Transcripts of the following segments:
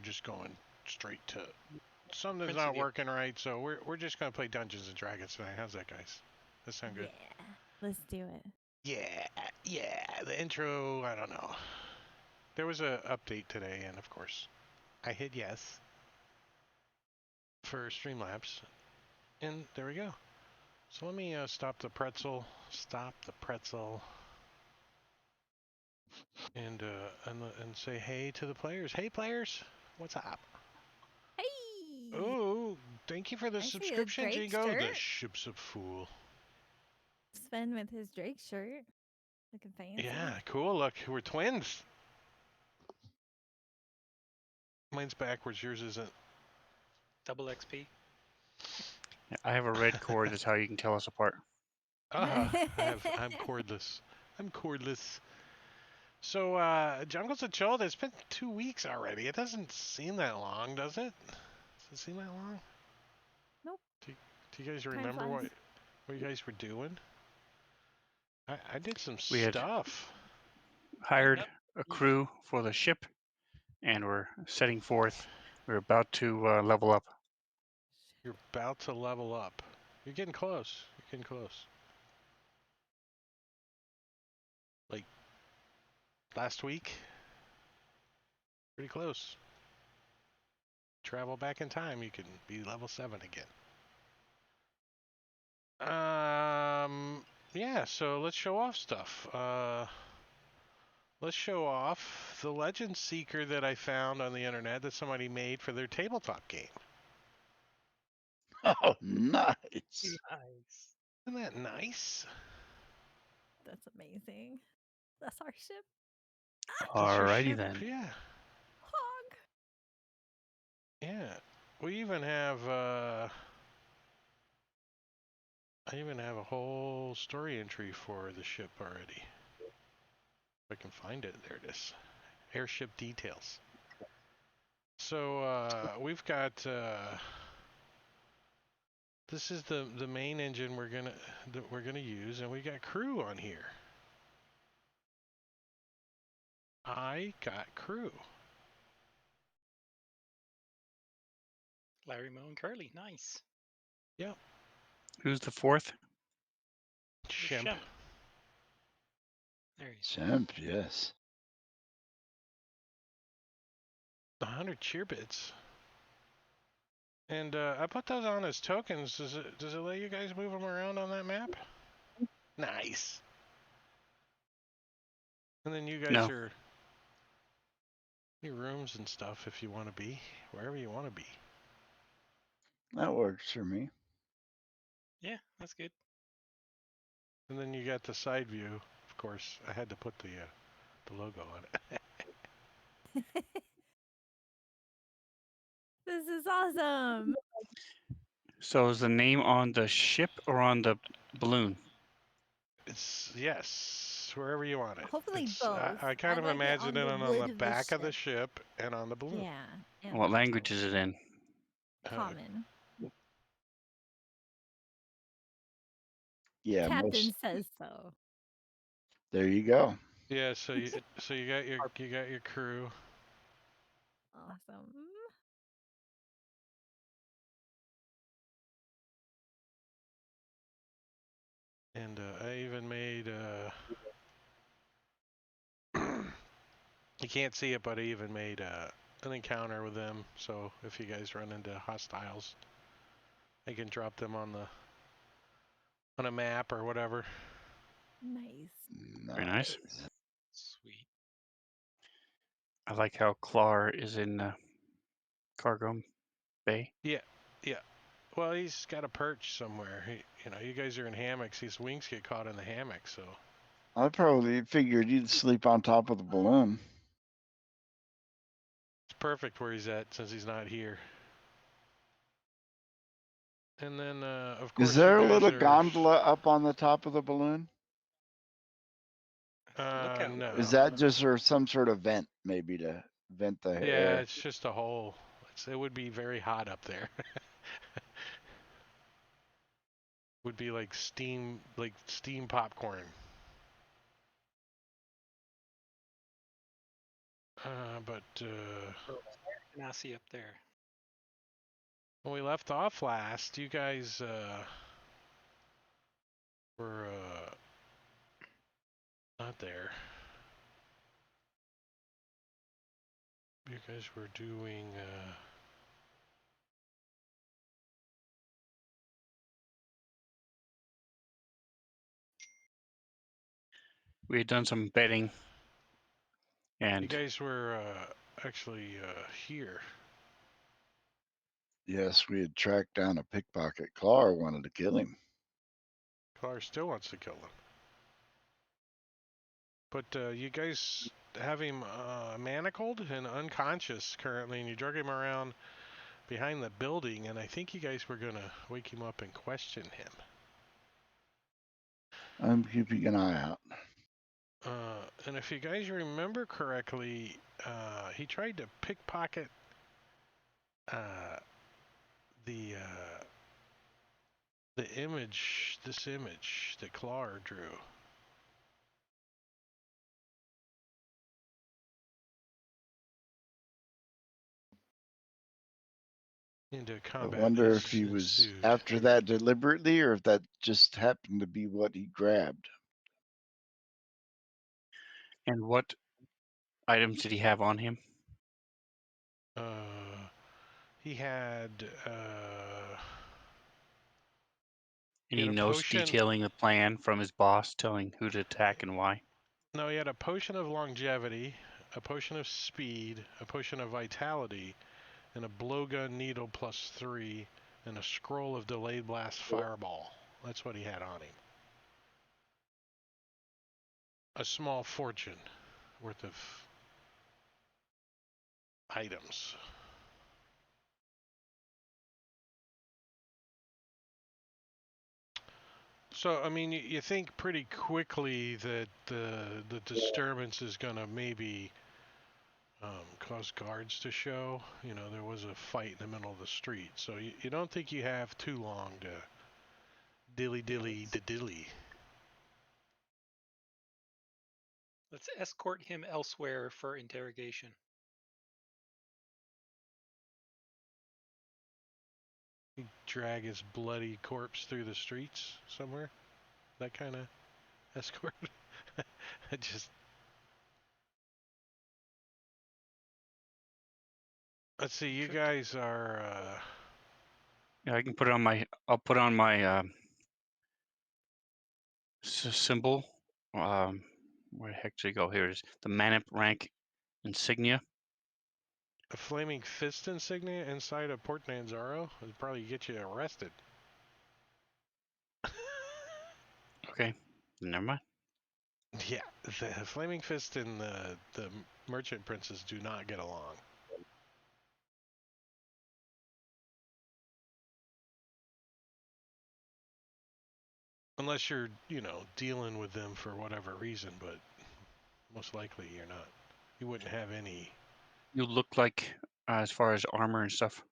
just going straight to something's Prince not of the- working right, so we're just gonna play Dungeons and Dragons tonight. How's that, guys? That sound good? Yeah, let's do it. Yeah. The intro, I don't know. There was a update today, and of course, I hit yes for Streamlabs, and there we go. So let me stop the pretzel, and say hey to the players. Hey, players, what's up? Hey! Oh, thank you for the I see a subscription, Drake Jigo. The shirt. ship's a fool. Sven with his Drake shirt. Looking fancy. Yeah, cool. Look, we're twins. Mine's backwards. Yours isn't. Double XP. I have a red cord. That's how you can tell us apart. I'm cordless. I'm cordless. So, Jungles of Chult, it's been 2 weeks already. It doesn't seem that long, does it? Does it seem that long? Nope. Do you guys remember what you guys were doing? I did some stuff. Hired a crew for the ship, and we're setting forth. We're about to level up. You're about to level up. You're getting close. You're getting close. Like last week? Pretty close. Travel back in time, you can be level 7 again. Yeah, so let's show off stuff. Let's show off the Legend Seeker that I found on the internet that somebody made for their tabletop game. Oh, nice. Nice. Isn't that nice? That's amazing. That's our ship. Alrighty then. Yeah. Hog. Yeah. We even have I even have a whole story entry for the ship already. If I can find it, there it is. Airship details. So we've got this is the main engine that we're gonna use, and we got crew on here. I got crew. Larry, Moe, and Curly. Nice. Yep. Who's the fourth? Shemp. There he is. Shemp, yes. 100 cheer bits. And I put those on as tokens. Does it let you guys move them around on that map? Nice. And then you guys are your rooms and stuff if you want to be wherever you want to be. That works for me. Yeah, that's good. And then you got the side view. Of course, I had to put the logo on it. This is awesome. So is the name on the ship or on the balloon? It's yes, wherever you want it. Hopefully it's, both. I kind of like imagine it on the wood back of the ship and on the balloon. Yeah. And What language is it in? Common. Yeah, Captain says so. There you go. Yeah, so you got your crew. Awesome. And I even made you can't see it, but I even made an encounter with them. So if you guys run into hostiles, I can drop them on a map or whatever. Nice. Very nice. Sweet. I like how Clar is in cargo bay. Yeah. Well, he's got a perch somewhere. You guys are in hammocks. His wings get caught in the hammock, so. I probably figured you'd sleep on top of the balloon. It's perfect where he's at since he's not here. And then, of course, is there a little gondola up on the top of the balloon? No. Is that just some sort of vent, maybe to vent the air? Yeah, it's just a hole. It would be very hot up there. Would be like steam popcorn. Ganassi up there. When we left off last, you guys were not there. You guys were doing We had done some betting, you and guys were actually here. Yes, we had tracked down a pickpocket. Clar wanted to kill him. Clar still wants to kill him. But you guys have him manacled and unconscious currently, and you drug him around behind the building, and I think you guys were going to wake him up and question him. I'm keeping an eye out. And if you guys remember correctly, he tried to pickpocket the image, this image that Clar drew. Into I combat wonder if he was ensued. after that deliberately or if that just happened to be what he grabbed. what items did he have on him? He had Any a notes potion. detailing the plan from his boss, telling who to attack and why? No, he had a potion of longevity, a potion of speed, a potion of vitality, and a blowgun needle +3, and a scroll of delayed blast fireball. That's what he had on him. A small fortune worth of items. So, I mean, you think pretty quickly that the disturbance is going to maybe cause guards to show. You know, there was a fight in the middle of the street. So you don't think you have too long to dilly. Let's escort him elsewhere for interrogation. You drag his bloody corpse through the streets somewhere? That kind of escort? I just... Let's see, you guys are... Yeah, I can put it on my. I'll put on my symbol. Where the heck did it go? Here it is. The Manip rank insignia. a flaming fist insignia inside a Port Manzaro would probably get you arrested. Okay, never mind. Yeah, the flaming fist and the merchant princes do not get along. Unless you're, dealing with them for whatever reason, but most likely you're not. You wouldn't have any. You look like, as far as armor and stuff,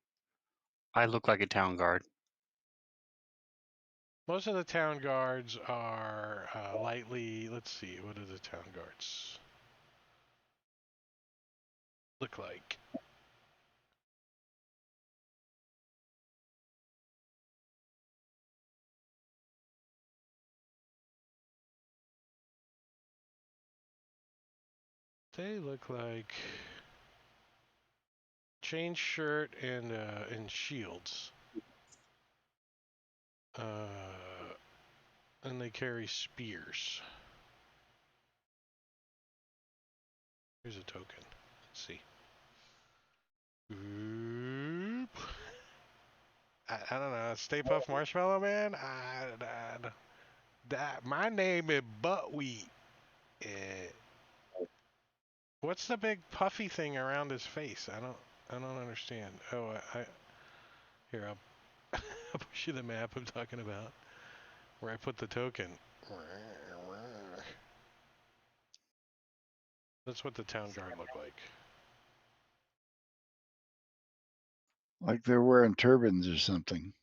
I look like a town guard. Most of the town guards are lightly. Let's see, what do the town guards look like? They look like chain shirt and shields. And they carry spears. Here's a token. Let's see. Oop. I don't know. Stay Puft Marshmallow Man? My name is Buttwheat. What's the big puffy thing around his face? I don't understand. Oh, here, I'll push you the map I'm talking about. Where I put the token. That's what the town guard look like. Like they're wearing turbans or something.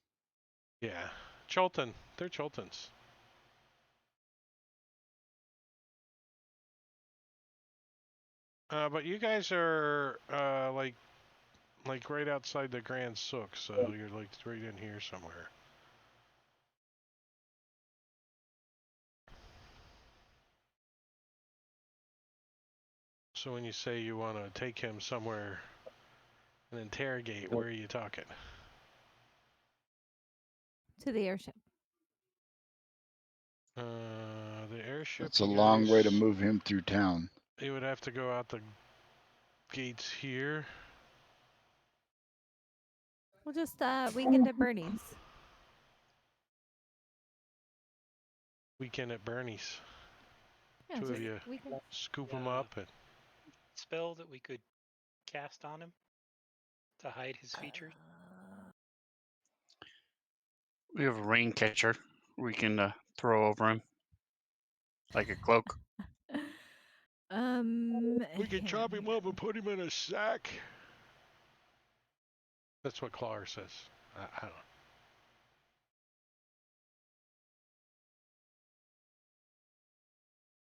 Yeah. Chulton. They're Chultons. But you guys are, like, Like right outside the Grand Sook, so you're like right in here somewhere. So when you say you want to take him somewhere and interrogate, where are you talking? To the airship. The airship. It's a you long way to guys- move him through town. You would have to go out the gates here. We'll just weekend at Bernie's. Weekend at Bernie's. Yeah, Two of just you weekend. scoop him Yeah. up and Spell that we could cast on him to hide his features. We have a rain catcher we can throw over him like a cloak. we can chop him up and put him in a sack. That's what Claw says. I don't know.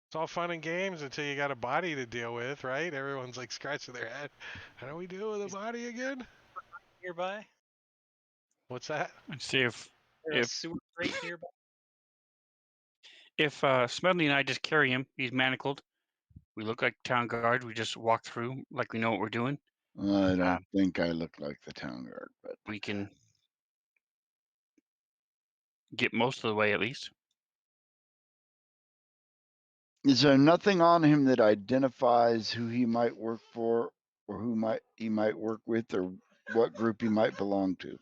It's all fun and games until you got a body to deal with, right? Everyone's like scratching their head. How do we deal with a body again? Nearby? What's that? Let's see Is there a If- sewer grate nearby? if Smedley and I just carry him, he's manacled. We look like town guard. We just walk through like we know what we're doing. I don't think I look like the town guard, but We can get most of the way at least. is there nothing on him that identifies who he might work for or he might work with or what group he might belong to?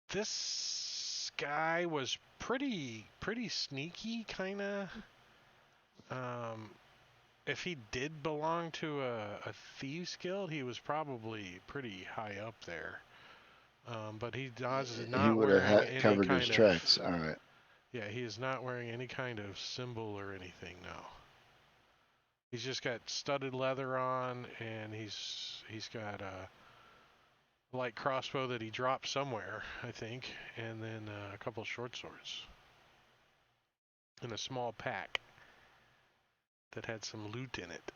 This guy was pretty sneaky, kind of. If he did belong to a thieves guild, he was probably pretty high up there. But he does He not would wearing have any covered kind his of. tracks. All right. Yeah, he is not wearing any kind of symbol or anything. No. He's just got studded leather on, and he's got a light crossbow that he dropped somewhere, I think, and then a couple short swords, and a small pack that had some loot in it.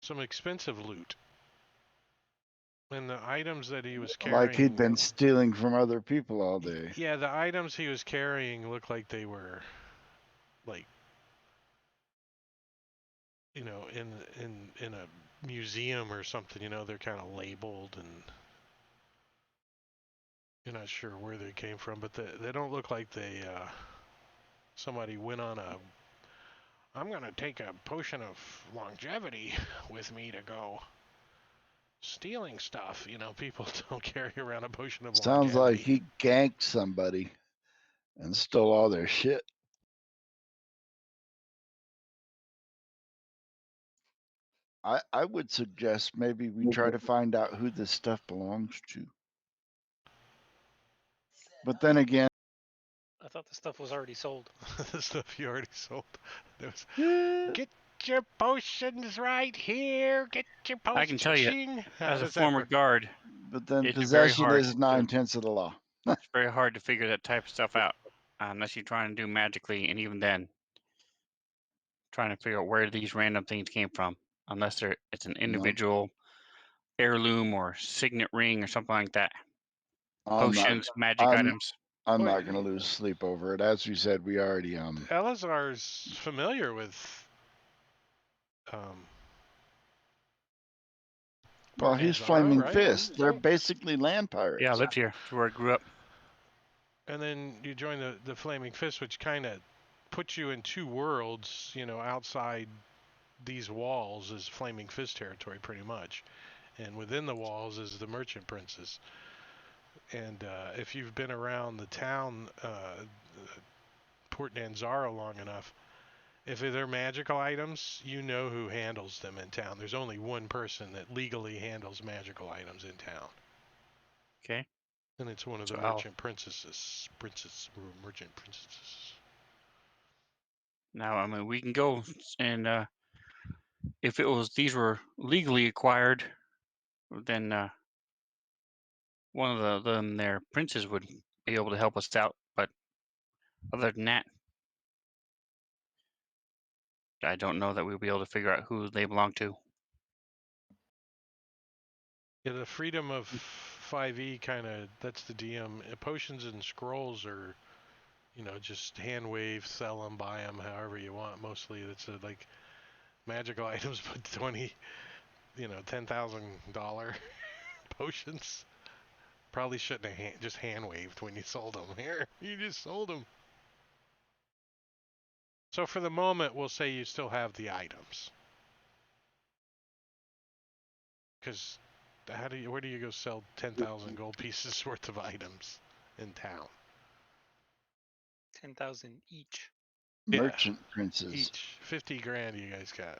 Some expensive loot. And the items that he was carrying... Like he'd been stealing from other people all day. Yeah, the items he was carrying looked like they were, like, you know, in a museum or something, you know, they're kind of labeled and you're not sure where they came from, but they don't look like they, somebody went on a, I'm going to take a potion of longevity with me to go stealing stuff. You know, people don't carry around a potion of Sounds longevity. like he ganked somebody and stole all their shit. I would suggest maybe we try to find out who this stuff belongs to. But then again, I thought the stuff was already sold. The stuff you already sold. There was, eh, get your potions right here. Get your potions. I can tell you, How as a does that former work? guard, but then it's very possession hard is to- 9/10 of the law. it's very hard to figure that type of stuff out unless you're trying to do magically, and even then, trying to figure out where these random things came from, unless it's an individual heirloom or signet ring or something like that. I'm not, Potions, magic I'm- items. I'm Wait. not gonna lose sleep over it. As we said, we already Elazar's familiar with well, Port he's Anzaro, Flaming right? Fist. They're basically land pirates. Yeah, I lived here. It's where I grew up. And then you join the Flaming Fist, which kind of puts you in two worlds, you know, outside these walls is Flaming Fist territory pretty much. And within the walls is the Merchant Princes. And if you've been around the town, Port Anzaro long enough, if they're magical items, you know who handles them in town. There's only one person that legally handles magical items in town. Okay. And it's one of So the I'll- merchant princesses. Merchant princesses. Now, I mean, we can go and if these were legally acquired, then one of their princes would be able to help us out. But other than that, I don't know that we'll be able to figure out who they belong to. Yeah, the freedom of 5e kind of, that's the DM. Potions and scrolls are, you know, just hand wave, sell them, buy them, however you want. Mostly it's like magical items, but 20, you know, $10,000 potions. Probably shouldn't have just hand waved when you sold them. Here, you just sold them. So for the moment, we'll say you still have the items. Because where do you go sell 10,000 gold pieces worth of items in town? 10,000 each. Merchant princes. Each 50 grand you guys got.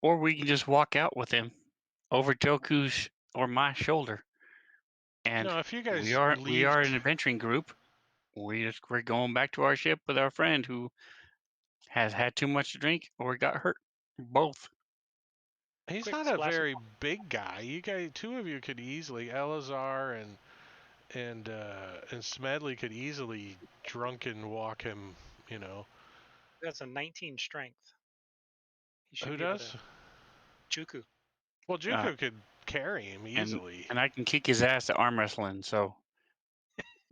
Or we can just walk out with him over Joku's or my shoulder. And No, if you guys we leave, are an adventuring group. We're going back to our ship with our friend who has had too much to drink or got hurt. Both. he's Quick, not a splash very big guy. You guys, two of you could easily, Elazar and Smedley could easily drunken walk him. You know, That's a 19 strength. He should who be able does? to. Juku. Well, Juku could carry him easily. And I can kick his ass at arm wrestling. So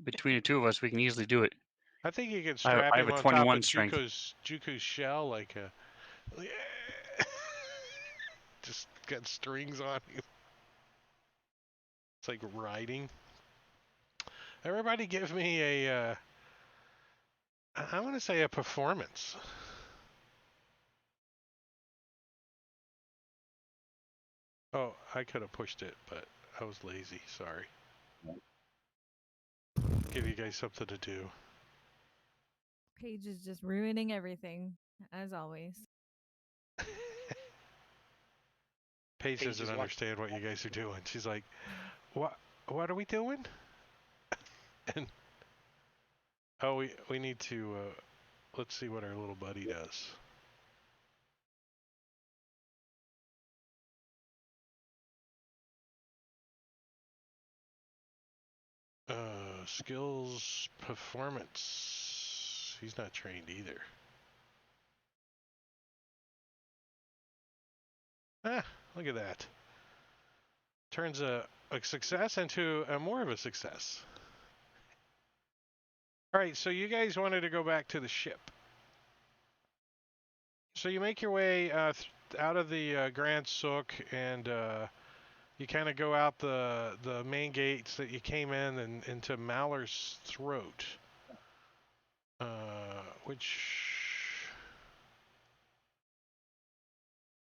between the two of us, we can easily do it. I think you could I strap have him a on top 21 of strength. Juku's shell, like a. Just got strings on him. It's like riding. Everybody give me a, I'm going to say a performance. Oh, I could have pushed it, but I was lazy. Sorry. Give you guys something to do. Paige is just ruining everything, as always. Paige Paige doesn't is understand what you guys are doing. She's like, what are we doing? And oh, we need to, let's see what our little buddy does. Skills, performance. He's not trained either. Ah, look at that. Turns a success into a more of a success. All right, so you guys wanted to go back to the ship. So you make your way out of the Grand Sook, and you kind of go out the main gates that you came in and into Malor's Throat, which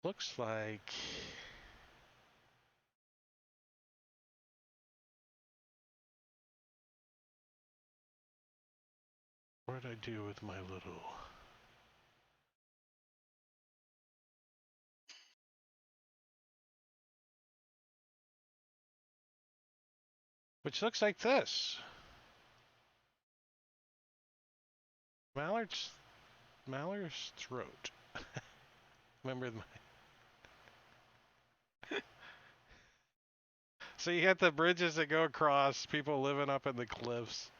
looks like. What did I do with my little? Which looks like this. Mallard's Throat. Remember my. So you got the bridges that go across, people living up in the cliffs.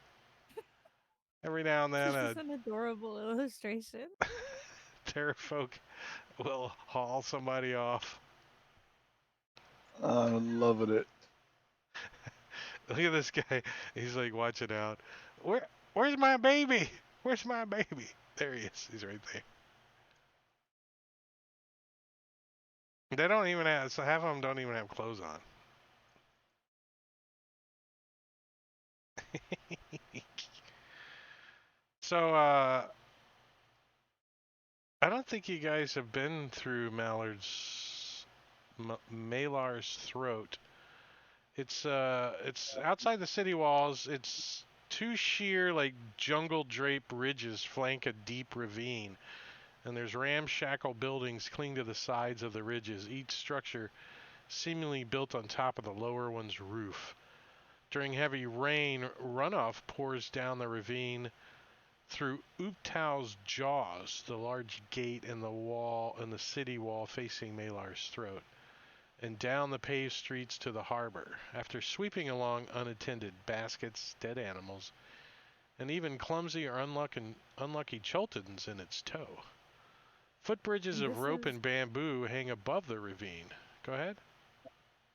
Every now and then This a is an adorable illustration. terrafolk will haul somebody off. I'm loving it. Look at this guy. He's like watching out. Where's my baby? Where's my baby? There he is. He's right there. They don't even have, so half of them don't even have clothes on. So, I don't think you guys have been through Malar's Throat. It's outside the city walls. It's two sheer, like, jungle draped ridges flank a deep ravine. And there's ramshackle buildings cling to the sides of the ridges, each structure seemingly built on top of the lower one's roof. During heavy rain, runoff pours down the ravine through Uptau's Jaws, the large gate in the wall in the city wall facing Malar's Throat. and down the paved streets to the harbor. After sweeping along unattended baskets, dead animals, and even clumsy or unlucky Chultons in its tow. Footbridges of rope and bamboo hang above the ravine. Go ahead.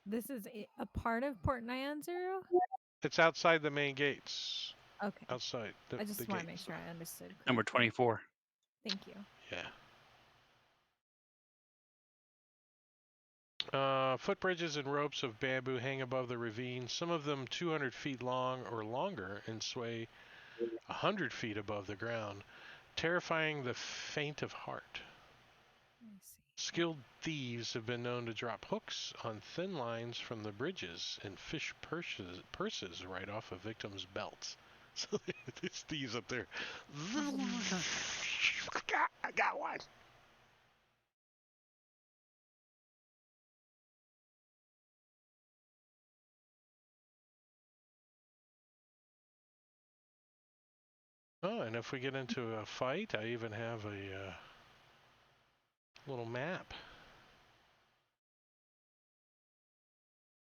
This is a part of Port Nyanzaru? It's outside the main gates. Okay. Outside the I just the want to make gates. sure I understood correctly. Number 24. Thank you. Yeah. Footbridges and ropes of bamboo hang above the ravine, some of them 200 feet long or longer, and sway 100 feet above the ground, terrifying the faint of heart. I see. Skilled thieves have been known to drop hooks on thin lines from the bridges and fish purses right off a victim's belts. So there's thieves up there. I got one. Oh, and if we get into a fight, I even have a little map.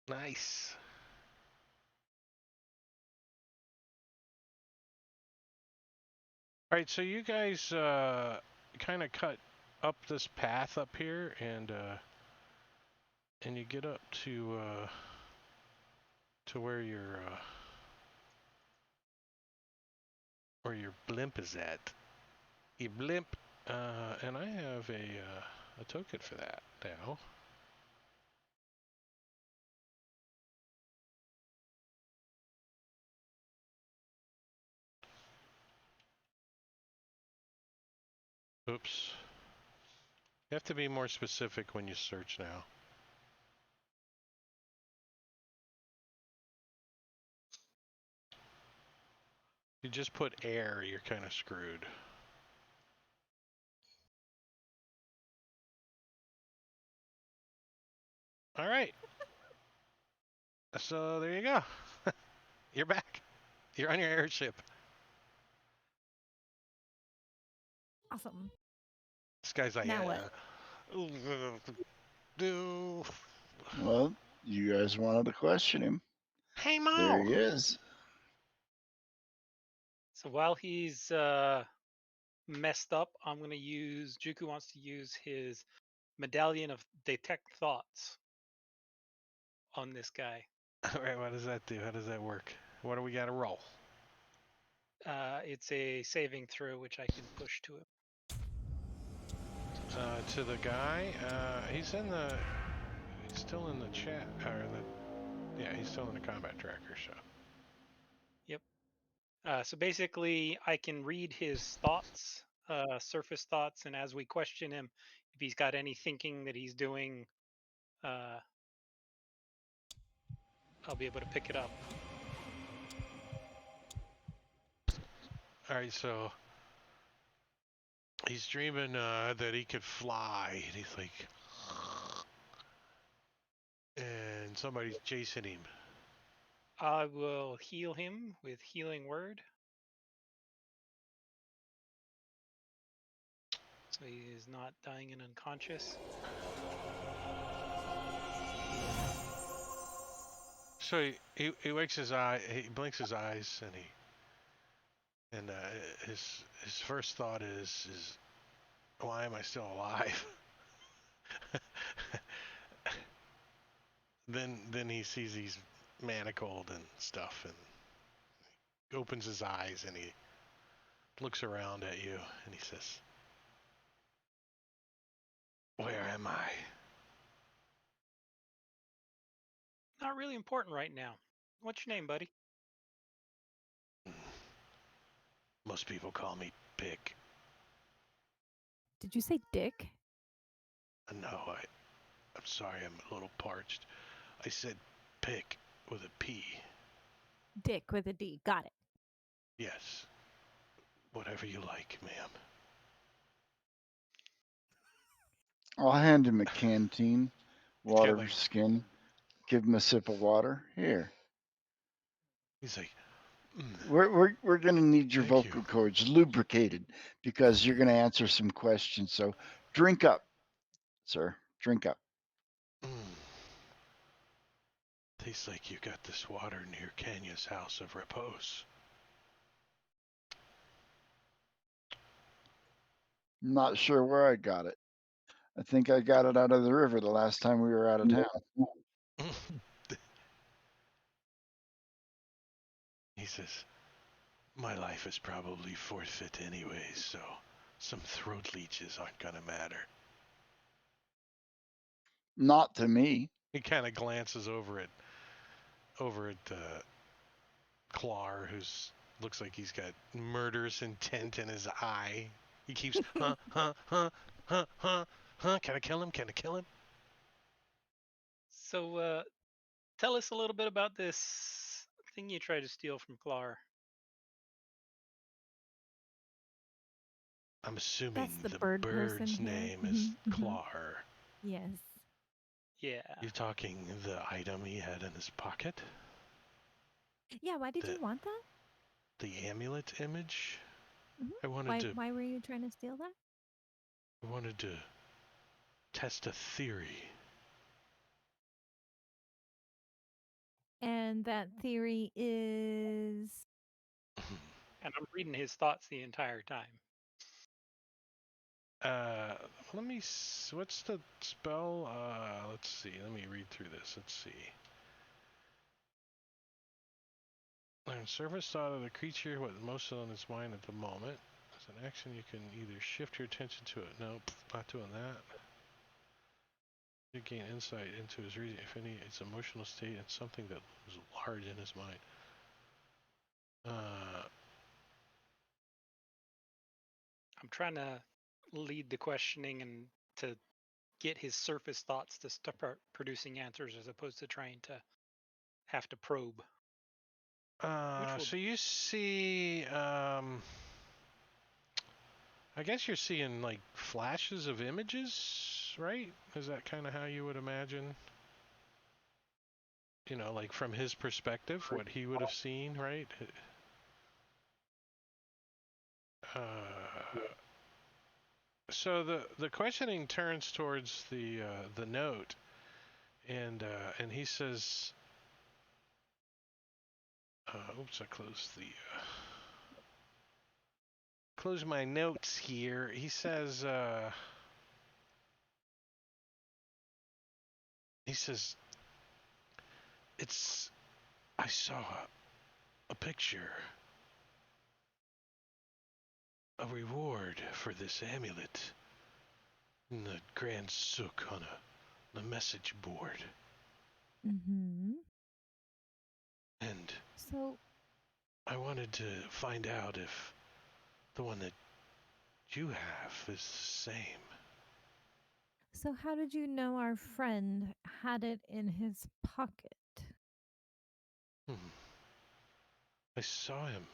Nice. All right, so you guys kind of cut up this path up here, and you get up to where your blimp is at. Your blimp, and I have a token for that now. Oops. You have to be more specific when you search now. You just put air, you're kind of screwed. All right. So there you go. You're back. You're on your airship. Awesome. This guy's like, Now what? do. Well, you guys wanted to question him. Hey, Mo. There he is. So while he's messed up, I'm going to use, Juku wants to use his medallion of detect thoughts on this guy. All right, what does that do? How does that work? What do we got to roll? It's a saving throw, which I can push to him. To the guy, he's still in the chat, or yeah, he's still in the combat tracker, so. Yep. So basically, I can read his thoughts, surface thoughts, and as we question him, if he's got any thinking that he's doing, I'll be able to pick it up. All right, so he's dreaming that he could fly, and he's like, and somebody's chasing him. I will heal him with healing word. So he is not dying and unconscious. So he wakes his eye, he blinks his eyes, and his first thought is why am I still alive? Then he sees he's manacled and stuff, and he opens his eyes and he looks around at you and he says, "Where am I?" Not really important right now. What's your name, buddy? Most people call me Pick. Did you say dick? No, I'm sorry, I'm a little parched. I said Pick with a P. Dick with a D. Got it. Yes. Whatever you like, ma'am. I'll hand him a canteen, water like- skin. Give him a sip of water. Here. He's like, We're gonna need your Thank vocal you. cords lubricated because you're gonna answer some questions. So drink up, sir. Drink up. Tastes like you got this water near Kenya's house of repose. I'm not sure where I got it. I think I got it out of the river the last time we were out of town. He says, my life is probably forfeit anyways, so some throat leeches aren't gonna matter. Not to me. He kind of glances over at Clar, who's looks like he's got murderous intent in his eye. He keeps, huh, huh, huh, huh, huh, huh. Can I kill him? Can I kill him? So, tell us a little bit about this thing you tried to steal from Clar. I'm assuming That's the the bird person bird's here. name is Mhm, mhm. Clar. Yes. Yeah. You're talking the item he had in his pocket? Yeah, why did The you want that? the amulet image? Mhm. I Why were you trying to steal that? wanted to test a theory. And that theory is And I'm reading his thoughts the entire time. Let me. What's the spell? Let's see. Let me read through this. Let's see. Learn surface thought of the creature, what most on its mind at the moment. As an action, you can either shift your attention to it. Nope, not doing that. You gain insight into his reason, if any, its emotional state, and something that was large in his mind. I'm trying to lead the questioning and to get his surface thoughts to start producing answers as opposed to trying to have to probe. will- So you see, I guess you're seeing like flashes of images, right? Is that kind of how you would imagine? You know, like from his perspective, what he would have seen, right? So the questioning turns towards the note, and he says, "Oops, I closed the close my notes here." He says, "It's I saw a picture, a reward for this amulet in the Grand Sook on the message board, mm-hmm. and So I wanted to find out if the one that you have is the same." so how did you know our friend had it in his pocket? Hmm. I saw him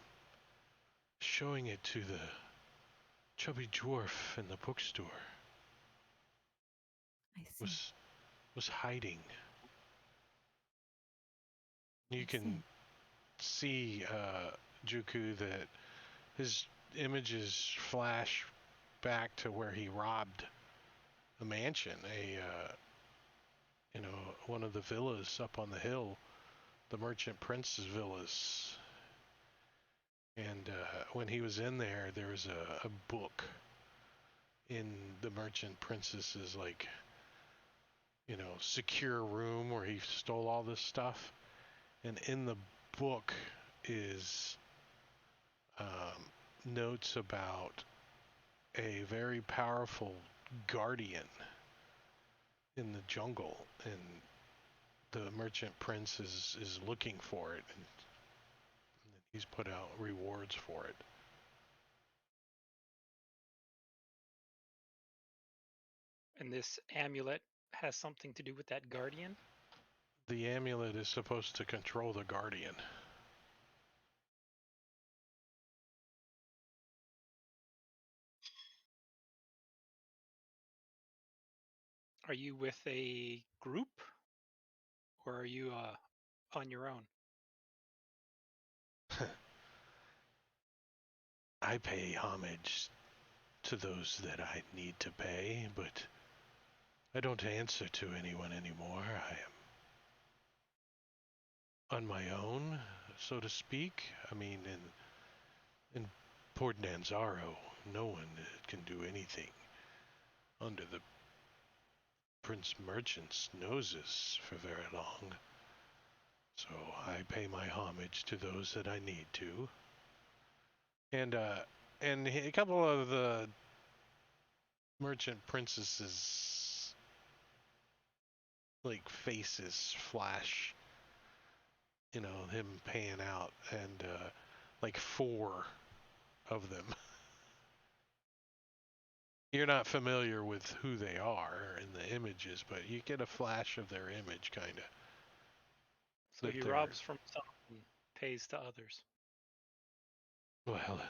showing it to the chubby dwarf in the bookstore. I see. Was hiding. You I can see, Juku, that his images flash back to where he robbed a mansion, one of the villas up on the hill, the Merchant Prince's villas. And when he was in there, there was a book in the Merchant Princess's, like, secure room where he stole all this stuff. And in the book is notes about a very powerful guardian in the jungle, and the Merchant Prince is looking for it, and he's put out rewards for it. And this amulet has something to do with that guardian? The amulet is supposed to control the guardian. Are you with a group or are you on your own? I pay homage to those that I need to pay, but I don't answer to anyone anymore. on my own, so to speak. I mean, in Port Nanzaro, no one can do anything under the Prince Merchant's noses for very long. So I pay my homage to those that I need to. And a couple of the merchant princesses like faces flash, him paying out, and like four of them. You're not familiar with who they are in the images, but you get a flash of their image, kind of. So he robs from some and pays to others. Well,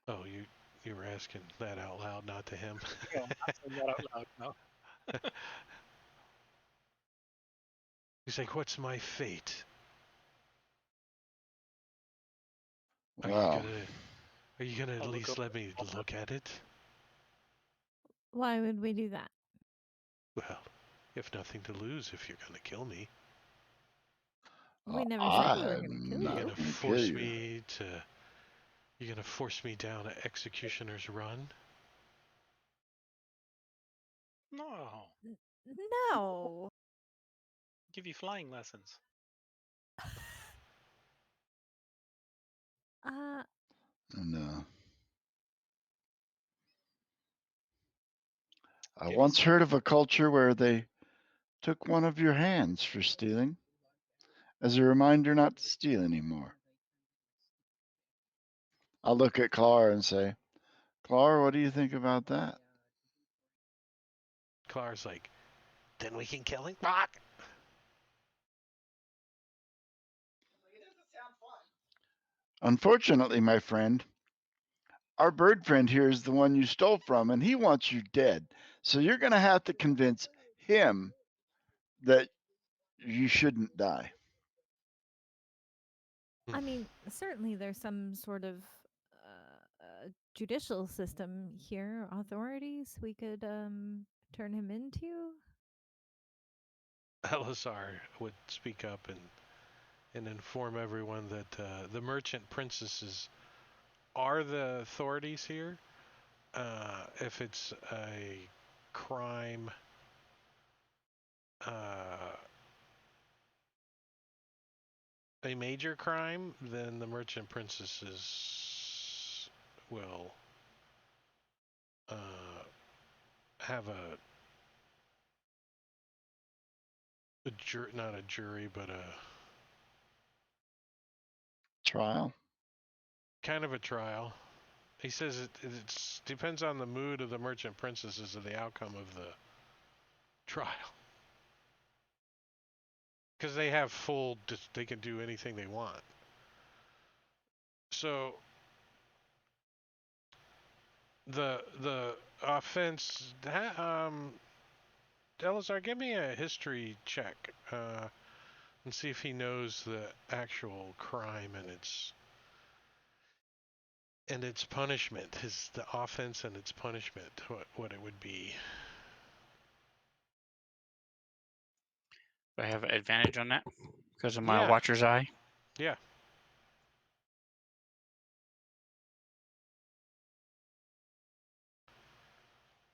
oh, you were asking that out loud, not to him. No, I'm not saying that out loud. No. He's like, "What's my fate? Wow. Are you gonna at I'll look least over let me the look at it?" Why would we do that? Well, you have nothing to lose if you're gonna kill me. We never said we were going to I'm kill You're not you. gonna gonna kill force you. me to. You're gonna force me down an executioner's run. No. No. Give you flying lessons. Uh, And I Give you once heard of a culture where they took one of your hands for stealing as a reminder not to steal anymore. I'll look at Clara and say, Clara, what do you think about that? Clara's like, then we can kill him. Rock. Unfortunately, my friend, our bird friend here is the one you stole from, and he wants you dead. So you're going to have to convince him that you shouldn't die. I mean, certainly there's some sort of judicial system here, authorities we could turn him into. Elisar would speak up and inform everyone that the merchant princesses are the authorities here. If it's a crime, a major crime, then the merchant princesses will have not a jury, but a Trial? kind of a trial. He says it depends on the mood of the merchant princesses and the outcome of the trial. Because they have they can do anything they want. So the offense, Elazar, give me a history check and see if he knows the actual crime and its punishment, the offense and its punishment, what it would be. Do I have an advantage on that because of my Yeah, Watcher's Eye? yeah.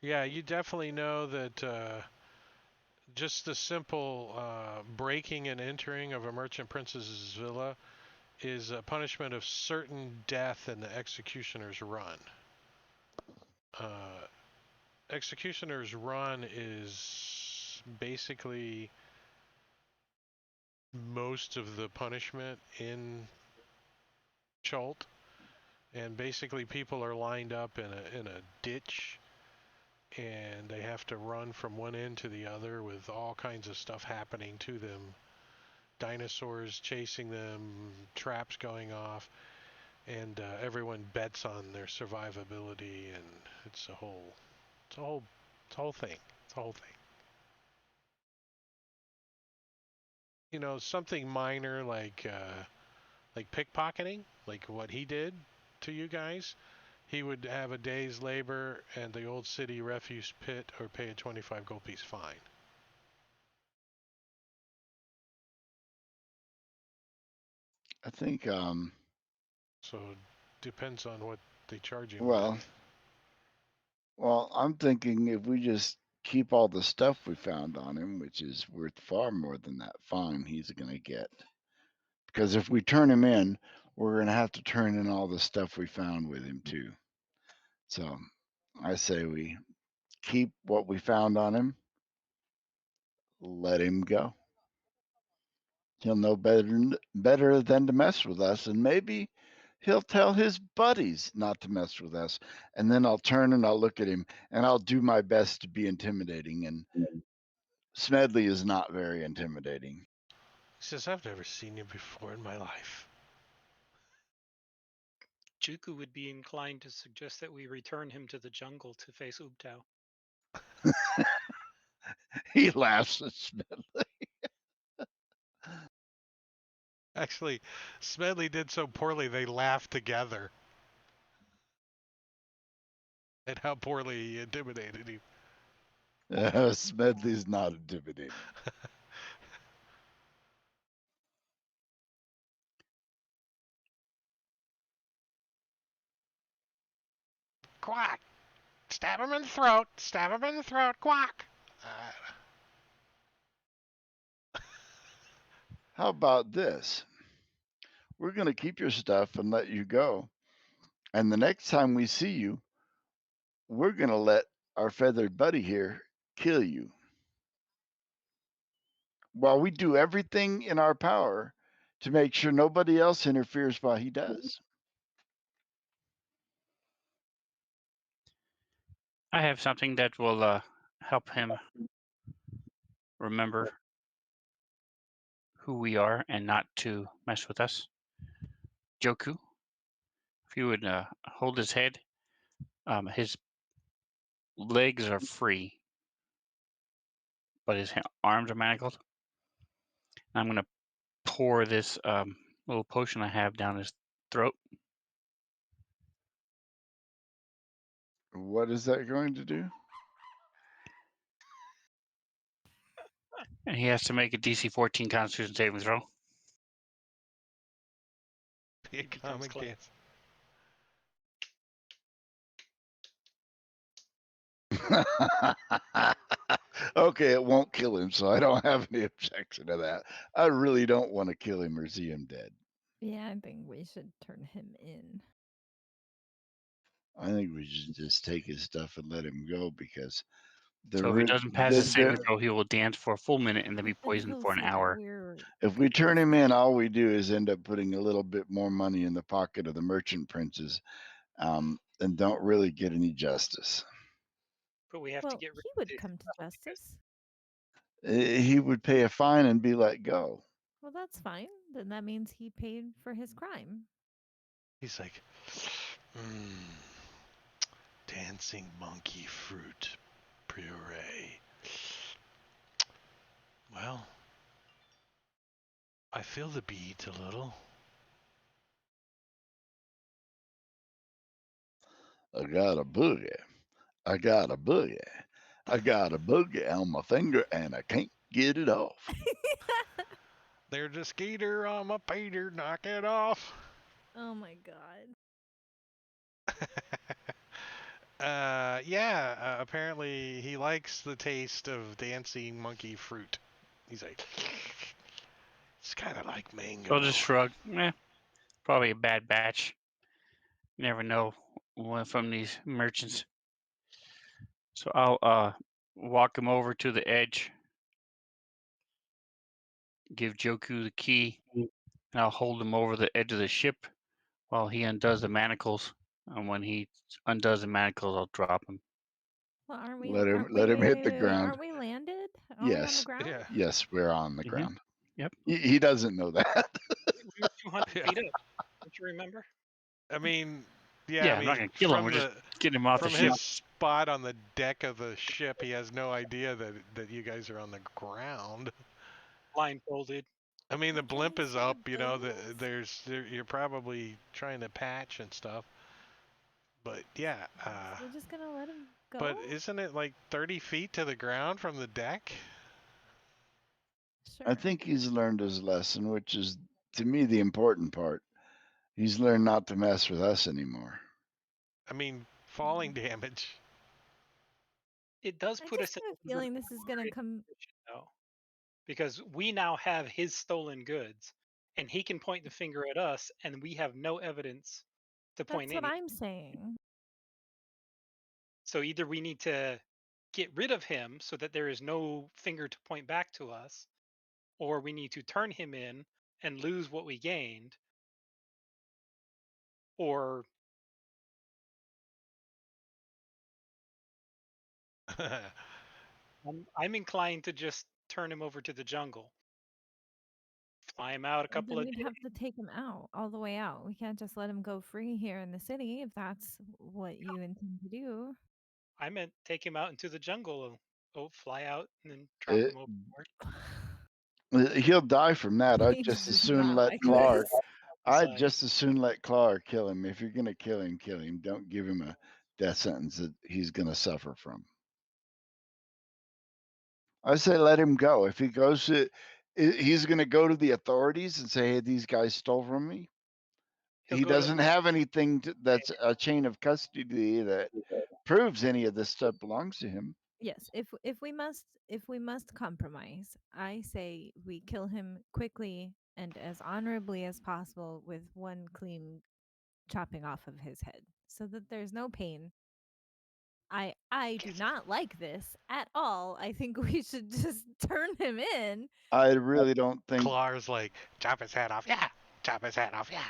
Yeah, you definitely know that just the simple breaking and entering of a merchant princess's villa is a punishment of certain death in the executioner's run. Uh, executioner's run is basically most of the punishment in Chult, and basically people are lined up in a ditch, and they have to run from one end to the other with all kinds of stuff happening to them. Dinosaurs chasing them, traps going off, and everyone bets on their survivability, and it's a whole thing. It's a whole thing. Something minor like pickpocketing, like what he did to you guys. He would have a day's labor and the old city refuse pit, or pay a 25 gold piece fine. I think So depends on what they charge him. well, I'm thinking if we just keep all the stuff we found on him, which is worth far more than that fine he's going to get. Because if we turn him in, we're going to have to turn in all the stuff we found with him too. So I say we keep what we found on him, let him go. He'll know better than to mess with us, and maybe he'll tell his buddies not to mess with us. And then I'll turn and I'll look at him and I'll do my best to be intimidating. And Smedley is not very intimidating. He says, I've never seen you before in my life. Juku would be inclined to suggest that we return him to the jungle to face Ubtao. He laughs at Smedley. Actually, Smedley did so poorly they laughed together at how poorly he intimidated him. Smedley's not intimidating. Quack! Stab him in the throat! Stab him in the throat! Quack! How about this? We're going to keep your stuff and let you go. And the next time we see you, we're going to let our feathered buddy here kill you. While we do everything in our power to make sure nobody else interferes while he does. I have something that will help him remember who we are and not to mess with us. Joku, if you would hold his head, his legs are free, but his arms are manacled. I'm going to pour this little potion I have down his throat. What is that going to do? And he has to make a DC 14 Constitution saving throw. Be a becomes common clever. Cancer. Okay, it won't kill him, so I don't have any objection to that. I really don't want to kill him or see him dead. Yeah, I think we should turn him in. I think we should just take his stuff and let him go because So if he doesn't pass the his saving throw, he will dance for a full minute and then be Then poisoned he'll for an say that hour. we're if we good turn him stuff. in, all we do is end up putting a little bit more money in the pocket of the merchant princes, and don't really get any justice. But we have to Well, get rid he of would his come to stuff because justice. He would pay a fine and be let go. Well, that's fine. Then that means he paid for his crime. He's like, dancing monkey fruit puree. Well, I feel the beat a little. I got a boogie. I got a boogie. I got a boogie on my finger and I can't get it off. There's a skeeter on my Peter, knock it off. Oh my god. Yeah, apparently he likes the taste of dancing monkey fruit. He's like, it's kind of like mango. I'll just shrug. Probably a bad batch. You never know one from these merchants. So I'll walk him over to the edge, give Joku the key, and I'll hold him over the edge of the ship while he undoes the manacles. And when he undoes the manacles, I'll drop him. Well, aren't we? Let him hit the ground. Aren't we landed? Are we on the Yes. ground? Yeah. Yes, we're on the Mhm. ground. Yep. He doesn't know that. we were 200 Yeah. feet up. Don't you remember? I mean, Yeah, I I'm mean, not gonna kill him. We're just getting him off the from ship. his spot on the deck of the ship, he has no idea that you guys are on the ground. Blindfolded. I mean, the You blimp guys is are up. You know, ghosts? you're probably trying to patch and stuff. But yeah, We're just gonna let him go. but isn't it like 30 feet to the ground from the deck? Sure. I think he's learned his lesson, which is to me, the important part. He's learned not to mess with us anymore. I mean, falling damage. It does I put just us in have a a little feeling bit this is of going a to come. position, though, because we now have his stolen goods, and he can point the finger at us, and we have no evidence to point That's what any. I'm saying. So either we need to get rid of him so that there is no finger to point back to us, or we need to turn him in and lose what we gained, or I'm inclined to just turn him over to the jungle, fly him out a Well, couple then of we'd days. have to take him out, all the way out. We can't just let him go free here in the city if that's what you intend to do. I meant take him out into the jungle, fly out and then drop It, him overboard. he'll die from that. I'd Please just as do soon not let like Clark. this. I'd Side. just as soon let Clark kill him. If you're gonna kill him, kill him. Don't give him a death sentence that he's gonna suffer from. I say let him go. If he goes to, he's gonna go to the authorities and say, "Hey, these guys stole from me." He'll He go to doesn't have anything that's a chain of custody that proves any of this stuff belongs to him. Yes, if we must compromise, I say we kill him quickly and as honorably as possible with one clean chopping off of his head so that there's no pain. I do not like this at all. I think we should just turn him in. I really don't think. Clar's like, chop his head off. Yeah. Chop his head off. Yeah.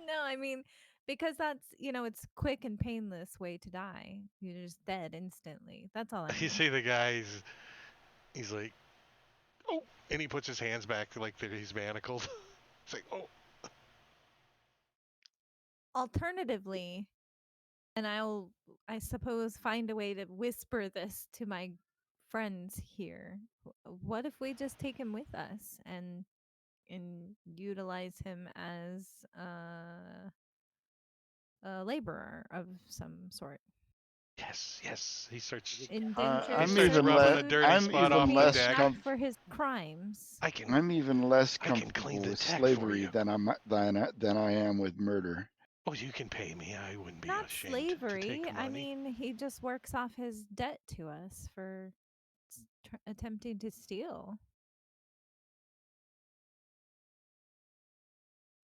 No, I mean because that's, it's quick and painless way to die. You're just dead instantly. That's all I You mean. see the guy, he's like, oh, and he puts his hands back like he's manacled. It's like, oh, Alternatively, and I suppose find a way to whisper this to my friends here. What if we just take him with us and utilize him as a laborer of some sort? yes, yes. He Indentured starts rubbing the servitude dirty I'm spot to off even the pay less deck. not com- for his crimes. I'm even less I can clean comfortable the with deck for slavery you. than I am with murder. Oh, you can pay me. I wouldn't be Not ashamed to slavery. take I money. mean, he just works off his debt to us for attempting to steal.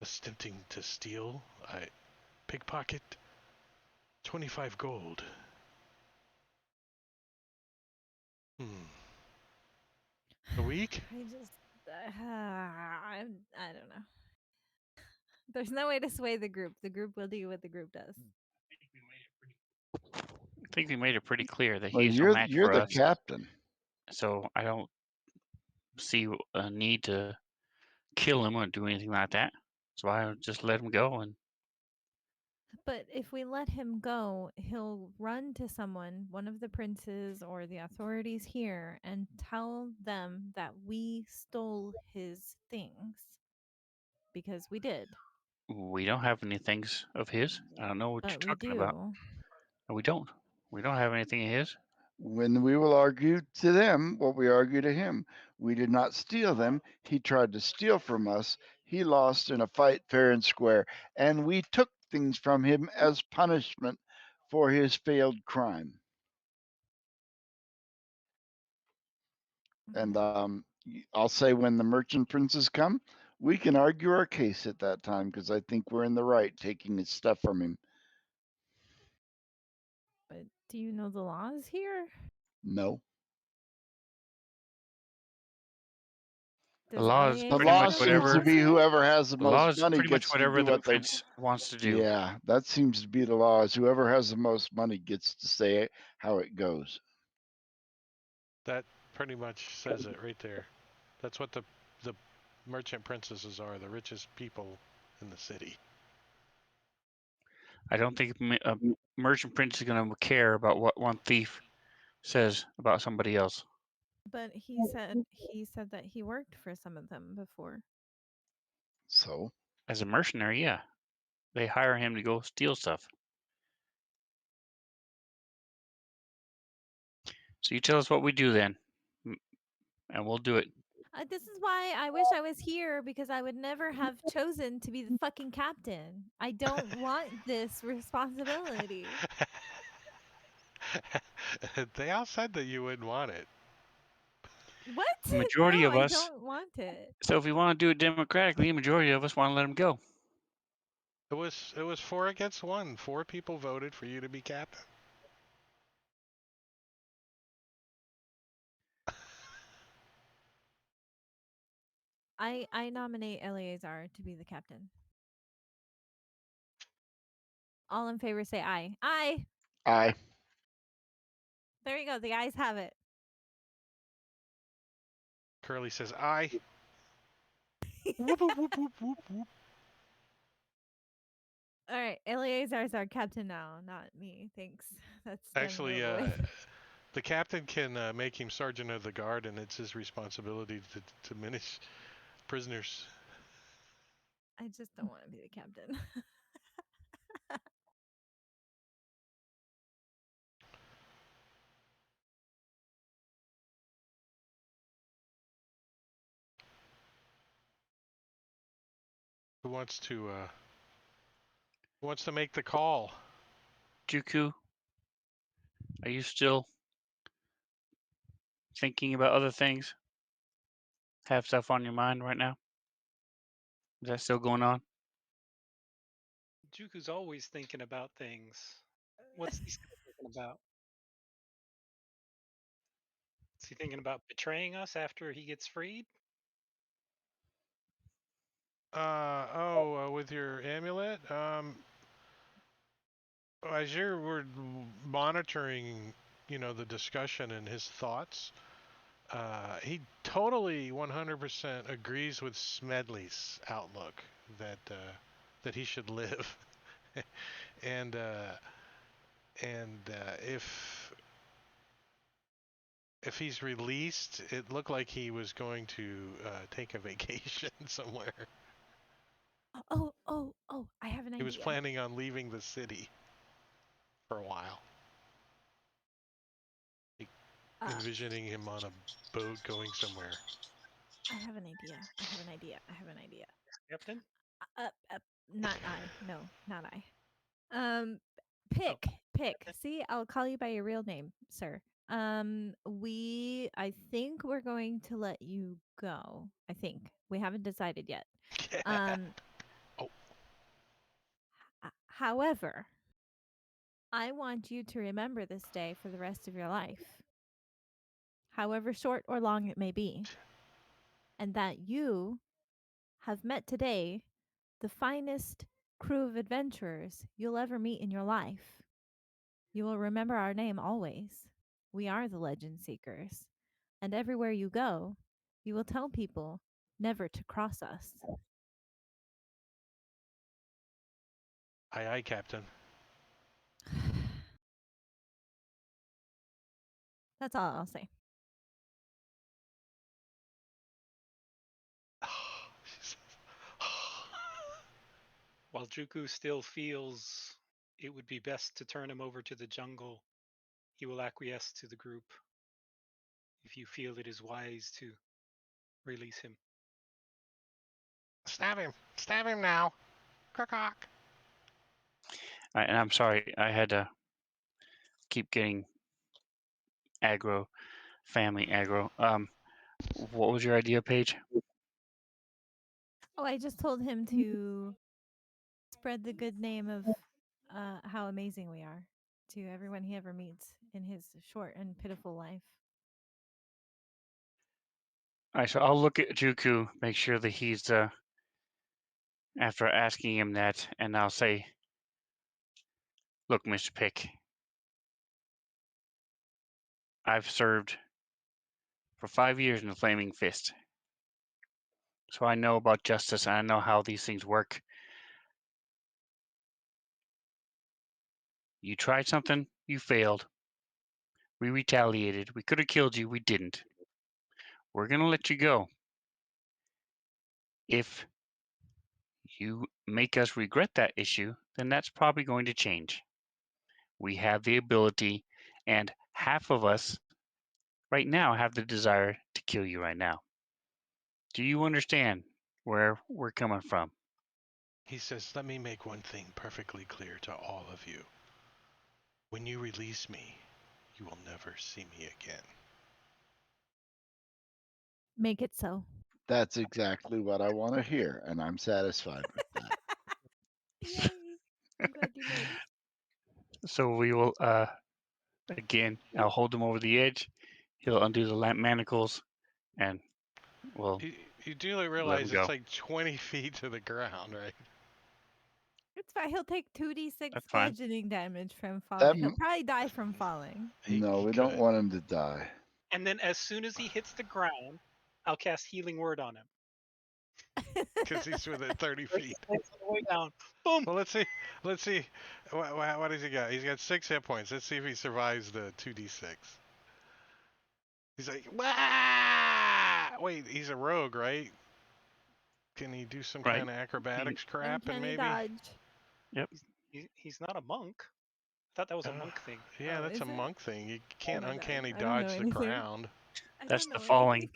Attempting to steal. I pickpocket. 25 gold. A week? I just, I don't know. There's no way to sway the group. The group will do what the group does. I think we made it pretty clear that Well, he is no match you're for the us. captain. So I don't see a need to kill him or do anything like that. So I would just let him go. And But if we let him go, he'll run to someone, one of the princes or the authorities here, and tell them that we stole his things. Because we did. we don't have any things of his. I don't know what you're But we talking about. do. No, we don't. We don't have anything of his. When we will argue to them what we argue to him. We did not steal them. He tried to steal from us. He lost in a fight fair and square, and we took things from him as punishment for his failed crime. And I'll say when the merchant princes come, we can argue our case at that time because I think we're in the right taking his stuff from him. But do you know the laws here? No. The Does law is LEA The pretty say law much the seems to whatever. laws be here? whoever has the The law most is money pretty much gets to whatever do the what they. prince wants to do. Yeah, that seems to be the law. Is whoever has the most money gets to say how it goes. That pretty much says it right there. That's what the merchant princesses are, the richest people in the city. I don't think a merchant prince is going to care about what one thief says about somebody else. But he said that he worked for some of them before. So As a mercenary, yeah, they hire him to go steal stuff. So you tell us what we do then, and we'll do it. This is why I wish I was here because I would never have chosen to be the fucking captain. I don't want this responsibility. They all said that you wouldn't want it. What? The majority No, of I us. don't want it. So if we want to do it democratically, the majority of us want to let him go. It was 4 against 1. 4 people voted for you to be captain. I nominate Eleazar to be the captain. All in favor say aye. Aye. Aye. There you go. The ayes have it. Curly says aye. Whoop, whoop, whoop, whoop, whoop, whoop. All right, Eleazar is our captain now, not me. Thanks. That's done and Actually, over with. the captain can make him sergeant of the guard, and it's his responsibility to diminish prisoners. I just don't want to be the captain. Who wants to make the call? Juku, are you still thinking about other things? Have stuff on your mind right now? Is that still going on? Juku's always thinking about things. What's he still thinking about? Is he thinking about betraying us after he gets freed? With your amulet. As we're monitoring, the discussion and his thoughts. He totally 100% agrees with Smedley's outlook that he should live, and if he's released, it looked like he was going to take a vacation somewhere. Oh, I have an idea. He was planning on leaving the city for a while. Envisioning him on a boat going somewhere. I have an idea. I have an idea. Captain? Not I. No, not I. Pick. See, I'll call you by your real name, sir. I think we're going to let you go. I think. We haven't decided yet. Oh. However, I want you to remember this day for the rest of your life, however short or long it may be, and that you have met today the finest crew of adventurers you'll ever meet in your life. You will remember our name always. We are the Legend Seekers, and everywhere you go, you will tell people never to cross us. Aye, aye, Captain. That's all I'll say. While Juku still feels it would be best to turn him over to the jungle, he will acquiesce to the group if you feel it is wise to release him. Stab him! Stab him now! Cock. And I'm sorry, I had to keep getting aggro, family aggro. What was your idea, Paige? Oh, I just told him to spread the good name of how amazing we are to everyone he ever meets in his short and pitiful life. All right, so I'll look at Juku, make sure that he's after asking him that, and I'll say, "Look, Mr. Pick, I've served for 5 years in the Flaming Fist, so I know about justice and I know how these things work. You tried something, you failed. We retaliated. We could have killed you. We didn't. We're gonna let you go. If you make us regret that issue, then that's probably going to change. We have the ability, and half of us right now have the desire to kill you right now. Do you understand where we're coming from? He says, let me make one thing perfectly clear to all of you. When you release me, you will never see me again. Make it so. That's exactly what I want to hear, and I'm satisfied with that. Yay. I'm glad you noticed. So we will, again, I'll hold him over the edge. He'll undo the lamp manacles, and we'll You do let him realize go. it's like 20 feet to the ground, right? It's fine. He'll take 2d6 That's fine. bludgeoning damage from That falling. He'll m- probably die from falling. no, He we don't could. want him to die. And then as soon as he hits the ground, I'll cast Healing Word on him. Because he's within 30 Break feet. his legs on the way down. Boom! Well, let's see. Let's see. What has he got? He's got 6 hit points. Let's see if he survives the 2d6. He's like, wah! Wait, he's a rogue, right? Can he do some Right. kind of acrobatics crap and Uncanny maybe? dodge. He's not a monk. I thought that was a monk thing. Yeah, Oh, that's is a it? monk thing. You Oh can't my God. uncanny I don't know dodge the anything. ground. I That's don't the know falling. anything.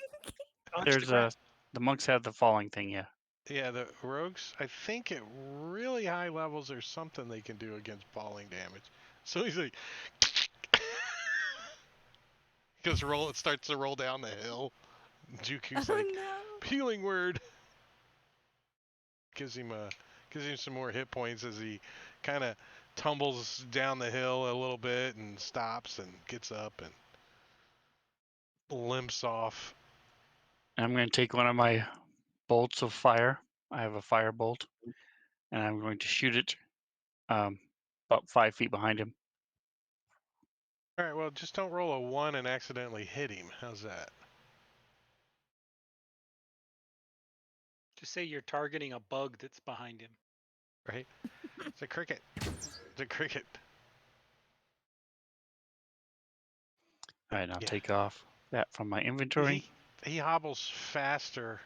Dodge the There's ground. the monks have the falling thing, yeah. Yeah, the rogues, I think at really high levels there's something they can do against falling damage. So he's like, it starts to roll down the hill. Juku's Oh like, no. healing word. Gives him some more hit points as he kind of tumbles down the hill a little bit and stops and gets up and limps off. I'm going to take one of my bolts of fire. I have a fire bolt, and I'm going to shoot it about 5 feet behind him. All right, well, just don't roll a 1 and accidentally hit him. How's that? Just say you're targeting a bug that's behind him. Right? It's a cricket. It's a cricket. All right, I'll Yeah. take off that from my inventory. He hobbles faster.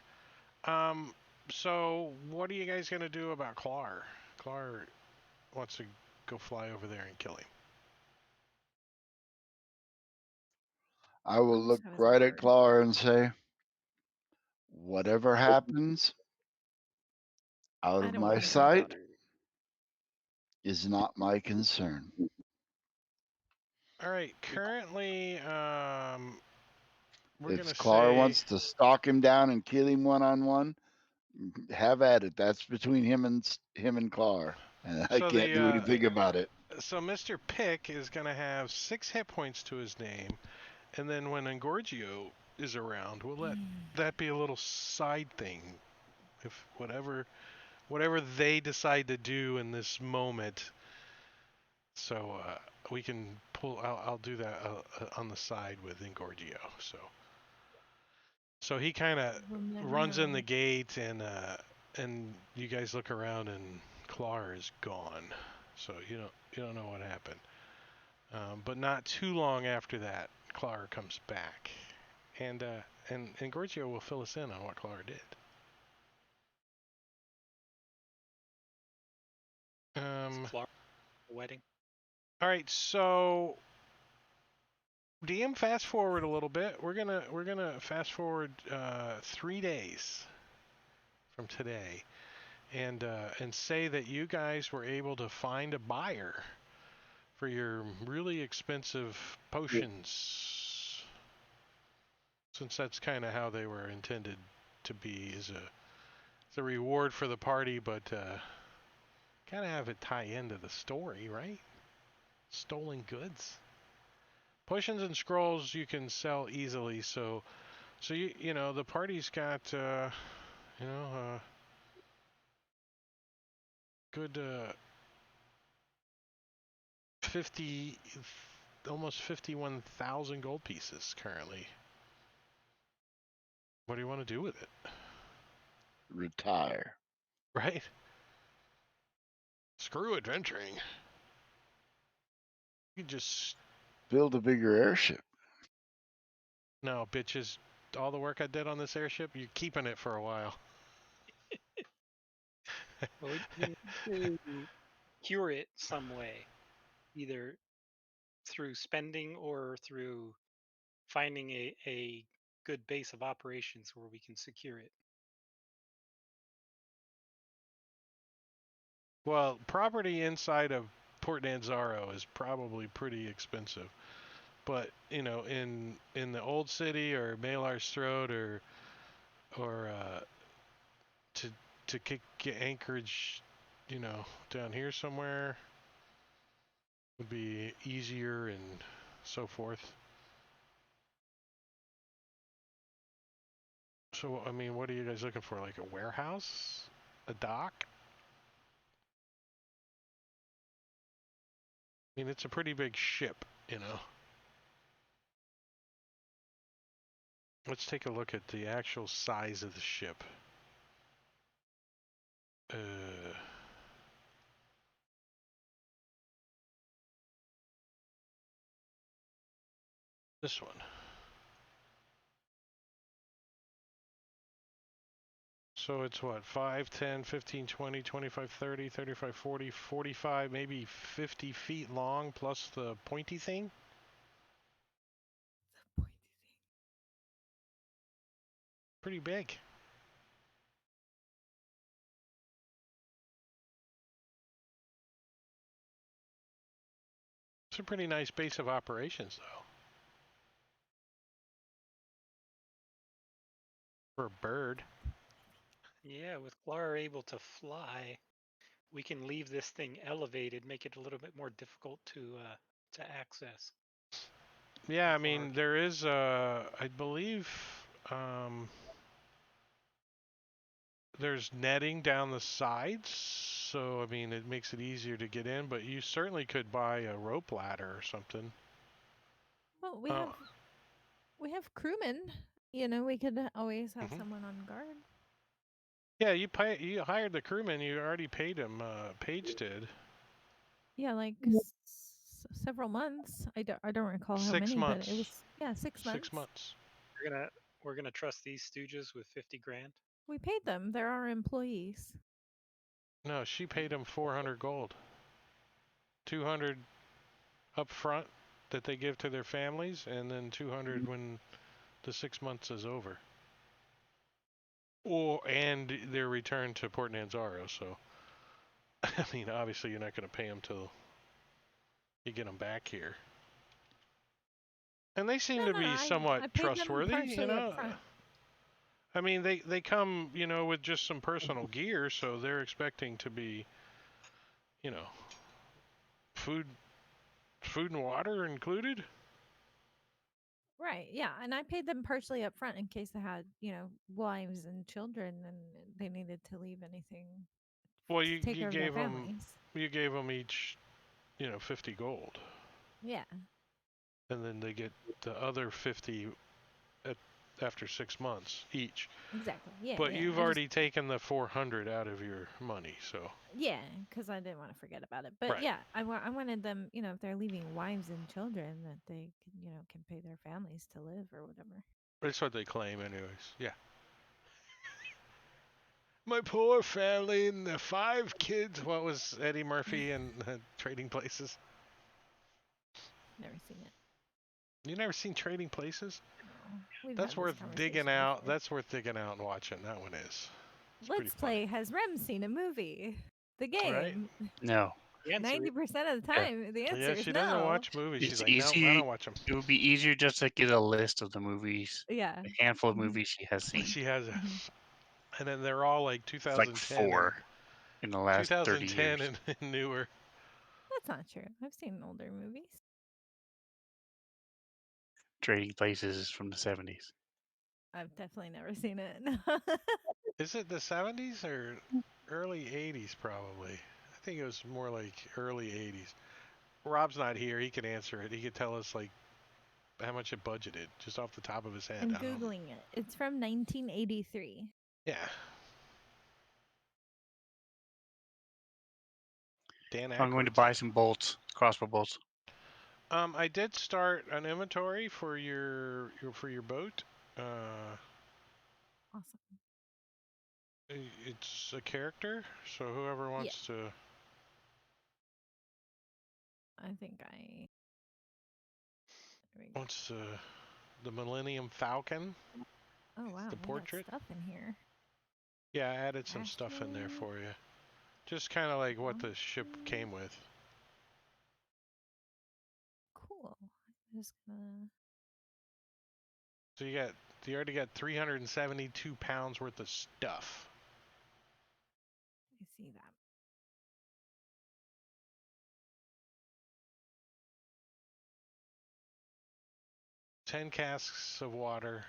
So what are you guys gonna do about Clar? Clar wants to go fly over there and kill him. I will Almost look have his right at word. Clara and say, whatever happens out I of don't my want to hear about sight it. is not my concern. All right. Currently, we're gonna If Clara say wants to stalk him down and kill him one on one, have at it. That's between him and Clara, and I so. can't do anything about it. So Mr. Pick is gonna have 6 hit points to his name, and then when Engorgio is around, we'll let that be a little side thing. If whatever they decide to do in this moment. So we can pull. I'll do that on the side with Engorgio. So he kind of We'll never runs in know. the gate, and you guys look around, and Clar is gone. So you don't know what happened. But not too long after that, Clar comes back, and Engorgio will fill us in on what Clar did. Clark, the wedding. All right, so DM, fast forward a little bit. We're gonna fast forward 3 days from today, and say that you guys were able to find a buyer for your really expensive potions, since that's kind of how they were intended to be, as a reward for the party, but kind of have it tie into the story, right? Stolen goods. Potions and scrolls you can sell easily, so the party's got good 50, almost 51,000 gold pieces currently. What do you want to do with it? Retire. Right? Screw adventuring. You just Build a bigger airship. no, bitches. All the work I did on this airship, you're keeping it for a while. Well, we need to cure it some way, either through spending or through finding a good base of operations where we can secure it. Well, property inside of Port Nanzaro is probably pretty expensive. But in the old city or Malar's Throat or to get Anchorage, down here somewhere would be easier and so forth. So, I mean, what are you guys looking for? Like a warehouse? A dock? I mean, it's a pretty big ship, Let's take a look at the actual size of the ship. This one. So it's what, 5, 10, 15, 20, 25, 30, 35, 40, 45, maybe 50 feet long plus the pointy thing? The pointy thing. Pretty big. It's a pretty nice base of operations, though. For a bird. Yeah, with Clara able to fly, we can leave this thing elevated, make it a little bit more difficult to access. Yeah, I For our mean, there is, I believe, there's netting down the sides, so, I mean, it makes it easier to get in, but you certainly could buy a rope ladder or something. Well, we have crewmen. We could always have Mhm. someone on guard. Yeah, you hired the crewman, you already paid him, Paige did. Yeah, like several months. I don't recall how 6 many, but it months. was 6 months. 6 months. we're gonna trust these stooges with 50 grand. We paid them. They're our employees. No, she paid him 400 gold. 200 up front that they give to their families, and then 200 when the 6 months is over. And their return to Port Nanzaro, so I mean, obviously you're not going to pay them till you get them back here. And they seem to be I somewhat paid them trustworthy, partially up front. I mean, they come, with just some personal gear, so they're expecting to be, food and water included. Right. Yeah, and I paid them partially up front in case they had, wives and children, and they needed to leave anything Well, to take you care of their gave them families. each, 50 gold, Yeah. and then they get the other 50 after 6 months each. Exactly. Yeah. But Yeah. you've already taken the 400 out of your money, so. Yeah, because I didn't want to forget about it. But Right. yeah, I wanted them, if they're leaving wives and children, that they can pay their families to live or whatever. That's what they claim, anyways. Yeah. My poor family and the 5 kids. What was Eddie Murphy and Trading Places? Never seen it. You never seen Trading Places? No, we've That's had this worth digging conversation out. before. That's worth digging out and watching. That one is. It's pretty Let's funny. play. Has Rem seen a movie? The Right? game. No. The answer 90% of the Yeah. time, the answer Yeah, is she no. doesn't watch movies. She's It's like, no, I easy. don't watch them. It would be easier just to get a list of the movies, Yeah. a handful of Mhm. movies she has seen. She has, Mhm. and then they're all like It's like 2010 4 in the last 30 2010 years. and newer. That's not true. I've seen older movies. Trading Places is from the 70s. I've definitely never seen it. Is it the 70s or early 80s? Probably. I think it was more like early 80s. Rob's not here. He could answer it. He could tell us like how much it budgeted just off the top of his head. I'm I don't know. Googling it. It's from 1983. Yeah. Dan I'm going to Aykroyd's in buy it. some bolts, crossbow bolts. I did start an inventory for your boat. Awesome. It's a character, so whoever wants to. I think I. There we go. Wants the Millennium Falcon. Oh wow, the we got portrait. stuff in here. Yeah, I added some stuff in there Asteroid. for you. Just kind of like what the ship came with. Cool. I'm just gonna. So you already got 372 pounds worth of stuff. I see that. Ten casks of water,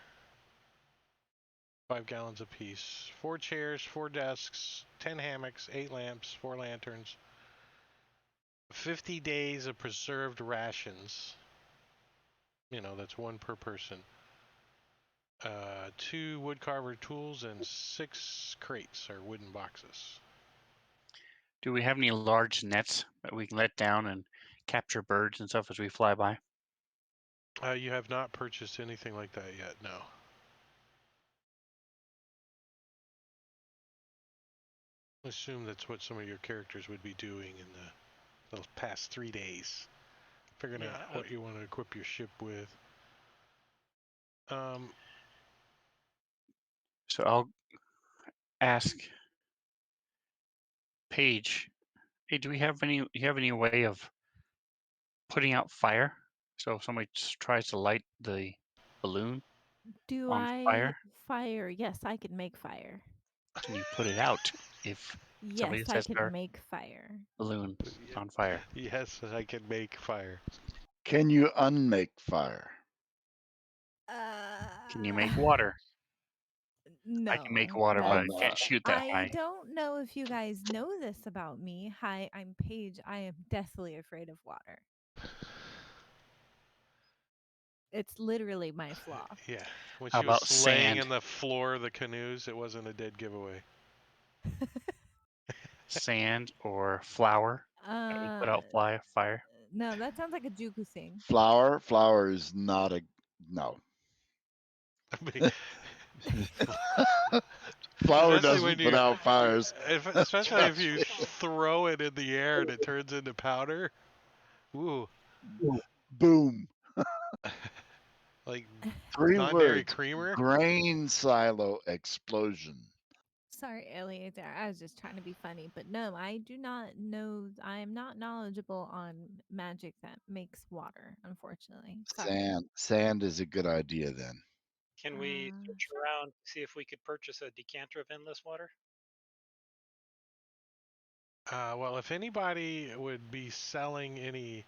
5 gallons apiece. 4 chairs, 4 desks, 10 hammocks, 8 lamps, 4 lanterns. 50 days of preserved rations. That's 1 per person. 2 woodcarver tools and 6 crates or wooden boxes. Do we have any large nets that we can let down and capture birds and stuff as we fly by? You have not purchased anything like that yet, no. Assume that's what some of your characters would be doing in the past 3 days. Figuring out what you want to equip your ship with. So I'll ask Paige, hey, do we have any way of putting out fire? So if somebody tries to light the balloon Do on I fire, fire? Yes, I can make fire. can you put it out if somebody Yes, I sets can their make fire. balloon on fire? Yes, I can make fire. Can you unmake fire? Can you make Uh, water? I can make no, water, but I I'm that's. can't shoot that I high. don't know if you guys know this about me. Hi, I'm Paige. I am deathly afraid of water. It's literally my flaw. Yeah. When How she about was laying sand? in the floor of the canoes, it wasn't a dead giveaway. Sand or flour that would put uh, out fire. no, that sounds like a Juku thing. Flour. Flour is not a no. I mean, Flour especially when doesn't put you, out fires. especially if Trust you me. throw it in the air and it turns into powder. Ooh, Boom. like 3 non-dairy words. creamer. Grain silo explosion. Sorry, Elliot. I was just trying to be funny, but no, I do not know. I am not knowledgeable on magic that makes water. Unfortunately, sorry. Sand is a good idea then. Can we search Sure. around to see if we could purchase a decanter of endless water? Well, if anybody would be selling any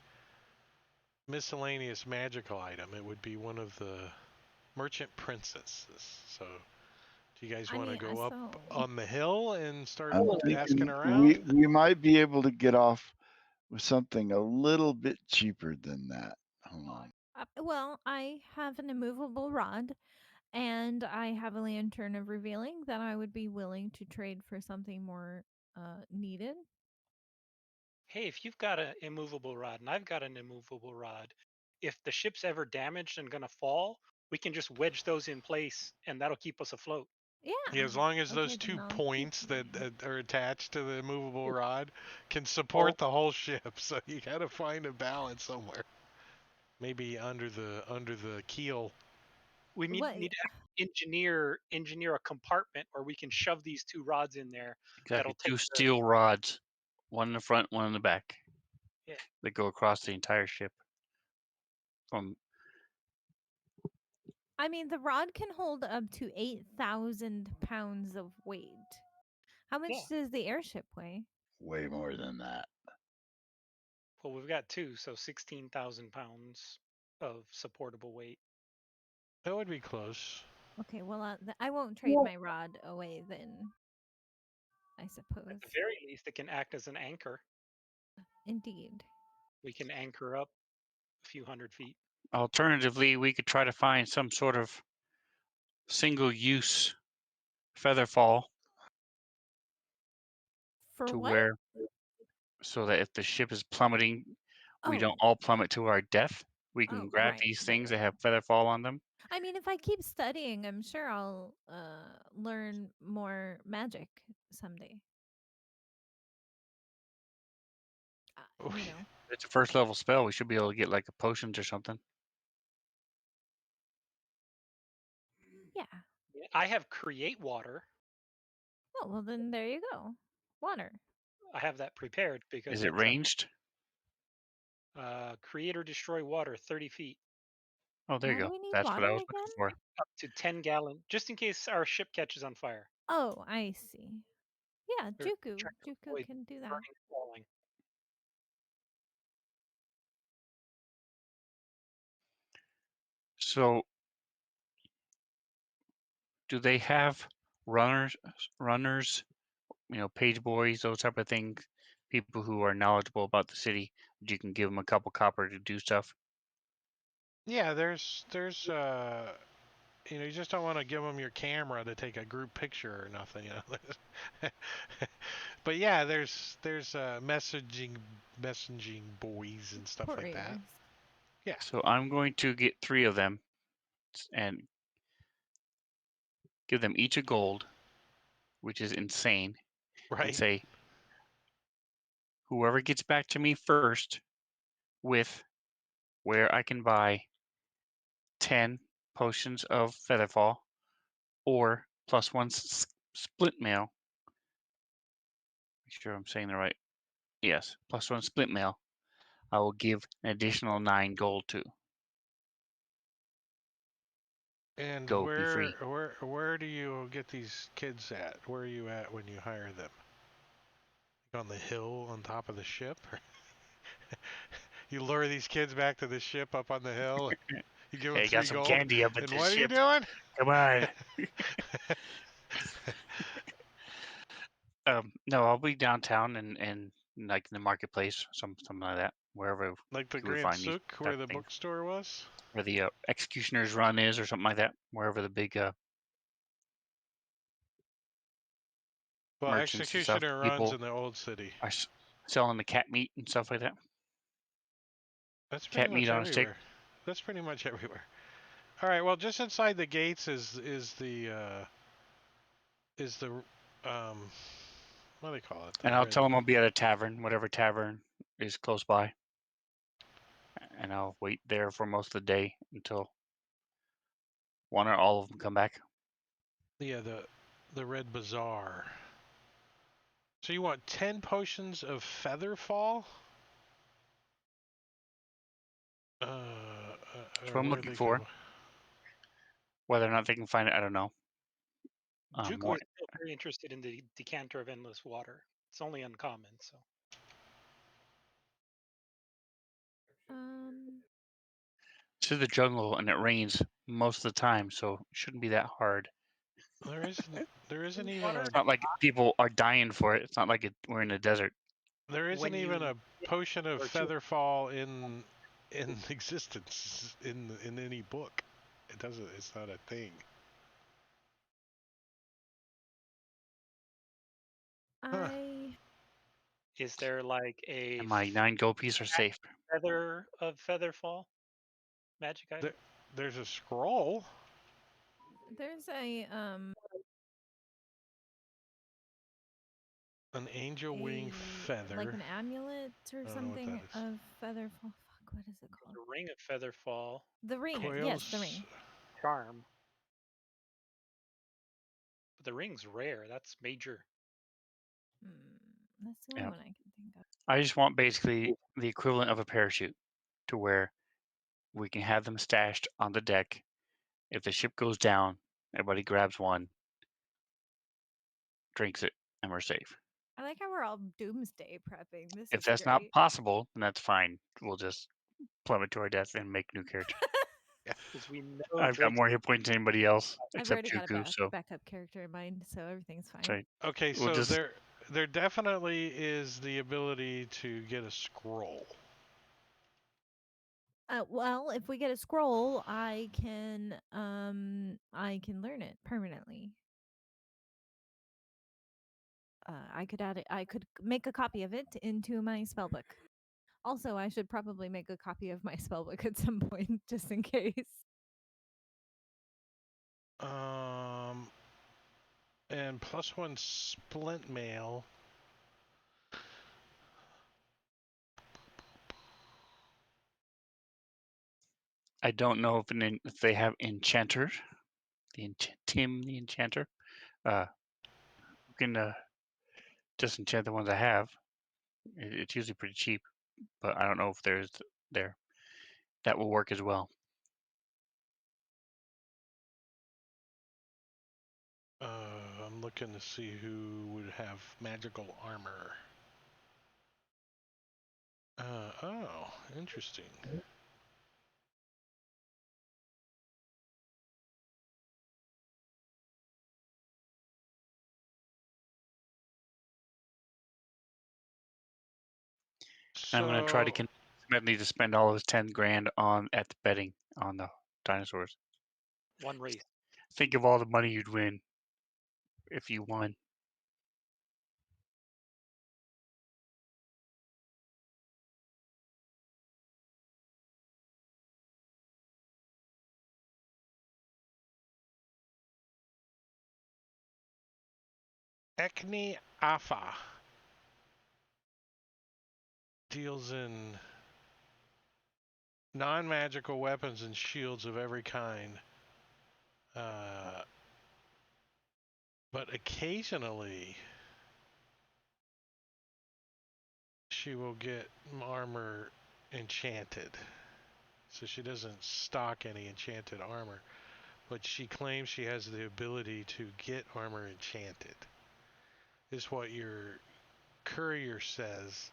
miscellaneous magical item, it would be one of the merchant princesses. So, do you guys I want to mean, go up so on the hill and start I'm asking thinking around? we might be able to get off with something a little bit cheaper than that. Hold on. well, I have an immovable rod, and I have a lantern of revealing that I would be willing to trade for something more needed. Hey, if you've got an immovable rod and I've got an immovable rod, if the ship's ever damaged and gonna fall, we can just wedge those in place and that'll keep us afloat. Yeah. Yeah, as long as Okay, those then 2 I'll keep points that mine. are attached to the movable rod can Oh, support the whole ship, so you got to find a balance somewhere. Maybe under the keel. we need What? need to engineer a compartment where we can shove these 2 rods in there. That'll Exactly. take 2 the steel rods, one in the front, one in the back, yeah. that go across the entire ship. From I mean, the rod can hold up to 8,000 pounds of weight. How Yeah. much does the airship weigh? Way more than that. Well, we've got 2, so 16,000 pounds of supportable weight. That would be close. Okay, well, I won't trade my rod away then, I At suppose. the very least, it can act as an anchor. Indeed. We can anchor up a few 100 feet. alternatively, we could try to find some sort of single-use feather fall For to what? where, so that if the ship is plummeting, we don't Oh, all plummet to our death. We can oh, grab right, these right, things that right. have feather fall on them. I mean, if I keep studying, I'm sure I'll learn more magic someday. You know. It's a first level spell. We should be able to get like a potions or something. Yeah. I have create water. Oh, well, then there you go. Water. I have that prepared because Is it it's ranged? create or destroy water 30 feet Oh, there Why you do go. we need That's what water I was again? looking for. up to 10 gallon, just in case our ship catches on fire. Oh, I see. Yeah, They're Juku. trying to Juku avoid can do that. burning and falling. So, do they have runners, page boys, those type of things, people who are knowledgeable about the city? You can give them a couple copper to do stuff. Yeah, there's you just don't want to give them your camera to take a group picture or nothing, But yeah, there's messaging boys and stuff like that. Couriers. Yeah. So I'm going to get 3 of them and give them each a gold, which is insane, and Right. say, whoever gets back to me first with where I can buy 10 potions of Featherfall or +1 split mail. Make sure I'm saying the right. Yes, +1 split mail. I will give an additional 9 gold to. And Go, be free. where do you get these kids at? Where are you at when you hire them? On the hill on top of the ship? You lure these kids back to the ship up on the hill. You give them Hey, got 3 some gold. candy up at And this what are you ship. doing? Come on. No, I'll be downtown and like in the marketplace, something like that, wherever Like the you would Grand find these Souk where type the of things, bookstore was? where the executioner's run is, or something like that, wherever the big Well, merchants and stuff, Executioner runs people in the old city. are selling the cat meat and stuff like that. That's pretty Cat meat much on a stick. everywhere. That's pretty much everywhere. All right. Well, just inside the gates is the what do they call it? The And I'll red. tell them I'll be at a tavern, whatever tavern is close by, and I'll wait there for most of the day until one or all of them come back. Yeah, the red bazaar. So you want 10 potions of Featherfall? That's Or what I'm where looking they for. go? Whether or not they can find it, I don't know. Juku More. is still very interested in the decanter of endless water. It's only uncommon, so This is the jungle and it rains most of the time, so it shouldn't be that hard. There isn't even water. a It's not like people are dying for it. It's not like we're in a desert. there isn't When even you a potion of or two, Featherfall in existence in any book. It doesn't. It's not a thing. Huh. is there like a And my 9 gold pieces are safe. feather of Featherfall magic item? There's a scroll. There's a An angel wing feather. like an amulet or I don't know what something that is. of feather. Fuck, what is it called? The ring of Featherfall The ring. Yes, the ring. charm. But the ring's rare. That's major. That's the only Yeah. one I can think of. I just want basically the equivalent of a parachute to where we can have them stashed on the deck. If the ship goes down, everybody grabs one, drinks it, and we're safe. I like how we're all doomsday prepping. This If is that's not great. possible, then that's fine. We'll just plummet to our death and make new character. Because we know I've got more hit points than anybody else I've except already got Juku, a so backup character in mind, so everything's fine. sorry. Okay, We'll so just there definitely is the ability to get a scroll. Well, if we get a scroll, I can learn it permanently. I could add it. I could make a copy of it into my spellbook. Also, I should probably make a copy of my spellbook at some point, just in case. And +1 splint mail. I don't know if they have enchanters. Tim the enchanter. We can just enchant the ones I have. It's usually pretty cheap, but I don't know if there's there that will work as well. I'm looking to see who would have magical armor. Oh, interesting. I'm going to try to So, convince Smedley to spend all of his 10 grand on at the betting on the dinosaurs. One race. Think of all the money you'd win if you won. Ekni Afa deals in non-magical weapons and shields of every kind. But occasionally she will get armor enchanted. So she doesn't stock any enchanted armor, but she claims she has the ability to get armor enchanted. Is what your courier says.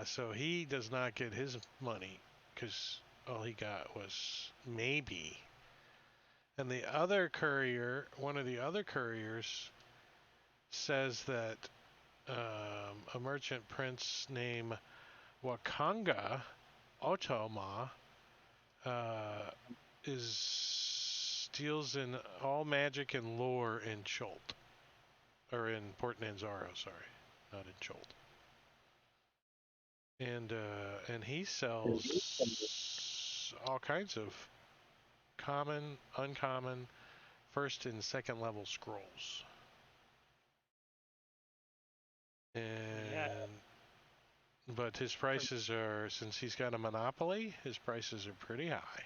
So he does not get his money because all he got was maybe. And the other courier, one of the other couriers, says that a merchant prince named Wakanga Otoma deals in all magic and lore in Chult, or in Port Nanzaro, sorry, not in Chult. And he sells all kinds of common, uncommon, first and second level scrolls. And but his prices are, since he's got a monopoly, his prices are pretty high.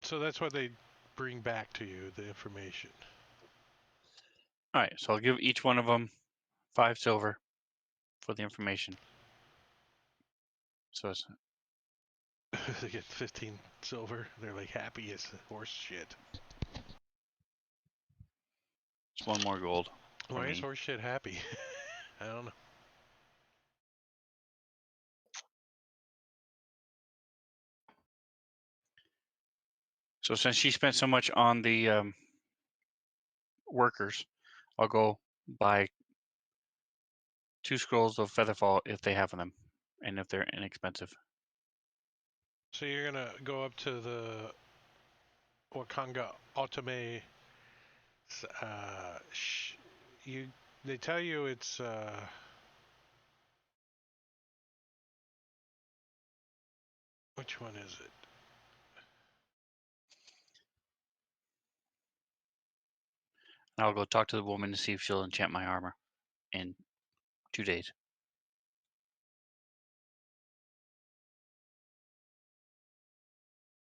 So that's what they bring back to you, the information. All right, so I'll give each one of them 5 silver for the information. So it's They get 15 silver. They're like happy as horse shit. it's 1 more gold. Why is horse shit happy? I don't know. So since she spent so much on the workers, I'll go buy 2 scrolls of Featherfall if they have them, and if they're inexpensive. So you're gonna go up to the Wakanga Otome. They tell you it's which one is it? And I'll go talk to the woman to see if she'll enchant my armor in 2 days.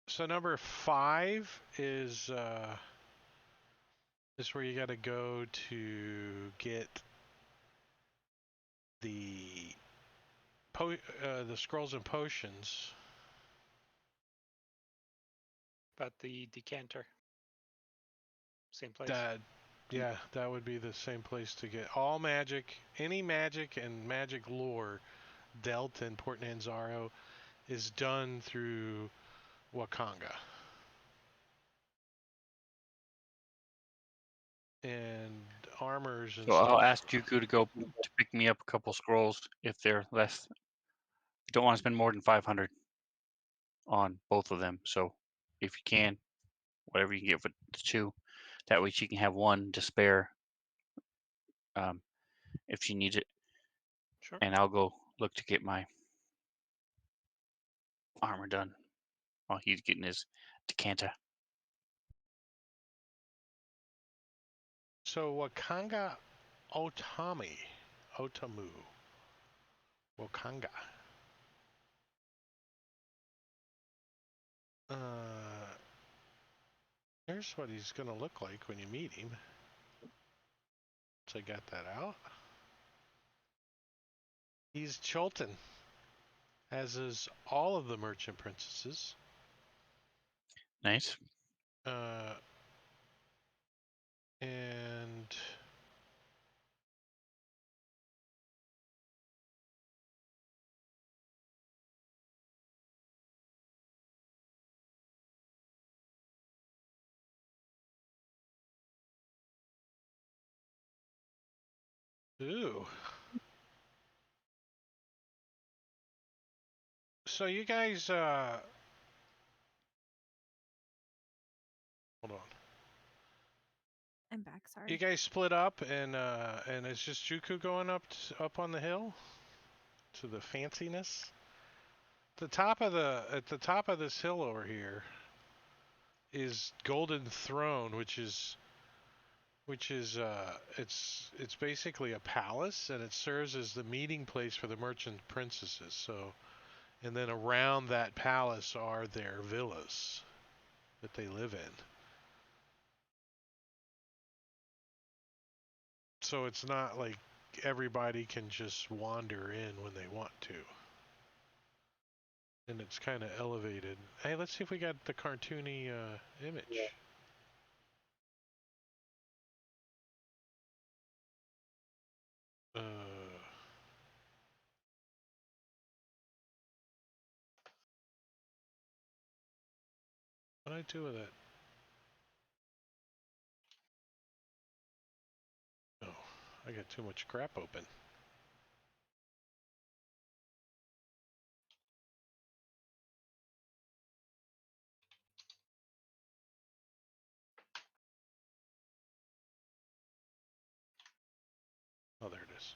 So number 5 is where you got to go to get the scrolls and potions. But the decanter. Same place. That would be the same place to get all magic, any magic and magic lore dealt in Port Nanzaro is done through Wakanga. And armors and So stuff. I'll ask Juku to go to pick me up a couple scrolls if they're less. Don't want to spend more than 500 on both of them. So if you can, whatever you can get for the 2, that way she can have 1 to spare if she needs it. Sure. And I'll go look to get my armor done while he's getting his decanter. So Wakanga Otamu. Wakanga. There's what he's gonna look like when you meet him. So I got that out. He's Chultan, as is all of the merchant princesses. Nice. And ooh. So you guys, hold on. I'm back. You Sorry. guys split up, and it's just Juku going up on the hill to the fanciness. At the top of this hill over here is Golden Throne, which is it's basically a palace, and it serves as the meeting place for the merchant princesses. So, and then around that palace are their villas that they live in. So it's not like everybody can just wander in when they want to. And it's kind of elevated. Hey, let's see if we got the cartoony image. Yeah. Uh, what did I do with it? Oh, I got too much crap open. Oh, there it is.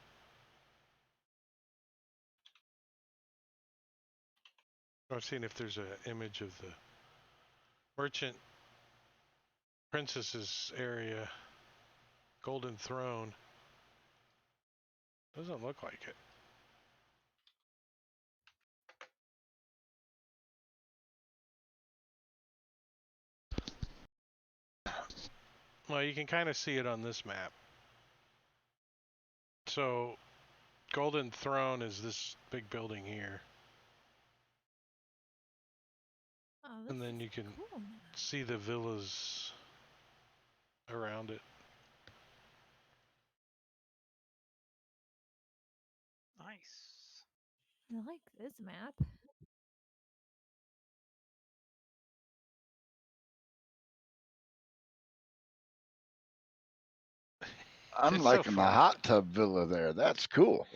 I was seeing if there's an image of the merchant princesses area, Golden Throne. Doesn't look like it. Well, you can kind of see it on this map. So, Golden Throne is this big building here. Oh, And then you can cool. see the villas around it. Nice. I like this map. I'm It's so liking the fun. hot tub villa there. That's cool.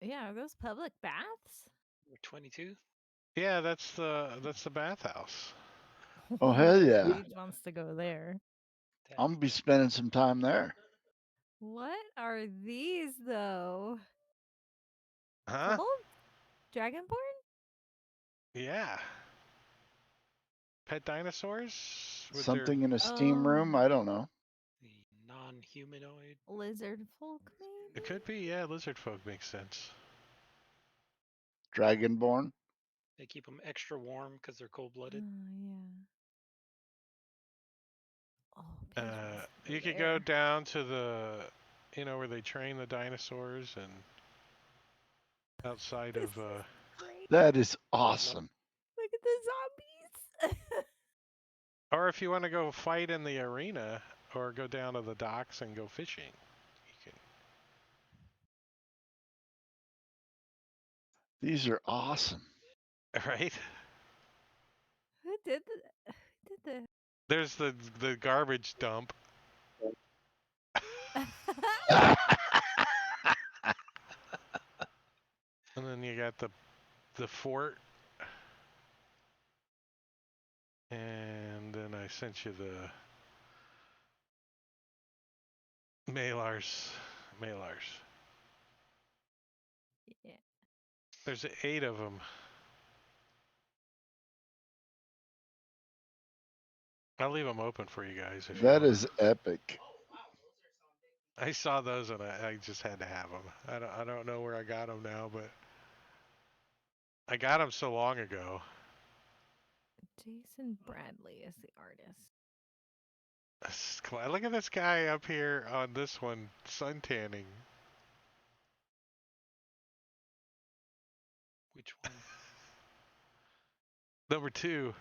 Yeah, are those public baths? Number 22. Yeah, that's the bathhouse. Oh, hell yeah. Paige wants to go there. I'm gonna be spending some time there. What are these though? Huh? Kobold? Dragonborn? Yeah. Pet dinosaurs with Something in a steam Oh. room. I don't know. The non-humanoid. Lizard folk, their. maybe? It could be, yeah. Lizard folk makes sense. Dragonborn. They keep them extra warm because they're cold-blooded. Yeah. Oh, Paige wants to go You could there. go down to the, where they train the dinosaurs and outside This of. is great. That is awesome. Look at the zombies. Or if you want to go fight in the arena, or go down to the docks and go fishing, you These are awesome. can. Right? Who did the There's the garbage dump. And then you got the fort. And then I sent you the Malars. Yeah. There's 8 of them. I'll leave them open for you guys if That you want. is epic. I saw those and I just had to have them. I don't know where I got them now, but I got them so long ago. Jason Bradley is the artist. Look at this guy up here on this one, sun tanning. Which one? Number 2.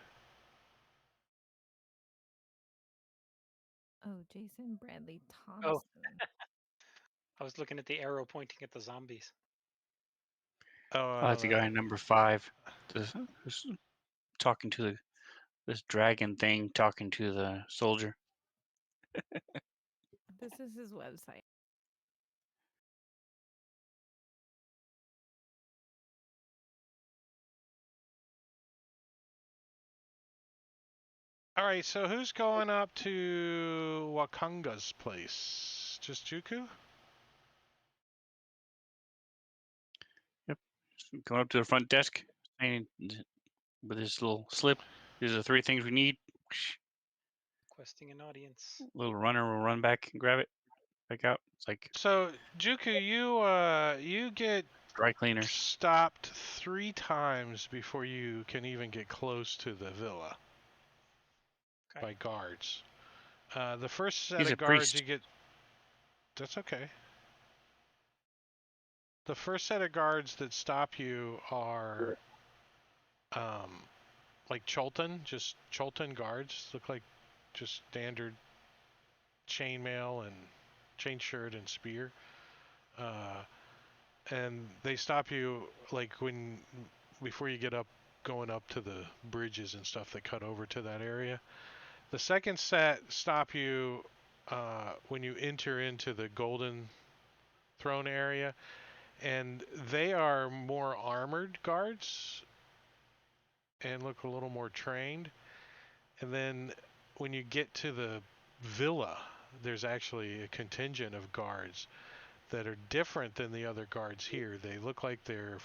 Oh, Jason Bradley Oh. Thompson. I was looking at the arrow pointing at the zombies. Oh, That's the guy in number 5. Who's talking to this dragon thing, talking to the soldier. This is his website. All right, so who's going up to Wakanga's place? Just Juku? Going up to the front desk, saying with his little slip, these are the 3 things we need. Requesting an audience. Little runner will run back and grab it, back out. It's like So Juku, you get dry cleaners. stopped 3 times before you can even get close to the villa by guards. The first set He's of a guards priest. you get. That's okay. The first set of guards that stop you are, like just Chultan guards. Look like just standard chainmail and chain shirt and spear. And they stop you like before you get up, going up to the bridges and stuff that cut over to that area. The second set stop you when you enter into the Golden Throne area, and they are more armored guards and look a little more trained. And then when you get to the villa, there's actually a contingent of guards that are different than the other guards here. They look like they're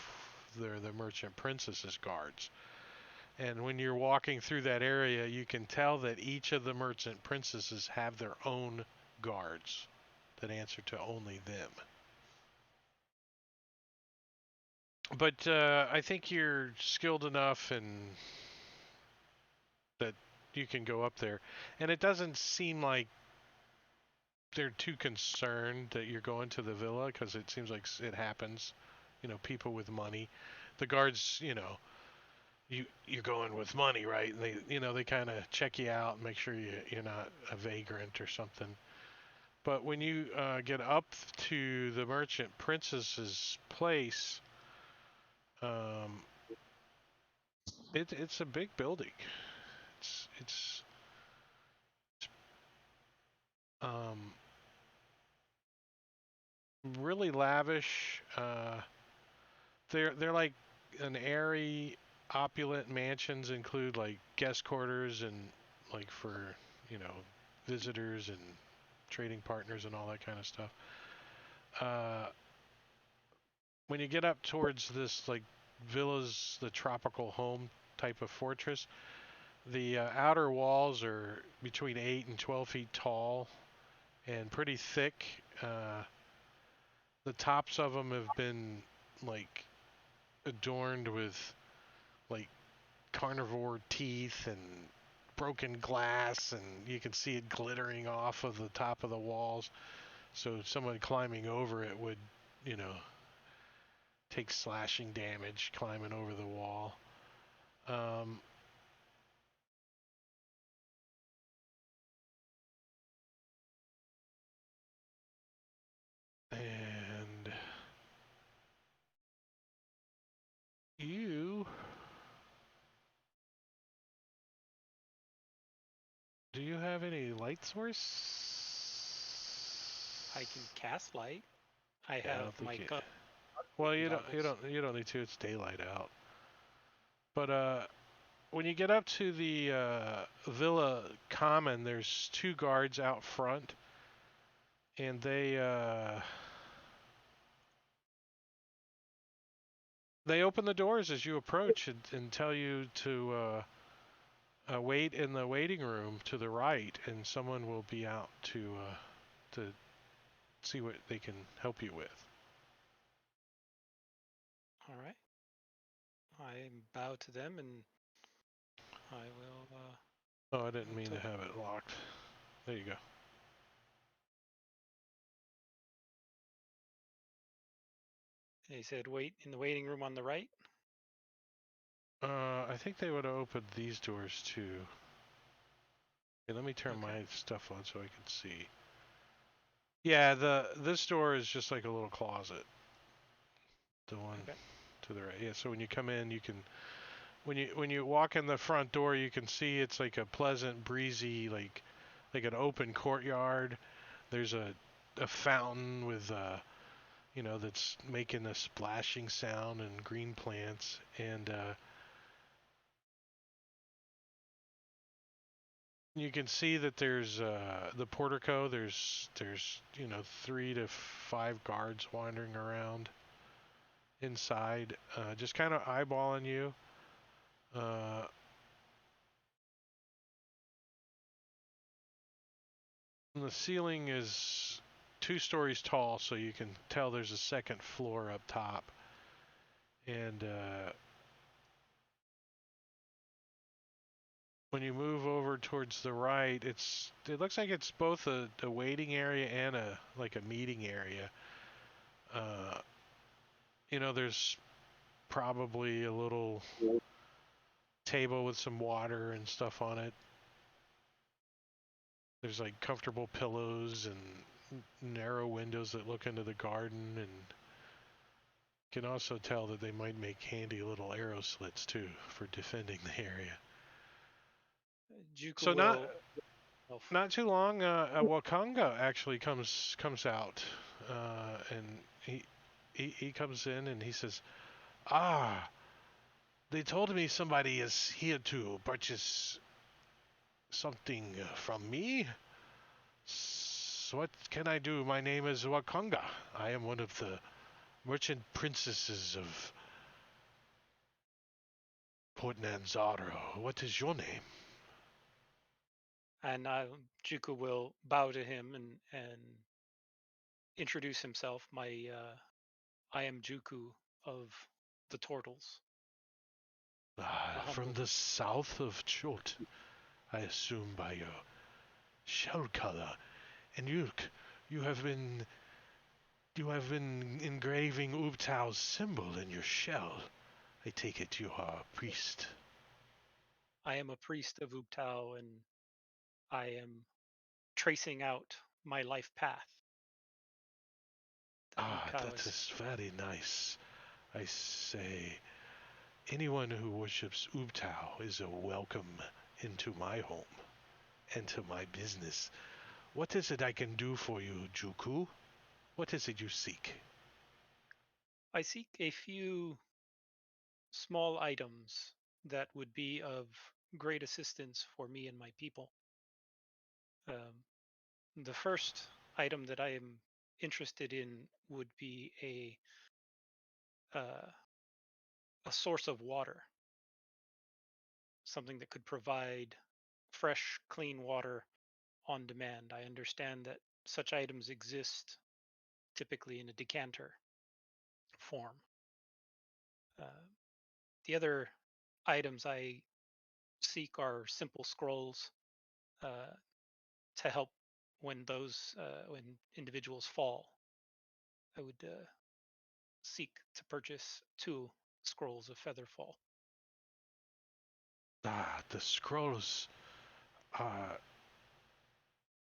the Merchant Princess's guards. And when you're walking through that area, you can tell that each of the Merchant Princesses have their own guards that answer to only them. But I think you're skilled enough and that you can go up there. And it doesn't seem like they're too concerned that you're going to the villa, because it seems like it happens. People with money. The guards, you're going with money, right? And they kind of check you out and make sure you're not a vagrant or something. But when you get up to the Merchant Princess's place, it's a big building. It's really lavish. They're like an airy, opulent mansions. Include like guest quarters and like for visitors and trading partners and all that kind of stuff. When you get up towards this like villas, the tropical home type of fortress, the outer walls are between 8 and 12 feet tall and pretty thick. The tops of them have been like adorned with like carnivore teeth and broken glass, and you can see it glittering off of the top of the walls. So someone climbing over it would, take slashing damage climbing over the wall. And do you have any light source? I can cast light. I Yeah, have my gun. Well, you don't need to. It's daylight out. But when you get up to the Villa Common, there's 2 guards out front, and they open the doors as you approach and tell you to wait in the waiting room to the right, and someone will be out to see what they can help you with. All right. I bow to them and I will Oh, I didn't mean to until- have it locked. There you go. He said, "Wait in the waiting room on the right." I think they would have opened these doors too. Okay, let me turn Okay. my stuff on so I can see. Yeah, this door is just like a little closet. The one Okay. to the right. Yeah, so when you come in, you can when you walk in the front door, you can see it's like a pleasant, breezy, like an open courtyard. There's a fountain with that's making a splashing sound and green plants and you can see that there's the portico. There's 3 to 5 guards wandering around inside, just kind of eyeballing you. And the ceiling is 2 stories tall, so you can tell there's a second floor up top. And when you move over towards the right, it looks like it's both a waiting area and a meeting area. There's probably a little table with some water and stuff on it. There's like comfortable pillows and narrow windows that look into the garden, and you can also tell that they might make handy little arrow slits too for defending the area. Juku So will. not too long, Wakanga actually comes out, and he comes in and he says, "Ah, they told me somebody is here to purchase something from me. What can I do? My name is Wakanga. I am one of the merchant princesses of Port Nanzaro. What is your name?" And Juku will bow to him and introduce himself. I am Juku of the Turtles. From the south of Chult, I assume by your shell color. And you have been engraving Ubtau's symbol in your shell. I take it you are a priest. I am a priest of Ubtao, and I am tracing out my life path. That is very nice. I say, anyone who worships Ubtao is a welcome into my home and to my business. What is it I can do for you, Juku? What is it you seek? I seek a few small items that would be of great assistance for me and my people. The first item that I am interested in would be a source of water, something that could provide fresh, clean water on demand. I understand that such items exist typically in a decanter form. The other items I seek are simple scrolls uh, to help when individuals fall. I would seek to purchase 2 scrolls of Featherfall. The scrolls are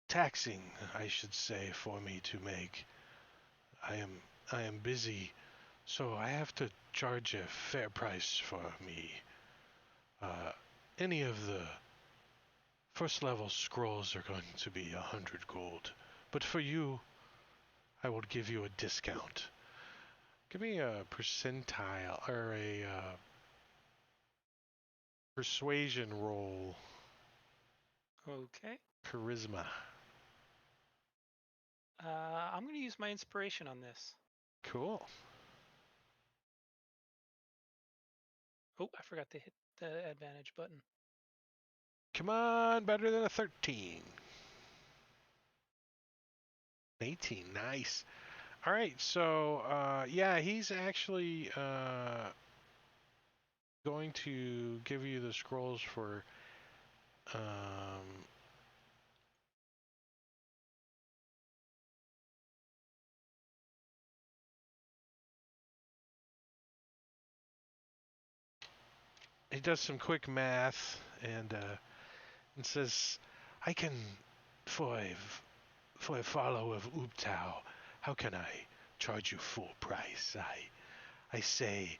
taxing, I should say, for me to make. I am busy, so I have to charge a fair price for me. Any of the first level scrolls are going to be 100 gold, but for you, I will give you a discount. Give me a percentile or a persuasion roll. Okay. Charisma. I'm going to use my inspiration on this. Cool. Oh, I forgot to hit the advantage button. Come on, better than a 13. 18, nice. All right, so yeah, he's actually going to give you the scrolls for He does some quick math and says, "I can, for a follower of Ubtao, how can I charge you full price? I say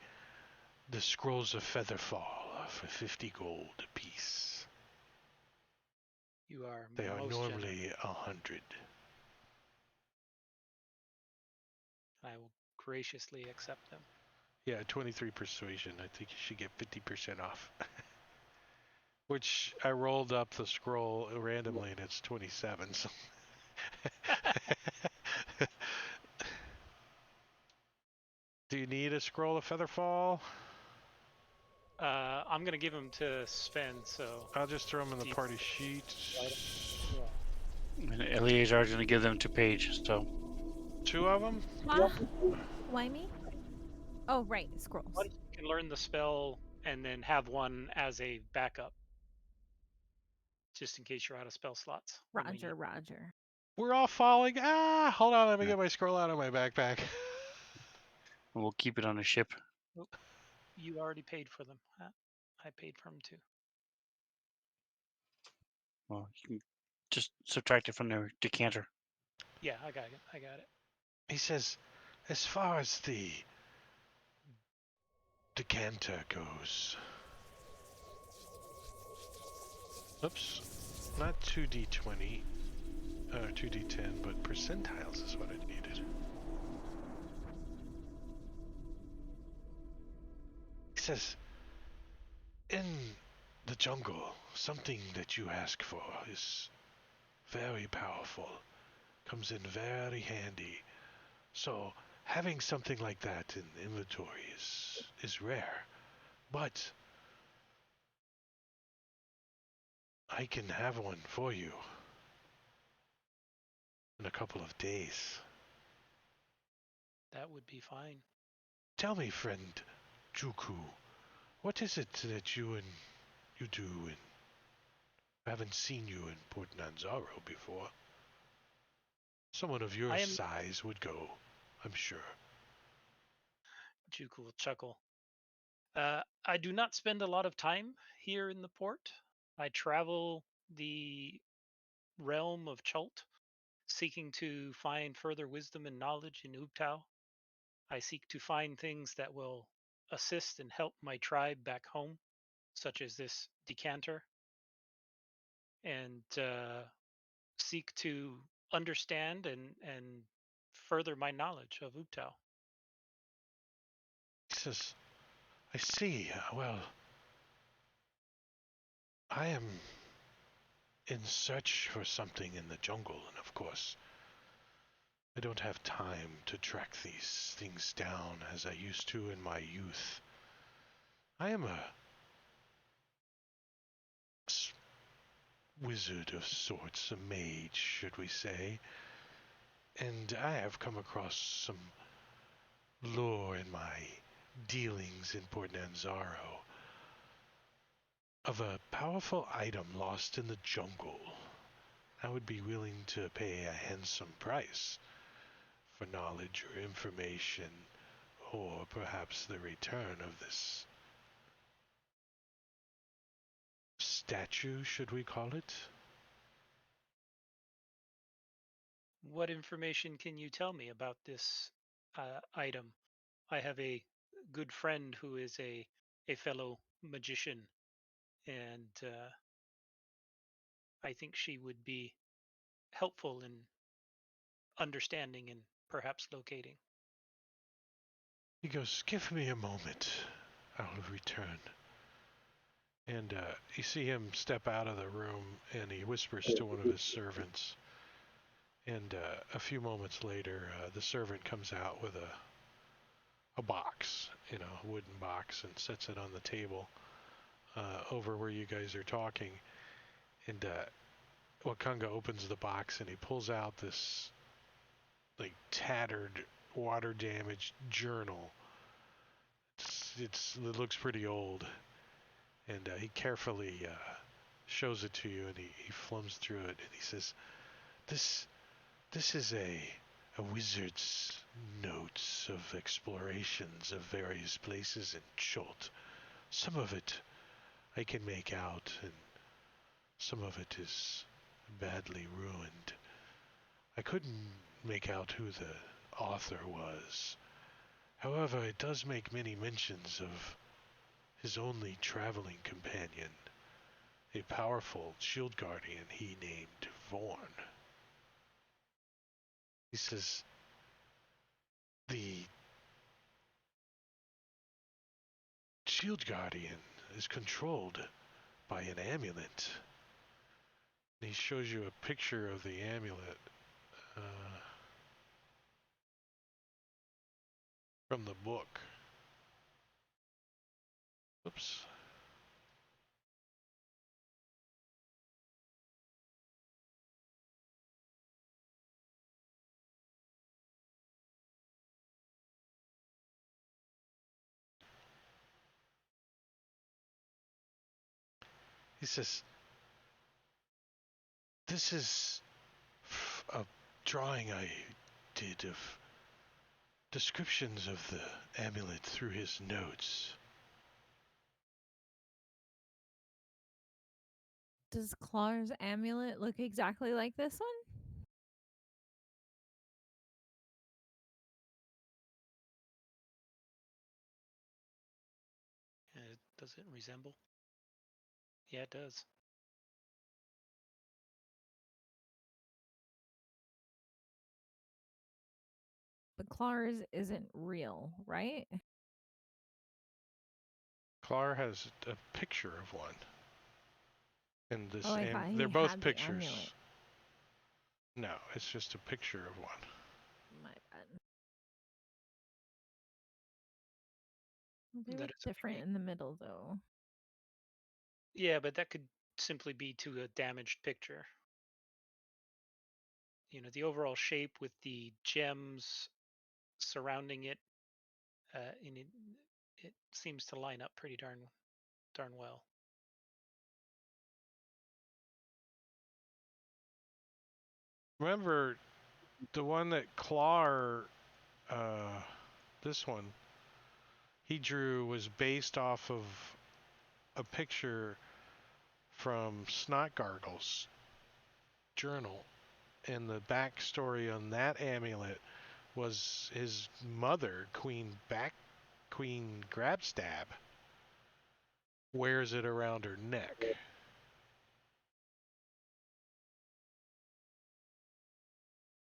the scrolls of Featherfall are for 50 gold apiece. You are They are most normally 100. I will graciously accept them. Yeah, 23 persuasion. I think you should get 50% off. Which I rolled up the scroll randomly and it's 27. So do you need a scroll of Featherfall? I'm gonna give them to Sven, so I'll just throw them in the party sheet. yeah. And Eleazar's going to give them to Paige. So 2 of them? Why me? Oh, right, scrolls. You can learn the spell and then have one as a backup, just in case you're out of spell slots. Roger. We're all falling. Ah, hold on. Let me get my scroll out of my backpack. we'll keep it on the ship. You already paid for them. I paid for them too. Well, you can just subtract it from their decanter. Yeah, I got it. He says, as far as the decanter goes. Oops. Not 2d20 or 2d10, but percentiles is what I needed. He says, in the jungle, something that you ask for is very powerful, comes in very handy. So having something like that in inventory is rare, but I can have one for you in a couple of days. That would be fine. Tell me, friend Juku, what is it that you do and I haven't seen you in Port Nanzaro before. Someone of your size would go, I'm sure. Juku will chuckle. I do not spend a lot of time here in the port. I travel the realm of Chult, seeking to find further wisdom and knowledge in Ubtao. I seek to find things that will assist and help my tribe back home, such as this decanter, and seek to understand and further my knowledge of Ubtao. He says, I see. Well, I am in search for something in the jungle, and of course, I don't have time to track these things down as I used to in my youth. I am a wizard of sorts, a mage, should we say, and I have come across some lore in my dealings in Port Nanzaro of a powerful item lost in the jungle. I would be willing to pay a handsome price for knowledge or information, or perhaps the return of this statue, should we call it? What information can you tell me about this item? I have a good friend who is a fellow magician, and I think she would be helpful in understanding and perhaps locating. He goes, give me a moment. I'll return. And you see him step out of the room, and he whispers to one of his servants. And a few moments later, the servant comes out with a box, a wooden box, and sets it on the table over where you guys are talking. And Wakanga opens the box, and he pulls out this like tattered, water-damaged journal. It looks pretty old, and he carefully shows it to you, and he flums through it, and he says, "This this is a wizard's notes of explorations of various places in Chult. Some of it I can make out, and some of it is badly ruined. I couldn't make out who the author was. However, it does make many mentions of his only traveling companion, a powerful shield guardian he named Vorn. He says the shield guardian is controlled by an amulet." And he shows you a picture of the amulet uh, from the book. Oops. He says, "This is a drawing I did of descriptions of the amulet through his notes." Does Clar's amulet look exactly like this one? Does it resemble? Yeah, it does. But Clar's isn't real, right? Clar has a picture of one. And Oh, I thought they're he both had the pictures. amulet. No, it's just a picture of one. My bad. They That look is different okay. in the middle, though. Yeah, but that could simply be to a damaged picture. You know, the overall shape with the gems surrounding it, and it seems to line up pretty darn well. Remember, the one that Clar, uh, this one, he drew was based off of a picture from Snot Gargle's journal. And the backstory on that amulet was his mother, Queen Grabstab, wears it around her neck.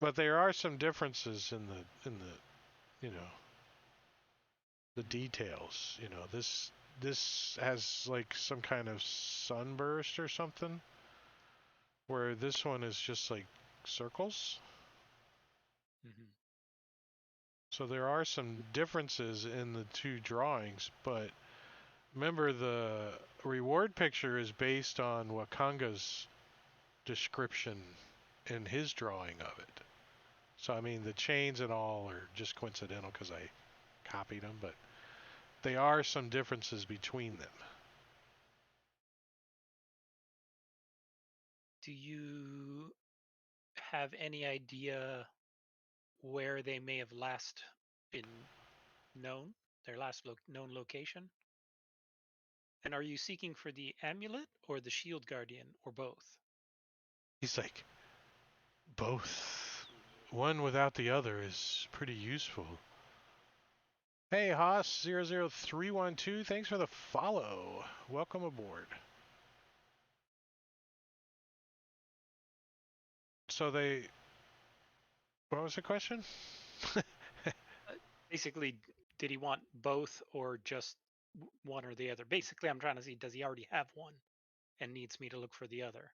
But there are some differences in the the details. This has like some kind of sunburst or something, where this one is just like circles. Mm-hmm. So there are some differences in the two drawings, but remember the reward picture is based on Wakanga's description in his drawing of it. So I mean the chains and all are just coincidental because I copied them, but there are some differences between them. Do you have any idea where they may have last been known, their last known location? And are you seeking for the amulet or the shield guardian or both? He's like, both. One without the other is pretty useful. Hey, Haas00312, thanks for the follow. Welcome aboard. So what was the question? Basically, did he want both or just one or the other? Basically, I'm trying to see, does he already have one and needs me to look for the other?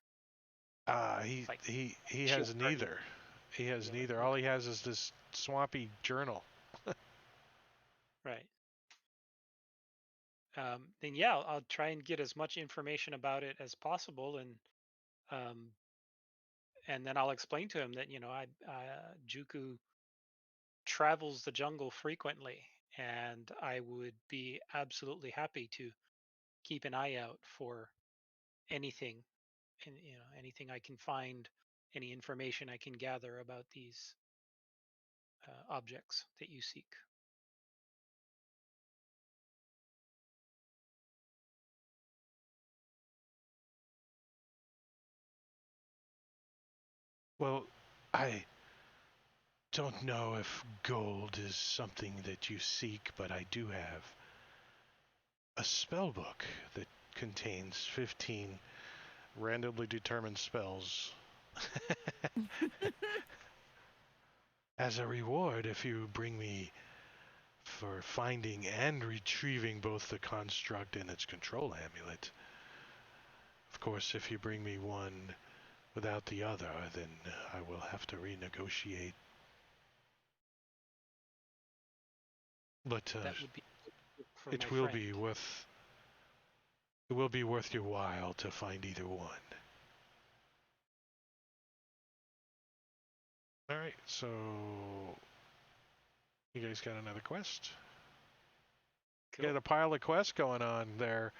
Like He shield has guardian. neither. He has The other. neither. All he has is this swampy journal. Right. Then yeah, I'll try and get as much information about it as possible, um, and then I'll explain to him that Juku travels the jungle frequently, and I would be absolutely happy to keep an eye out for anything and anything I can find, any information I can gather about these objects that you seek. Well, I don't know if gold is something that you seek, but I do have a spell book that contains 15 randomly determined spells. As a reward, if you bring me for finding and retrieving both the construct and its control amulet. Of course, if you bring me one without the other, then I will have to renegotiate. But That would be for it my will friend. be worth. It will be worth your while to find either one. All right, so you guys got another quest? Cool. Got a pile of quests going on there.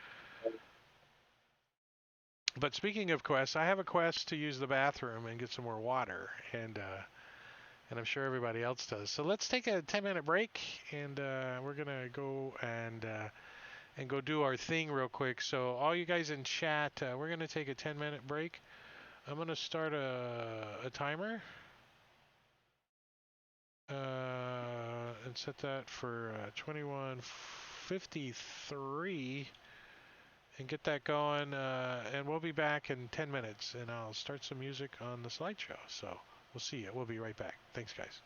But speaking of quests, I have a quest to use the bathroom and get some more water, and I'm sure everybody else does. So let's take a 10-minute break, and we're gonna go and go do our thing real quick. So all you guys in chat, we're gonna take a 10-minute break. I'm gonna start a timer. And set that for 21:53 and get that going. And we'll be back in 10 minutes, and I'll start some music on the slideshow. So we'll see you. We'll be right back. Thanks, guys.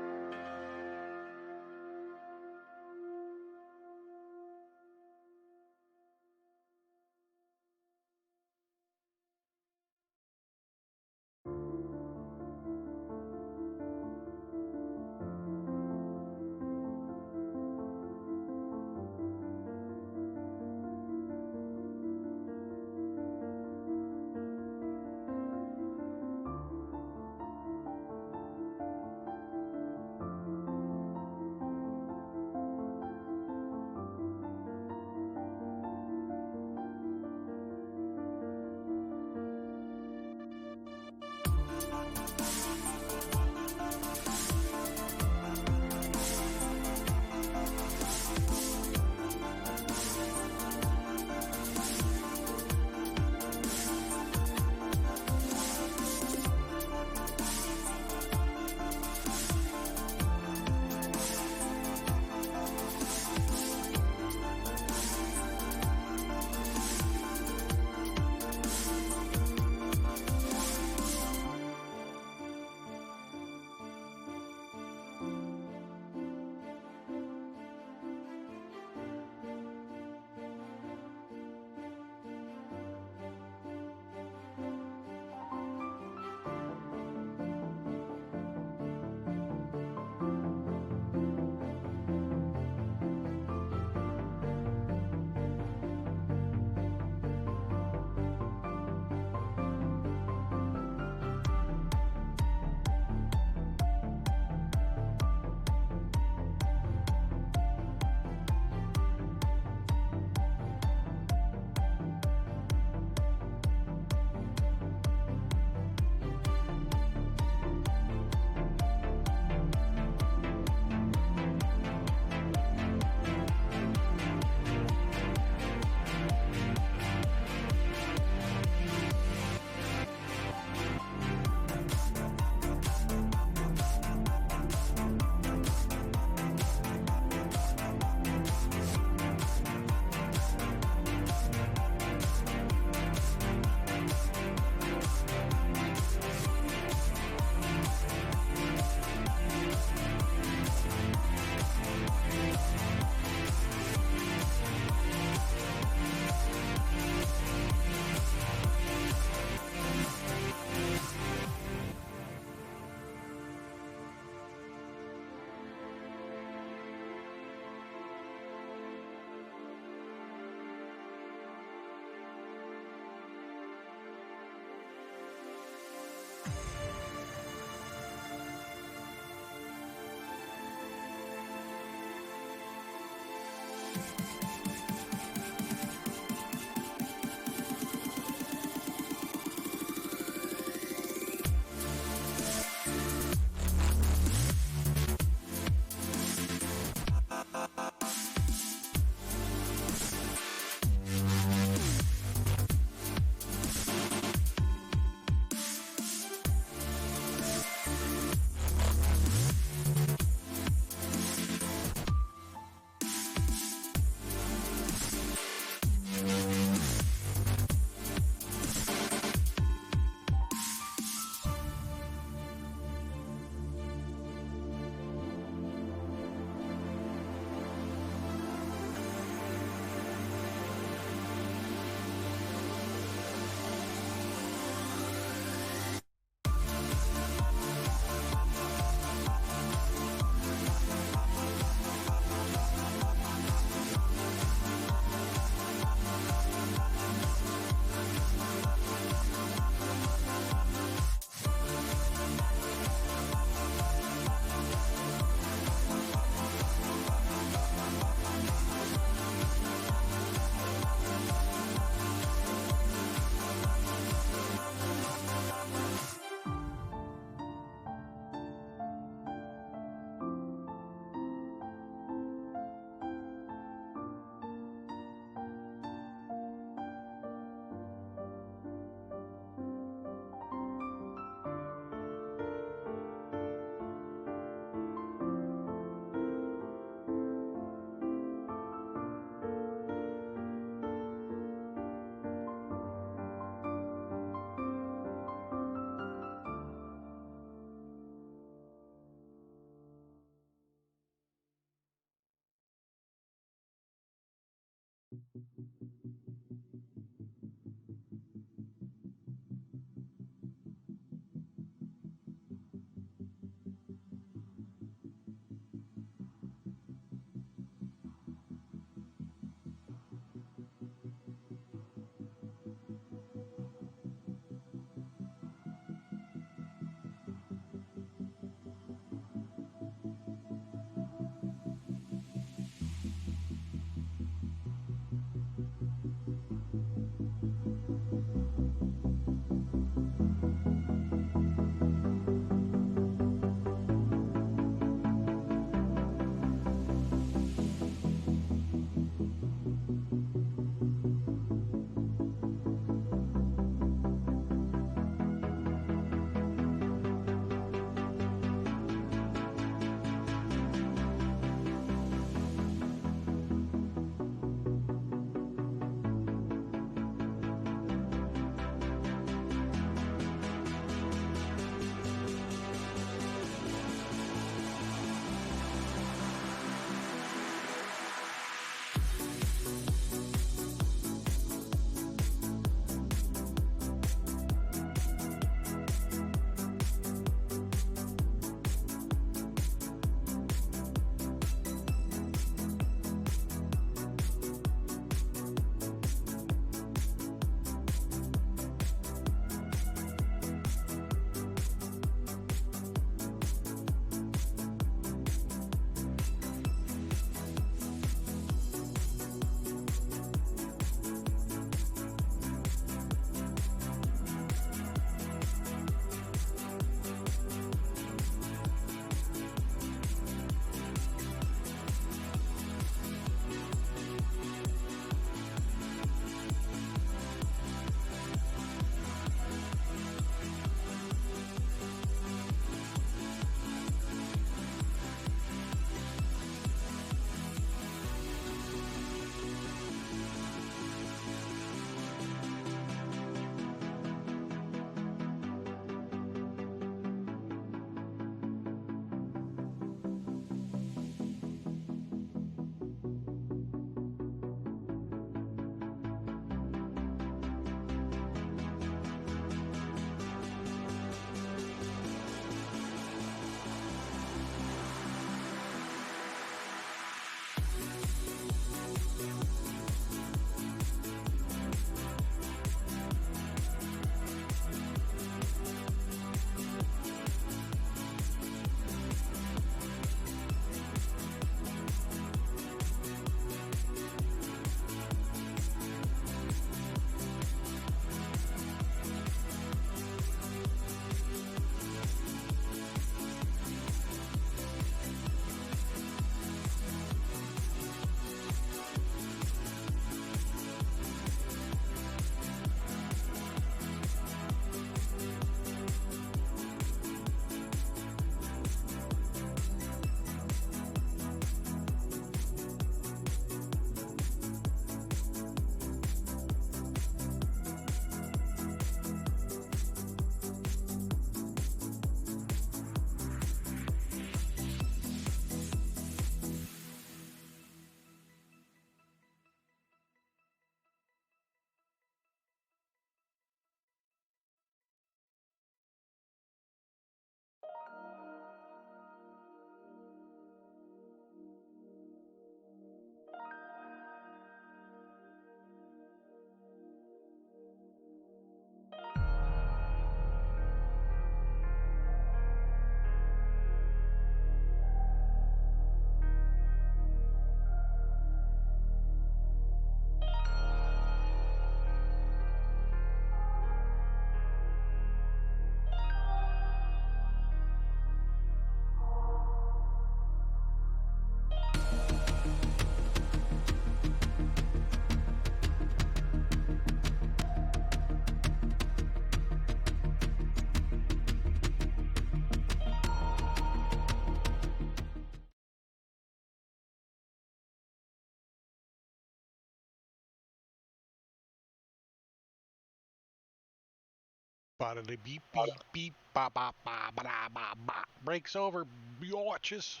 Bada beep beep beep ba ba ba ba da ba ba. Breaks over, biatches.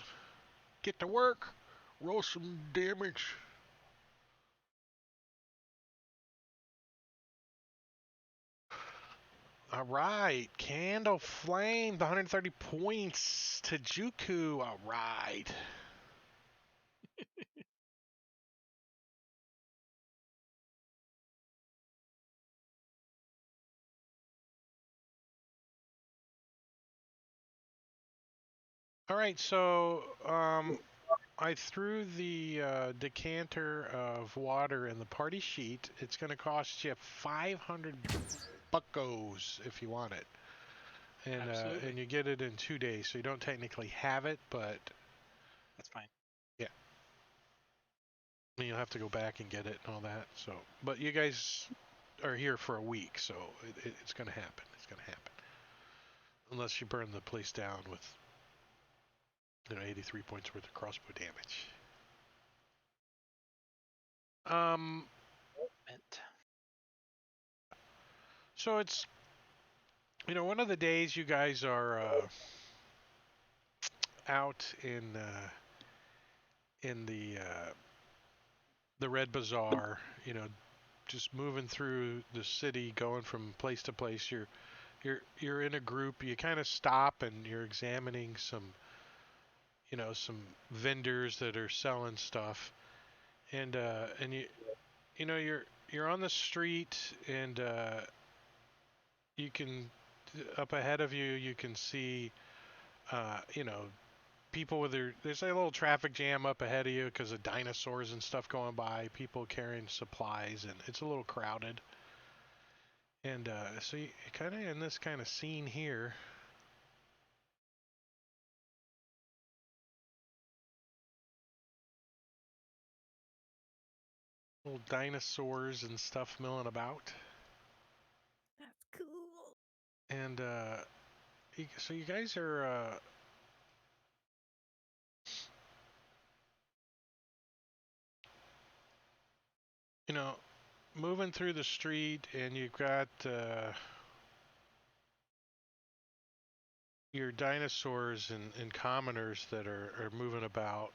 Get to work. Roll some damage. All right, Candle Flame, the 130 points to Juku. All right. All right, so I threw the decanter of water in the party sheet. It's going to cost you 500 buckos if you want it. And you get it in 2 days, so you don't technically have it, but That's fine. yeah. And you'll have to go back and get it and all that. So, but you guys are here for a week, so it's going to happen. It's going to happen. Unless you burn the place down with 83 points worth of crossbow damage. So it's one of the days you guys are out in the Red Bazaar, just moving through the city, going from place to place. You're in a group. You kind of stop and you're examining some vendors that are selling stuff, and you're on the street, and you can up ahead of you you can see people with there's a little traffic jam up ahead of you because of dinosaurs and stuff going by, people carrying supplies, and it's a little crowded. And so you kind of in this kind of scene here. Little dinosaurs and stuff milling about. That's cool. And so you guys are moving through the street, and you've got your dinosaurs and commoners that are moving about.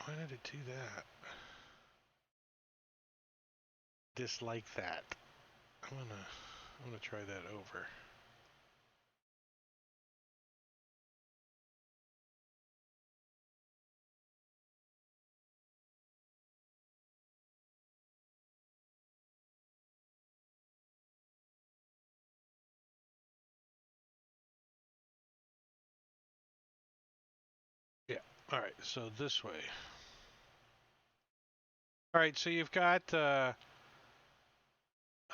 Why did it do that? Dislike that. I'm gonna try that over. Yeah. All right. So this way. All right. So you've got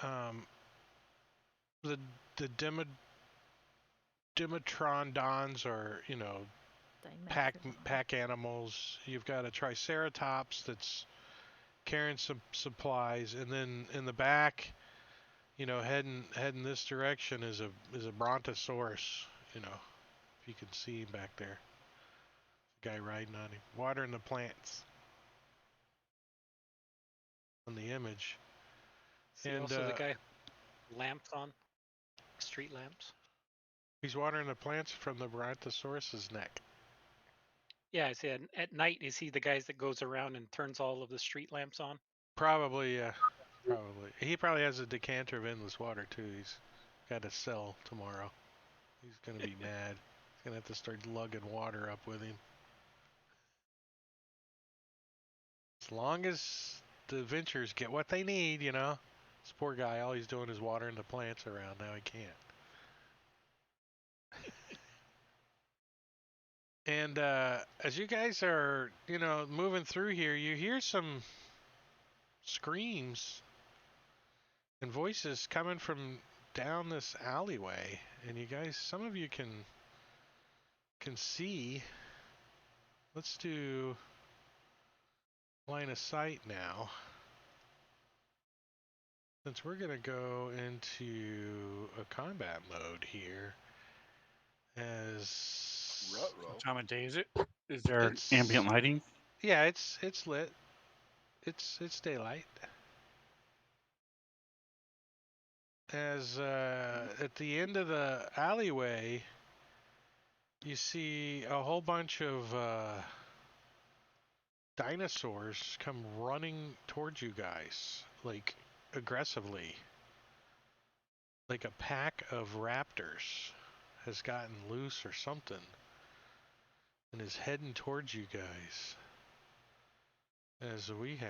um, the Dimetrondons are pack animals. You've got a Triceratops that's carrying some supplies, and then in the back, heading this direction is a Brontosaurus. If you can see him back there, the guy riding on him, watering the plants on the image. See And also the guy lamps on, street lamps. He's watering the plants from the Brontosaurus's neck. Yeah, I said at night is he the guys that goes around and turns all of the street lamps on? Probably, yeah. Probably. He probably has a decanter of endless water too. He's got to sell tomorrow. He's gonna be mad. He's gonna have to start lugging water up with him. As long as the adventurers get what they need, This poor guy, all he's doing is watering the plants around. Now he can't. And as you guys are, moving through here, you hear some screams and voices coming from down this alleyway, and you guys, some of you can see. Let's do line of sight now, since we're gonna go into a combat mode here. As What time of day is it? Is there ambient lighting? Yeah, it's lit. It's daylight. As at the end of the alleyway, you see a whole bunch of dinosaurs come running towards you guys. Like, aggressively. Like a pack of raptors has gotten loose or something and is heading towards you guys. As we have...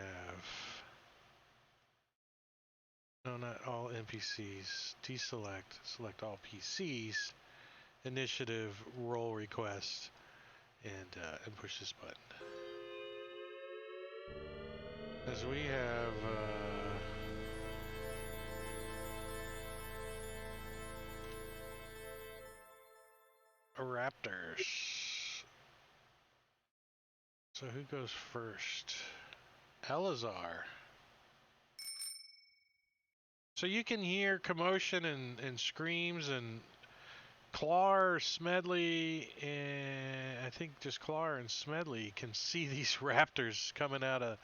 No, not all NPCs. Deselect. Select all PCs. Initiative. Roll request. And push this button. As we have... raptors. So who goes first? Elazar. So you can hear commotion and screams, and Clar, Smedley, and I think just Clar and Smedley can see these raptors coming out of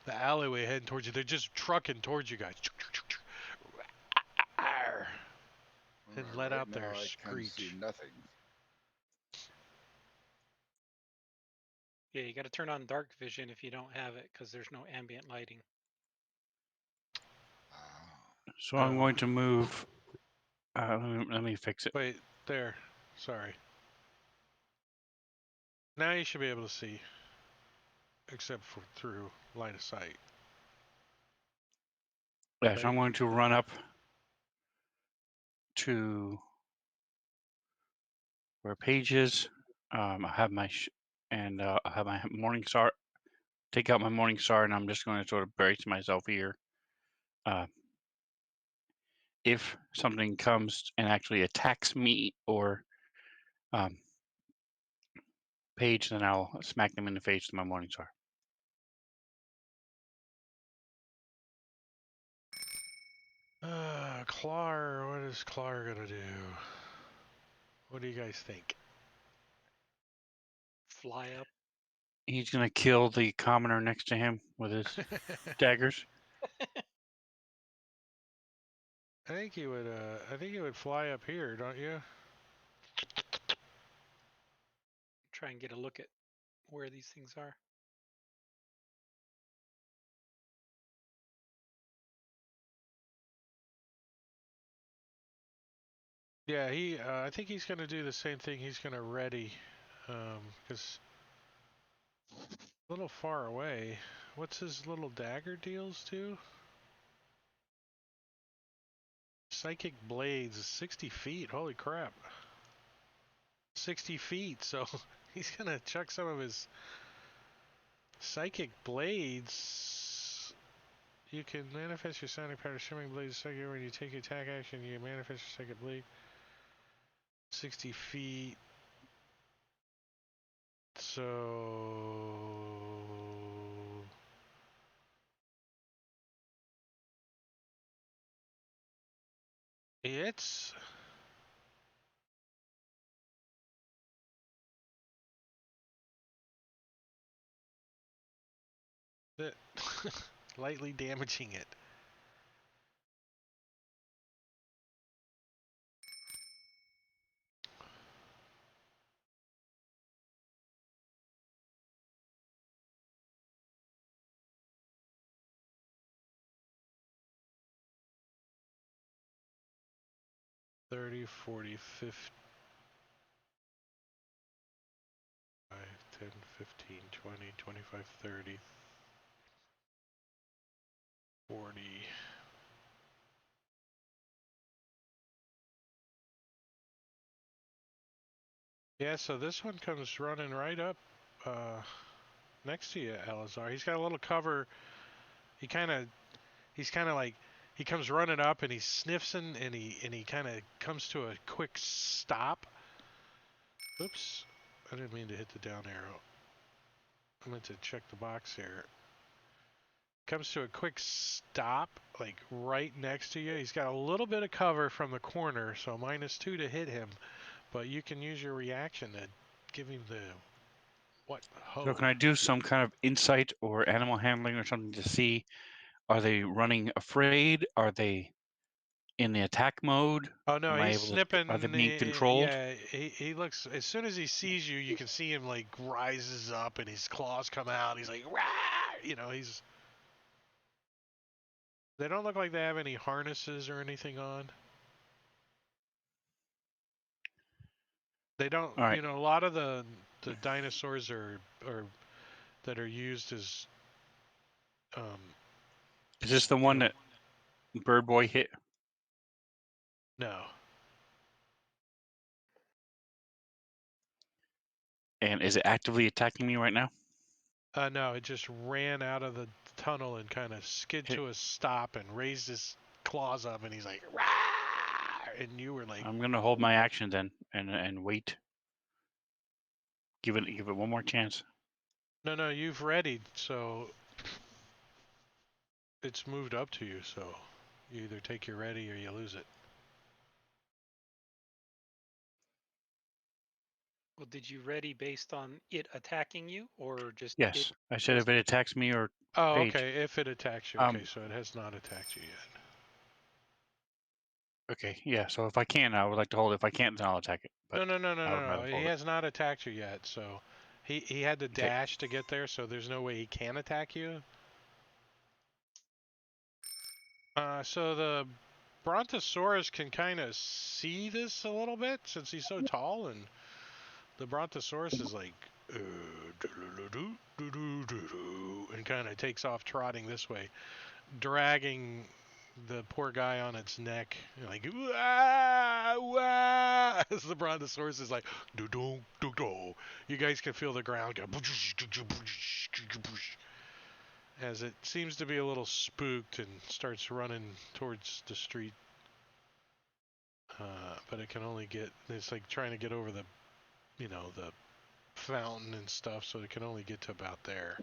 the alleyway heading towards you. They're just trucking towards you guys. And let Right out their now, I can see screech. nothing. Yeah, you got to turn on dark vision if you don't have it, because there's no ambient lighting. So I'm Oh. going to move. Let me fix it. Wait, there. Sorry. Now you should be able to see, except for through line of sight. Yeah, so Right? I'm going to run up to where pages. I have my I have my morning star. Take out my morning star, and I'm just going to sort of brace myself here. If something comes and actually attacks me or Page, then I'll smack them in the face with my morning star. Clar, what is Clar gonna do? What do you guys think? Fly up. He's gonna kill the commoner next to him with his daggers. I think he would. I think he would fly up here, don't you? Try and get a look at where these things are. Yeah, he. I think he's gonna do the same thing. He's gonna ready, because a little far away. What's his little dagger deals to? Psychic blades, 60 feet. Holy crap! 60 feet. So he's gonna chuck some of his psychic blades. You can manifest your sonic power shimmering blades psychic when you take attack action. You manifest your psychic blade. 60 feet. So it's lightly damaging it. $30, $40, $50, 10, 15, 20, 25, 30, 40. Yeah, so this one comes running right up next to you, Elazar. He's got a little cover. He's kind of like, he comes running up and he sniffs and he kind of comes to a quick stop. Oops, I didn't mean to hit the down arrow. I meant to check the box here. Comes to a quick stop, like right next to you. He's got a little bit of cover from the corner, so -2 to hit him. But you can use your reaction to give him the what? So can I do some kind of insight or animal handling or something to see, are they running afraid? Are they in the attack mode? Oh no, Am I he's able to? Are they snipping. being controlled? Yeah, he looks. As soon as he sees you, you can see him like rises up and his claws come out. He's like, rah! You know, he's They don't look like they have any harnesses or anything on. They don't, All right. a lot of the dinosaurs are that are used as Is this the one that Bird Boy hit? no. And is it actively attacking me right now? No, it just ran out of the tunnel and kind of skid Hit. to a stop and raised his claws up, and he's like, "Rawr!" And you were like, I'm gonna hold my action then and wait. Give it one more chance. no, you've readied, so it's moved up to you. So you either take your ready or you lose it. Well, did you ready based on it attacking you, or just it? Yes, I said if it attacks me or Oh, Paige. okay. If it attacks you, okay. So it has not attacked you yet. Okay, yeah. So if I can, I would like to hold it. If I can't, then I'll attack it. But I would rather No. He hold it. has not attacked you yet. So he had to Okay. dash to get there. So there's no way he can attack you. So the Brontosaurus can kind of see this a little bit since he's so tall, and the Brontosaurus is like, and kind of takes off trotting this way, dragging the poor guy on its neck, like, wah, wah, as the Brontosaurus is like, you guys can feel the ground go, as it seems to be a little spooked and starts running towards the street. But it can only it's like trying to get over the fountain and stuff, so it can only get to about there.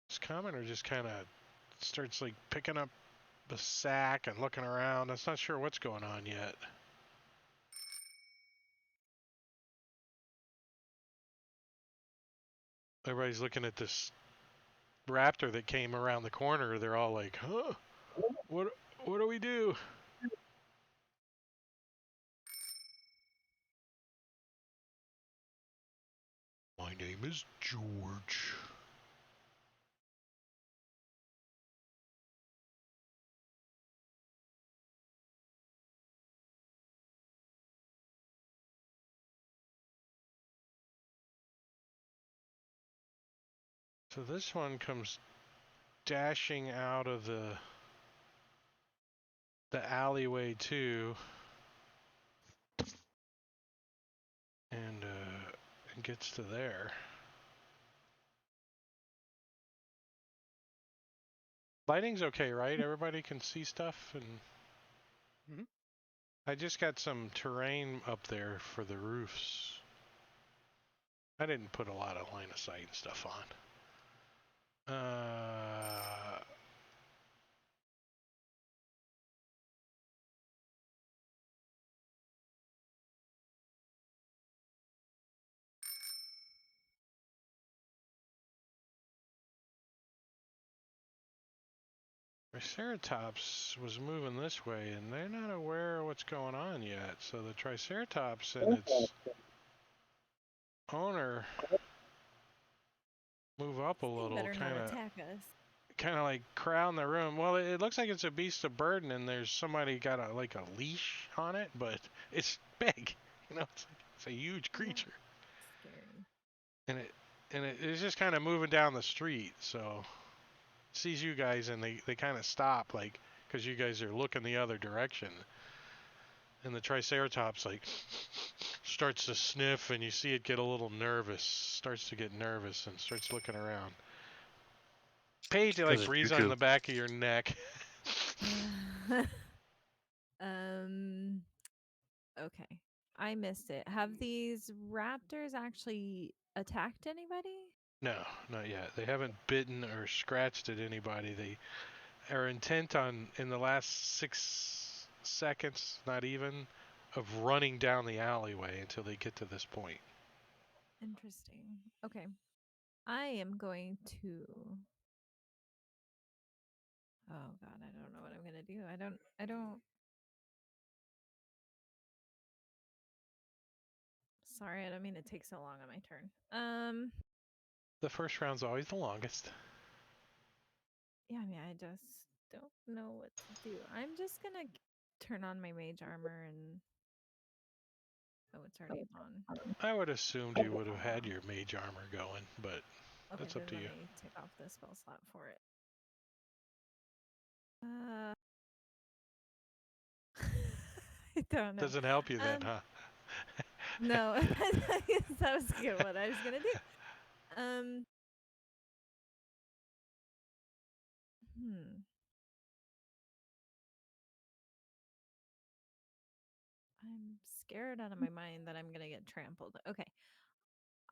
This commenter just kind of starts like picking up the sack and looking around. It's not sure what's going on yet. Everybody's looking at this raptor that came around the corner. They're all like, huh? What do we do? My name is George. So this one comes dashing out of the alleyway too, and gets to there. Lighting's okay, right? Everybody can see stuff, and I just got some terrain up there for the roofs. I didn't put a lot of line of sight and stuff on. Triceratops was moving this way, and they're not aware of what's going on yet. So the Triceratops and its owner move up a little, better not attack us. Kind of like crowd the room. Well, it looks like it's a beast of burden, and there's somebody got a leash on it, but it's big. It's a huge creature. Scary. And it is just kind of moving down the street, so it sees you guys, and they kind of stop, like, because you guys are looking the other direction. And the Triceratops like starts to sniff, and you see it get a little nervous, starts to get nervous, and starts looking around. Paige like breathes on the back of your neck. Okay. I missed it. Have these raptors actually attacked anybody? No, not yet. They haven't bitten or scratched at anybody. They are intent on, in the last 6 seconds, not even, of running down the alleyway until they get to this point. Interesting. Okay. I am going to... Oh God, I don't know what I'm gonna do. I don't Sorry, I don't mean to take so long on my turn. The first round's always the longest. Yeah, I mean, I just don't know what to do. I'm just gonna turn on my mage armor and. Oh, it's already on. I would assumed you would have had your mage armor going, but Okay, that's up then to let you. me take off the spell slot for it. I don't know. Doesn't help you then, huh? No, that was good. What I was gonna do. I'm scared out of my mind that I'm gonna get trampled. Okay,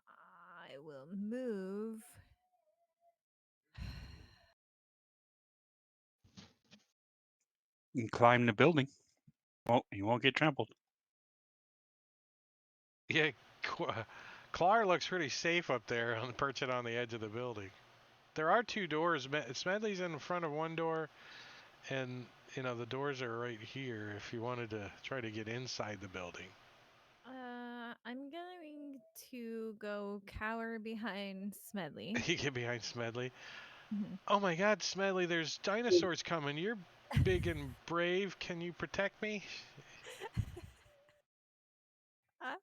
I will move. You can climb the building. Well, you won't get trampled. Yeah, Clar looks pretty safe up there, perching on the edge of the building. There are two doors. Smedley's in front of one door, and the doors are right here. If you wanted to try to get inside the building, I'm going to go cower behind Smedley. you get behind Smedley. Mhm. Oh my God, Smedley! There's dinosaurs coming. You're big and brave. Can you protect me?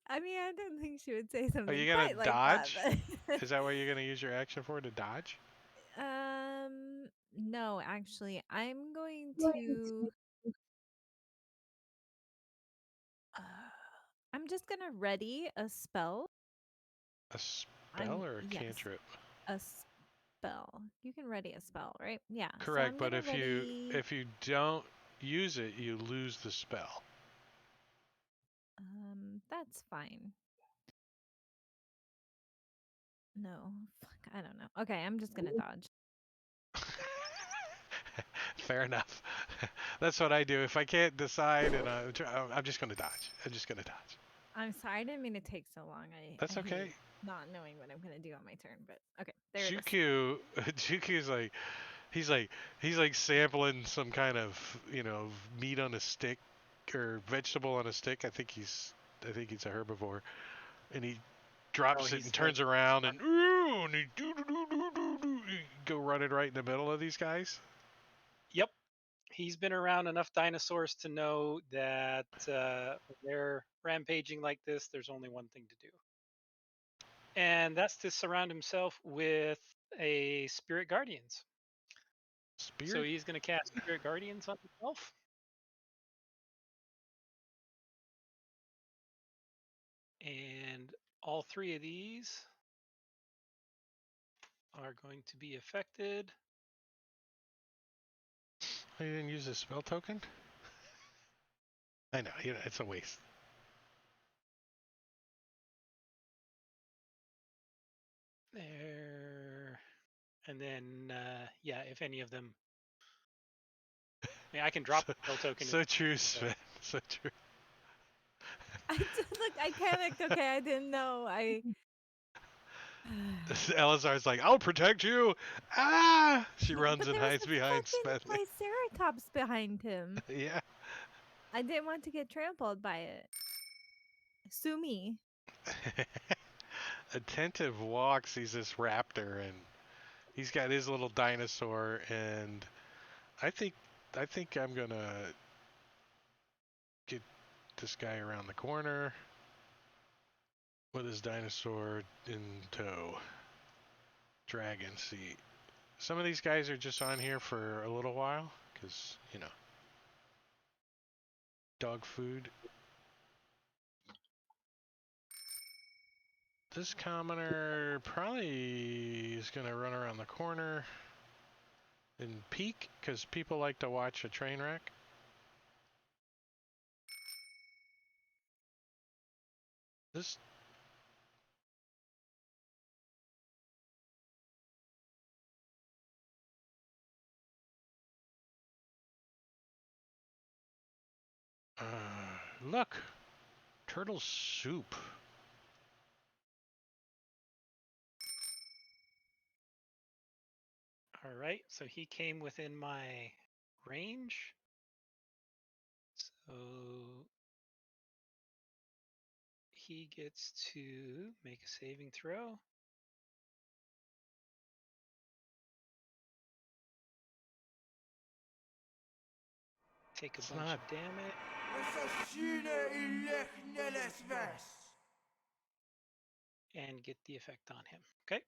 I mean, I don't think she would say Are something you gonna quite like that. dodge? But Is that what you're gonna use your action for, to dodge? no, actually, I'm going to. I'm just gonna ready a spell. A spell or a Yes, cantrip? a spell. You can ready a spell, right? Yeah. So Correct, I'm but gonna if you ready. don't use it, you lose the spell. That's fine. No, fuck, I don't know. Okay, I'm just gonna dodge. Fair enough. That's what I do. If I can't decide, and I'm just gonna dodge. I'm just gonna dodge. I'm sorry, I didn't mean to take so long. That's I okay. hate not knowing what I'm gonna do on my turn, but okay, there it is. Juku's like, he's like sampling some kind of meat on a stick or vegetable on a stick. I think he's a herbivore, and he drops it and turns around and he go running right in the middle of these guys. Yep. He's been around enough dinosaurs to know that when they're rampaging like this, there's only one thing to do. And that's to surround himself with a spirit guardians. So he's going to cast spirit guardians on himself. And all three of these are going to be affected. You didn't use a spell token? I know, it's a waste. There. And then, yeah, if any of them. I mean, I can drop the spell token. So true, Sven. So true. I panicked. Okay, I didn't know. Elazar's like, I'll protect you. Ah! She runs But and there was hides a behind fucking Smedley. Triceratops behind him. Yeah. I didn't want to get trampled by it. Sue me. Attentive walk sees this raptor, and he's got his little dinosaur, and I think I'm gonna get this guy around the corner with his dinosaur in tow. Dragon seat. Some of these guys are just on here for a little while, because, dog food. This commoner probably is going to run around the corner and peek, because people like to watch a train wreck. This look, turtle soup. All right, so he came within my range. So he gets to make a saving throw. Take a It's bunch not- of damage. And get the effect on him. Okay.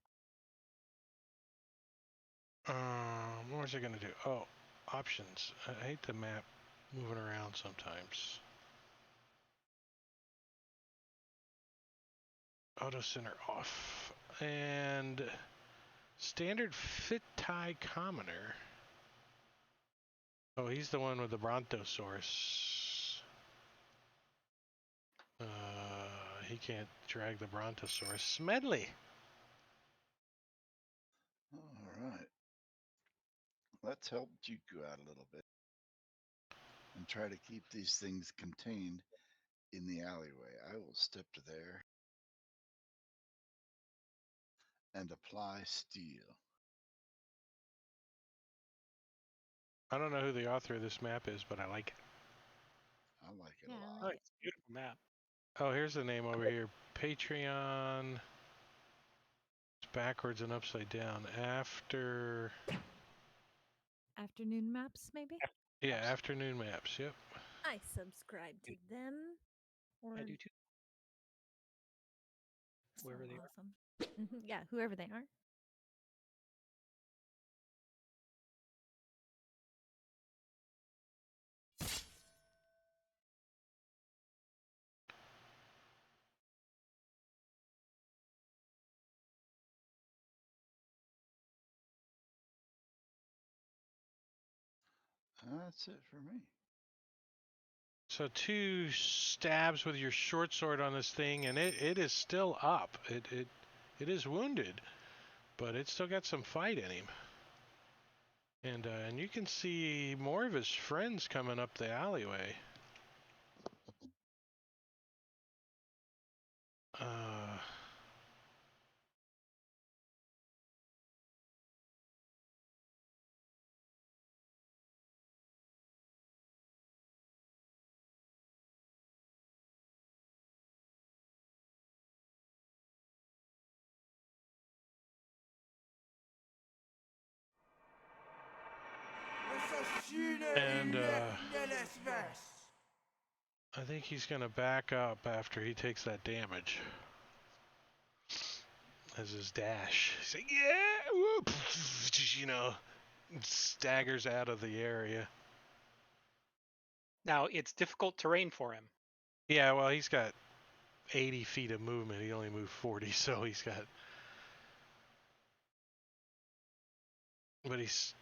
What was I gonna do? Oh, options. I hate the map moving around sometimes. Auto center off. And standard fit tie commoner. Oh, he's the one with the Brontosaurus. He can't drag the Brontosaurus. Smedley. All right. Let's help Juku out a little bit and try to keep these things contained in the alleyway. I will step to there and apply steel. I don't know who the author of this map is, but I like it. I like it Yeah, a I lot. Oh, like it's a beautiful map. Oh, here's the name over here. Patreon. It's backwards and upside down. afternoon maps, maybe. Yeah, Maps. afternoon maps. Yep. I subscribe to them. Or I do too. so Whoever they are. awesome. Yeah, whoever they are. That's it for me. So 2 stabs with your short sword on this thing, and it is still up. It is wounded, but it's still got some fight in him. And you can see more of his friends coming up the alleyway. Uh, and I think he's gonna back up after he takes that damage. As his dash. He's like, yeah, whoop, you know, staggers out of the area. Now, it's difficult terrain for him. Yeah, well, he's got 80 feet of movement. He only moved 40, so he's got. But he's,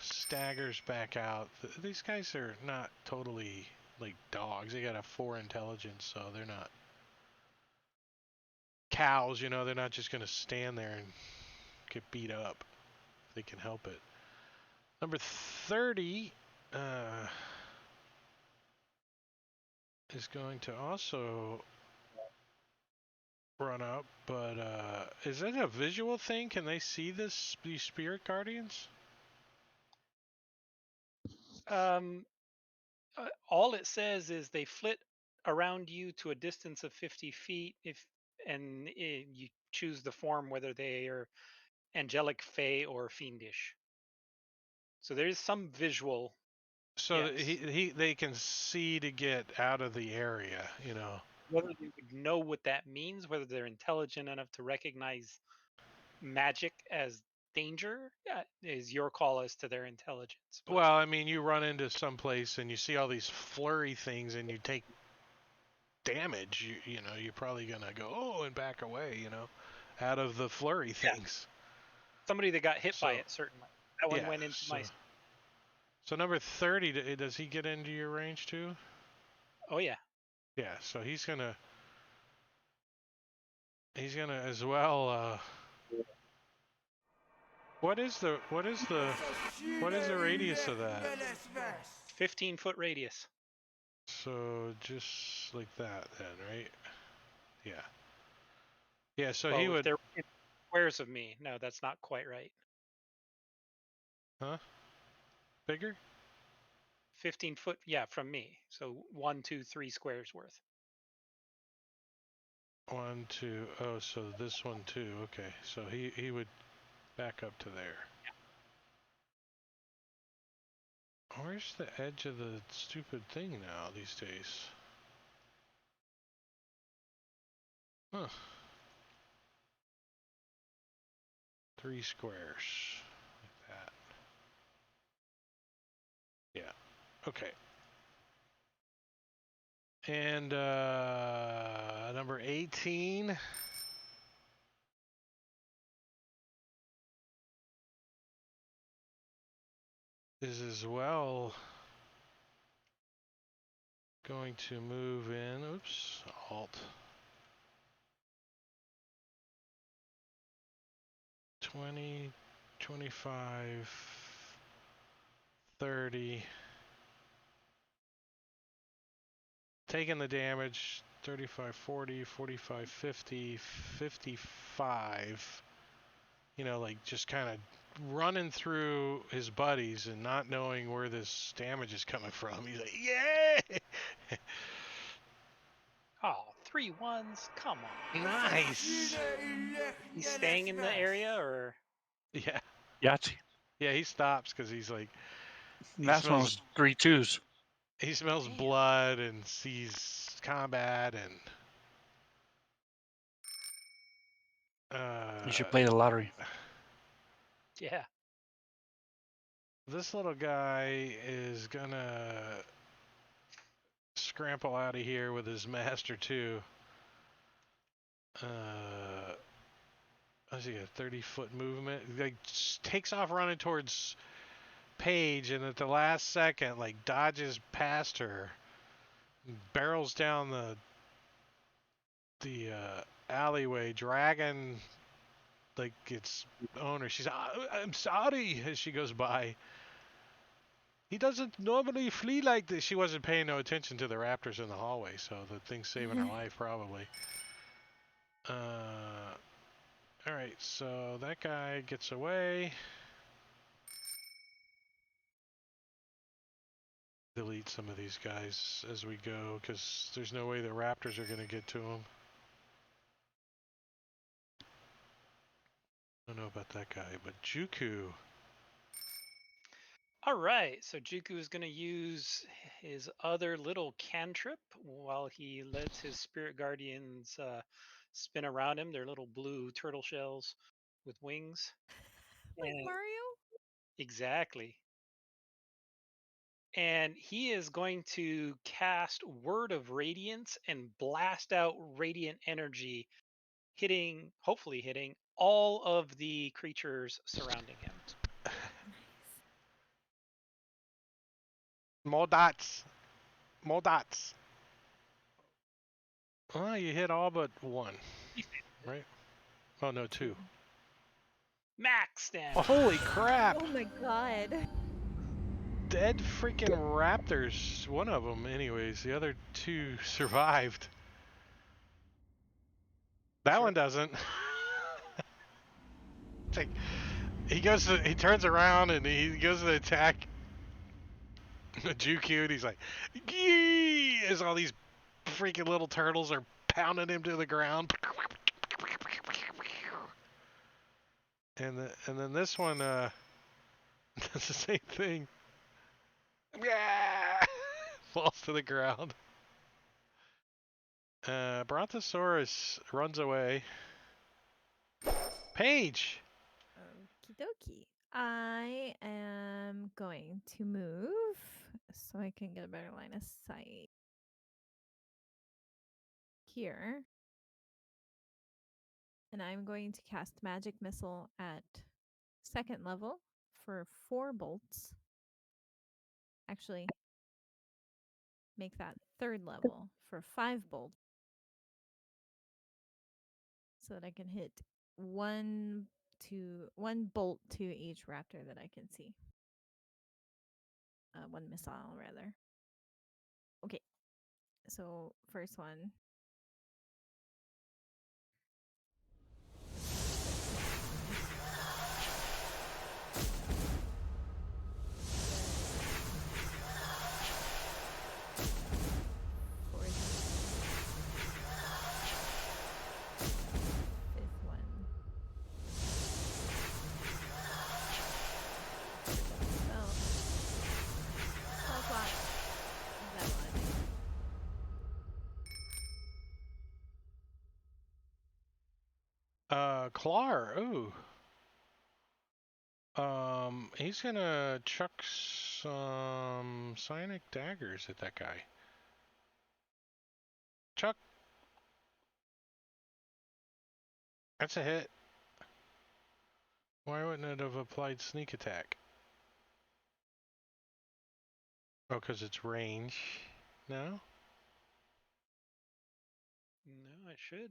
staggers back out. These guys are not totally like dogs. They got a 4 intelligence, so they're not cows. They're not just gonna stand there and get beat up. If they can help it. Number 30 is going to also run up, but is it a visual thing? Can they see these spirit guardians? All it says is they flit around you to a distance of 50 feet and you choose the form, whether they are angelic, fey, or fiendish. So there is some visual. So Yes. they can see to get out of the area, Whether they would know what that means, whether they're intelligent enough to recognize magic as danger, is your call as to their intelligence. But Well, I mean, you run into some place and you see all these flurry things and you take damage. You're probably gonna go and back away, out of the flurry things. somebody that got hit by So- it, certainly. That one Yeah. went into my. So number 30, does he get into your range too? Oh yeah. Yeah. So he's gonna as well. What is the radius of that? 15-foot radius. So just like that, then, right? Yeah. Yeah. So Well, he if would. they're in squares of me, no, that's not quite right. Huh? Bigger? 15 foot, yeah, from me. So 1, 2, 3 squares worth. 1, 2. Oh, so this one too. Okay, so he would back up to there. Where's the edge of the stupid thing now these days? Huh. 3 squares. Like that. Yeah. Okay. And number 18. Is as well going to move in. Oops. Alt. 20, 25, 30. Taking the damage. 35, 40, 45, 50, 55. You know, like just kind of running through his buddies and not knowing where this damage is coming from. He's like, yeah! Oh, 3 1s. Come on. Nice! He's staying in the area, or Yeah. Yahtzee. Yeah, he stops because he's like, Last one was 3 2s. he smells Damn. blood and sees combat and You should play the lottery. yeah. this little guy is gonna scramble out of here with his master too. What's he got? 30-foot movement. Like takes off running towards Paige, and at the last second, like dodges past her, barrels down the alleyway, dragging like its owner. She's, I'm sorry, as she goes by. He doesn't normally flee like this. She wasn't paying no attention to the raptors in the hallway, so the thing's saving her life probably. Alright, so that guy gets away. Delete some of these guys as we go, because there's no way the raptors are going to get to him. I don't know about that guy, but Juku. All right. So Juku is going to use his other little cantrip while he lets his spirit guardians spin around him. They're little blue turtle shells with wings. Like And- Mario? Exactly. And he is going to cast Word of Radiance and blast out radiant energy, hopefully hitting all of the creatures surrounding him. More dots. More dots. Well, you hit all but one, right? Oh, no, 2. Max damage. Oh, holy crap! Oh my god. Dead freaking raptors. One of them, anyways. The other 2 survived. That one doesn't. It's like, he turns around and he goes to attack Juku, and he's like, Gee! As all these freaking little turtles are pounding him to the ground. And then this one does the same thing. Yeah! Falls to the ground. Brontosaurus runs away. Paige! Okie dokie. I am going to move so I can get a better line of sight here. And I'm going to cast Magic Missile at 2nd level for 4 bolts. Actually, make that 3rd level for 5 bolts. So that I can hit one bolt to each raptor that I can see. 1 missile, rather. Okay. So, first one. Klar. Ooh. He's gonna chuck some psionic daggers at that guy. Chuck. That's a hit. Why wouldn't it have applied sneak attack? Oh, because it's range. No? No, it should.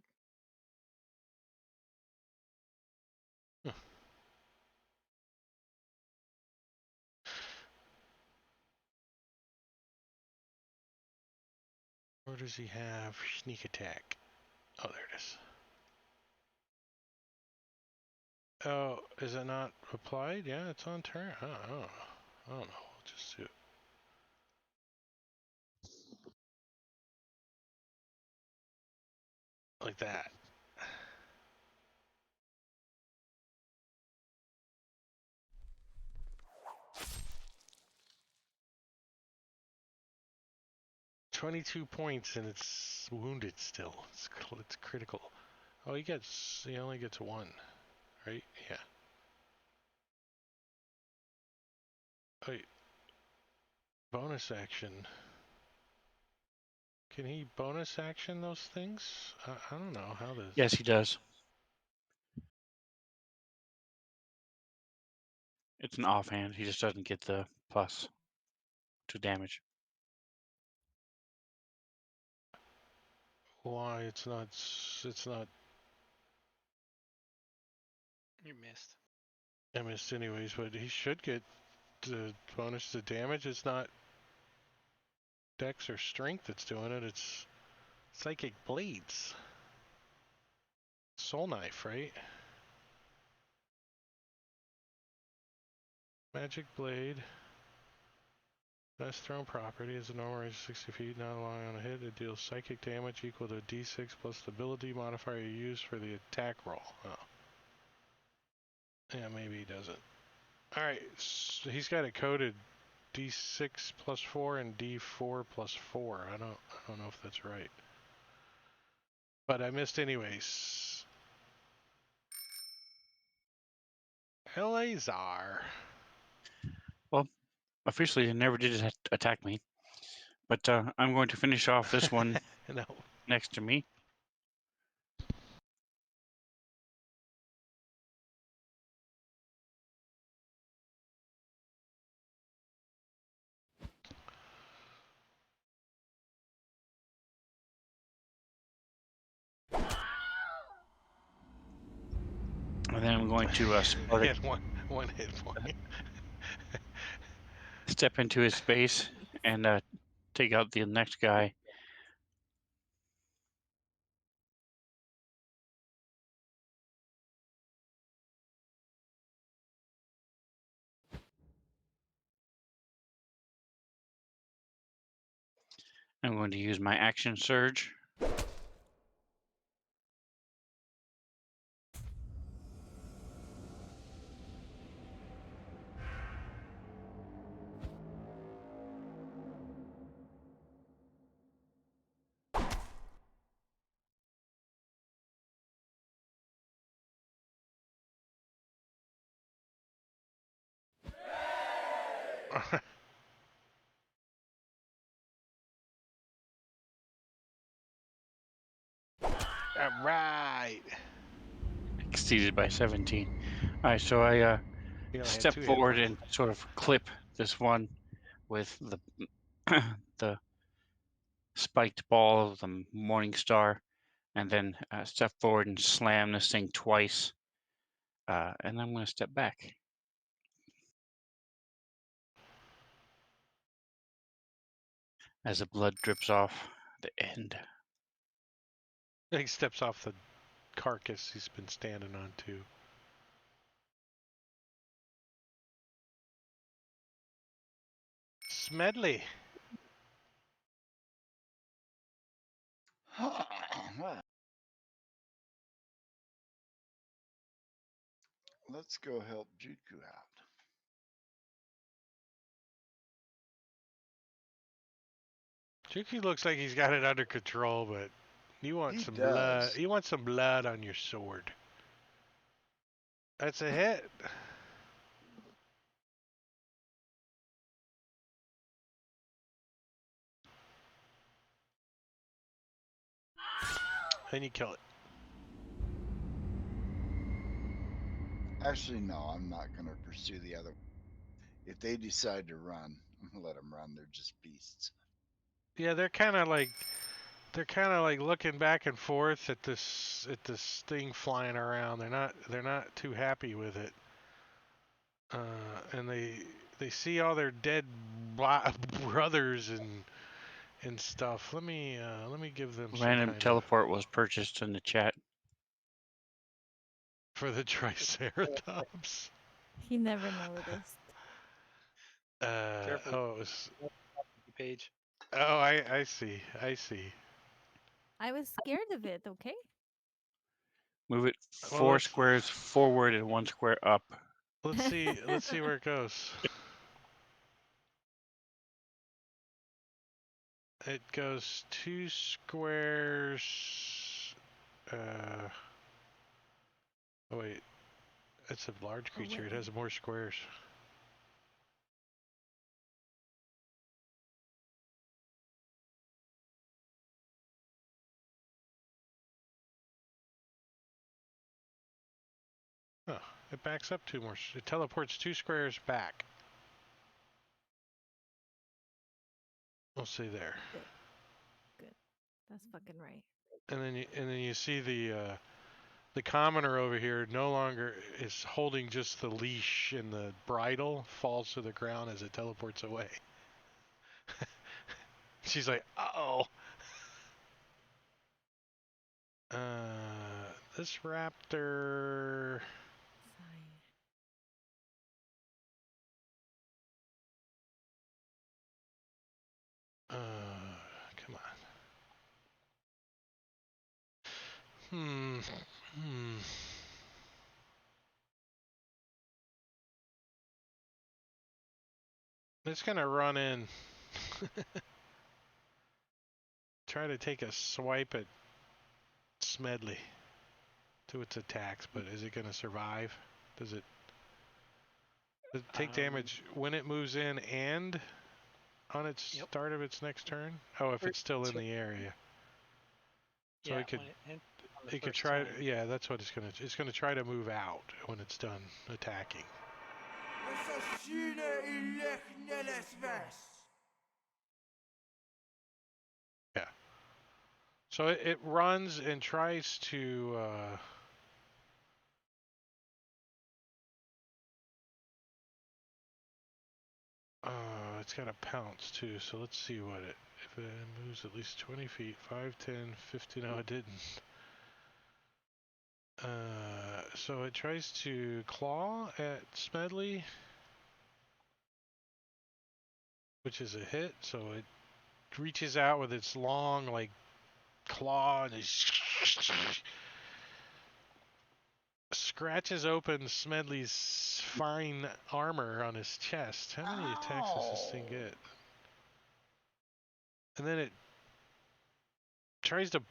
Where does he have sneak attack? Oh, there it is. Oh, is it not applied? Yeah, it's on turn. I don't know. We'll just do it. Like that. $22 points and it's wounded still. It's critical. Oh, he only gets 1, right? Yeah. Wait. Bonus action. Can he bonus action those things? I don't know how this. Yes, he does. It's an offhand. He just doesn't get the plus to damage. Why it's not. You missed. I missed anyways, but he should get the bonus to damage. It's not dex or strength that's doing it. It's psychic blades. Soul knife, right? Magic blade. Best thrown property is a normal range of 60 feet, not allowing on a hit. It deals psychic damage equal to d6 plus the ability modifier you use for the attack roll. Oh. Yeah, maybe he doesn't. Alright, so he's got it coded d6 plus 4 and d4 plus 4. I don't know if that's right. But I missed anyways. Eleazar. Well, officially, he never did attack me. But I'm going to finish off this one No. next to me. And then I'm going to He had one hit point. step into his space and take out the next guy. I'm going to use my action surge. Alright. Exceeded by 17. All right, so I step forward and sort of clip this one with the the spiked ball of the Morning Star, and then step forward and slam this thing twice. And I'm going to step back. As the blood drips off the end. He steps off the carcass he's been standing on too. Smedley. Let's go help Jutku out. Juki looks like he's got it under control, but you want He some does. blood. You want some blood on your sword. That's a hit. And you kill it. Actually, no, I'm not going to pursue the other. If they decide to run, I'm going to let them run. They're just beasts. Yeah, they're kind of like looking back and forth at this thing flying around. They're not too happy with it. And they see all their dead brothers and stuff. Let me give them some Random kind of teleport was purchased in the chat. for the Triceratops. He never noticed. Careful. Oh, it was. Page. Oh, I see. I see. I was scared of it, okay? Move it Well, 4 squares forward and 1 square up. let's see where it goes. It goes 2 squares. Oh wait, it's a large creature. It has more squares. Oh, it backs up 2 more. It teleports 2 squares back. We'll see there. Good. That's fucking right. And then you see the commoner over here no longer is holding just the leash, and the bridle falls to the ground as it teleports away. She's like, uh-oh. This raptor. Fine. Come on. It's gonna run in. Try to take a swipe at Smedley to its attacks, but is it gonna survive? Does it take damage when it moves in and on its start of its next turn? Oh, if it's still in the area. So Yeah, it could try. Yeah, that's what it's gonna try to move out when it's done attacking. Yeah. So it runs and tries to. It's got a pounce too, so let's see what it. If it moves at least 20 feet, 5, 10, 50. No, it didn't. So it tries to claw at Smedley, which is a hit. So it reaches out with its long, like, claw and it scratches open Smedley's fine armor on his chest. How many attacks does this thing get? And then it tries to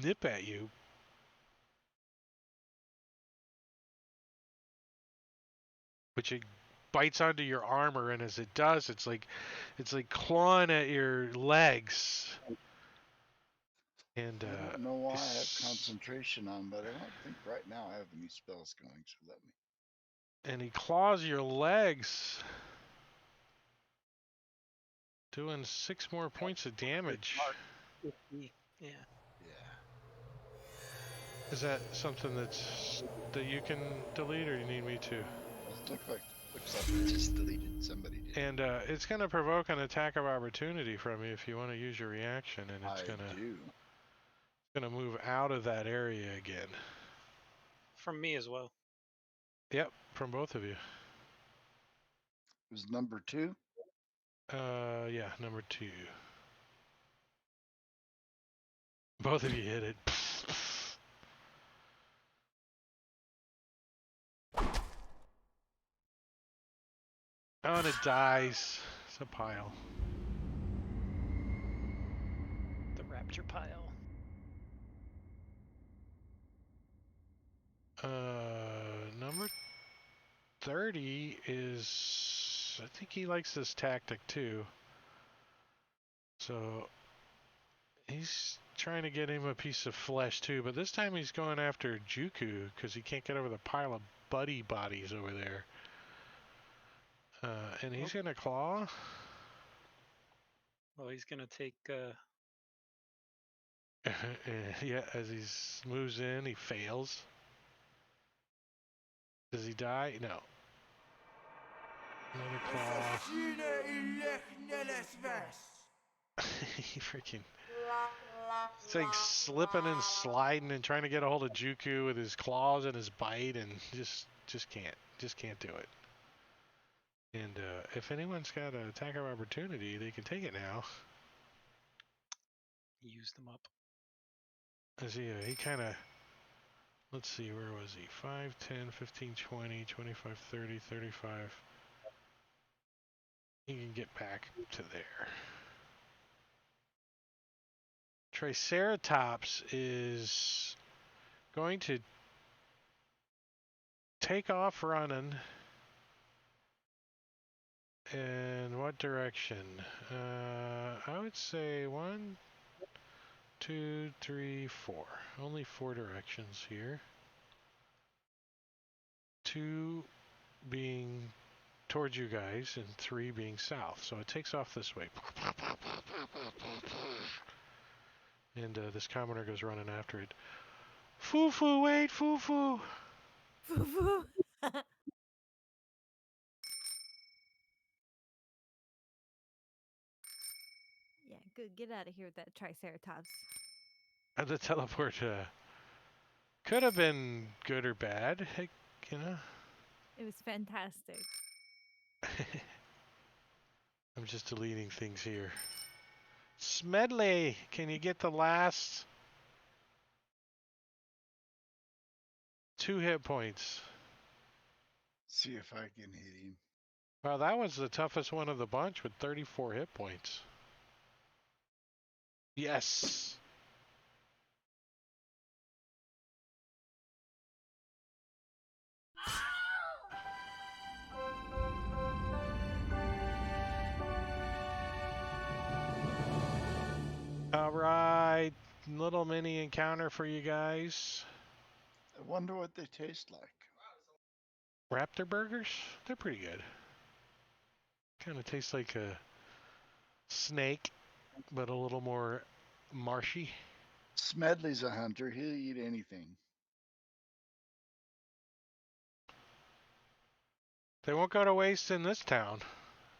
nip at you. Which it bites onto your armor, and as it does, it's like clawing at your legs. And I don't know why I have concentration on, but I don't think right now I have any spells going, so let me. And he claws your legs, doing 6 more points of damage. Yeah. Is that something that you can delete, or you need me to? Looks like it just deleted. Somebody did. And it's going to provoke an attack of opportunity from you if you want to use your reaction, and it's gonna move out of that area again. From me as well. Yep, from both of you. It was number 2? Yeah, number 2. Both of you hit it. Oh, and it dies. It's a pile. The rapture pile. Number 30 is... I think he likes this tactic too. So he's trying to get him a piece of flesh too, but this time he's going after Juku because he can't get over the pile of buddy bodies over there. And he's going to claw. Well, he's gonna take. Yeah, as he moves in, he fails. Does he die? No. Another claw. He freaking... It's like slipping and sliding and trying to get a hold of Juku with his claws and his bite, and just can't do it. And if anyone's got an attack of opportunity, they can take it now. Use them up. As he kind of... Let's see, where was he? 5, 10, 15, 20, 25, 30, 35. He can get back to there. Triceratops is going to take off running. In what direction? I would say 1, 2, 3, 4. Only 4 directions here. 2 being towards you guys and 3 being south. So it takes off this way. And this commoner goes running after it. Foo-foo, wait, foo-foo! Foo-foo. Yeah, good. Get out of here with that Triceratops. And the teleport could have been good or bad, you know? It was fantastic. I'm just deleting things here. Smedley, can you get the last 2 hit points? See if I can hit him. Well, that was the toughest one of the bunch with 34 hit points. Yes. All right, little mini encounter for you guys. I wonder what they taste like. Raptor burgers? They're pretty good. Kind of tastes like a snake, but a little more marshy. Smedley's a hunter. He'll eat anything. They won't go to waste in this town.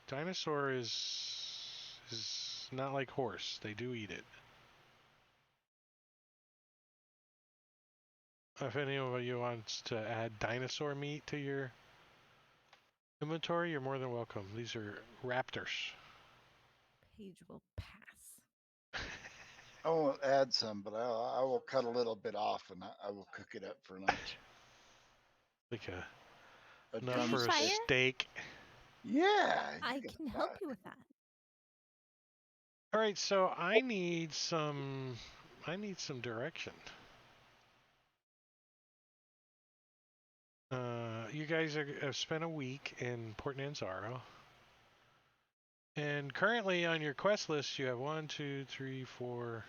Dinosaur is not like horse. They do eat it. If any of you wants to add dinosaur meat to your inventory, you're more than welcome. These are raptors. Paige will pass. I won't add some, but I will cut a little bit off and I will cook it up for lunch. Like A enough Can you for a fire? steak. Yeah. I can help you with that. All right, so I need some direction. You guys have spent a week in Port Nanzaro. And currently on your quest list, you have 1, 2, 3, 4,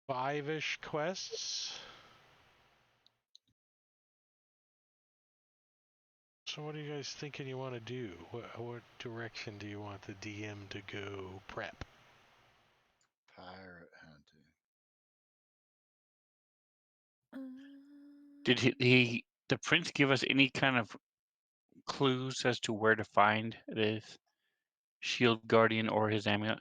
5-ish quests. So what are you guys thinking you want to do? What direction do you want the DM to go prep? Pirate hunting. Did the prince give us any kind of clues as to where to find this shield guardian or his amulet?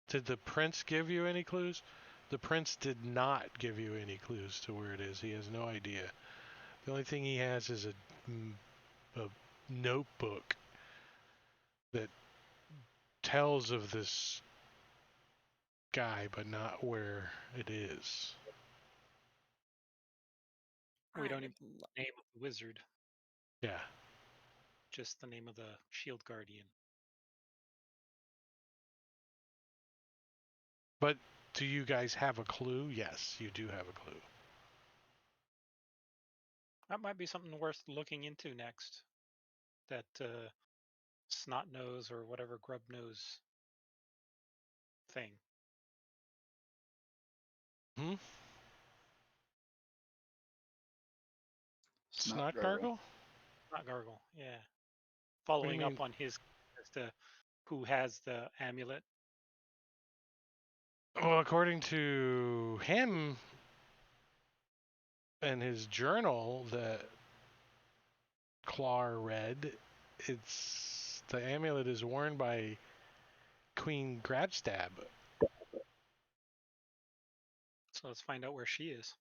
Did the prince give you any clues? The prince did not give you any clues to where it is. He has no idea. The only thing he has is a notebook that tells of this guy, but not where it is. We I don't would even know the name of the wizard, Yeah. just the name of the shield guardian. But do you guys have a clue? Yes, you do have a clue. That might be something worth looking into next. That snot nose or whatever grub nose thing. Hmm? Snot Snot gargle. gargle? Not gargle, yeah. What do you Following up mean? on his as to who has the amulet. Well, according to him and his journal that Clar read, it's the amulet is worn by Queen Grabstab. So let's find out where she is.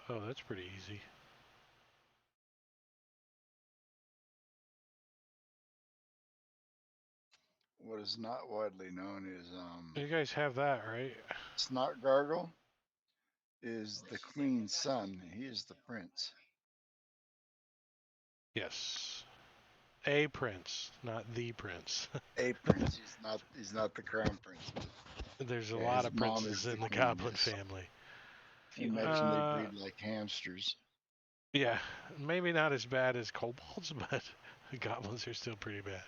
Oh, that's pretty easy. What is not widely known is You guys have that, right? snot gargle is the queen's son. He is the prince. Yes. A prince, not the prince. A prince. He's not the crown prince. There's a Yeah, lot his of mom princes is the in the queen, goblin yes. family. If you Imagine they Uh, breed like hamsters. Yeah, maybe not as bad as kobolds, but goblins are still pretty bad.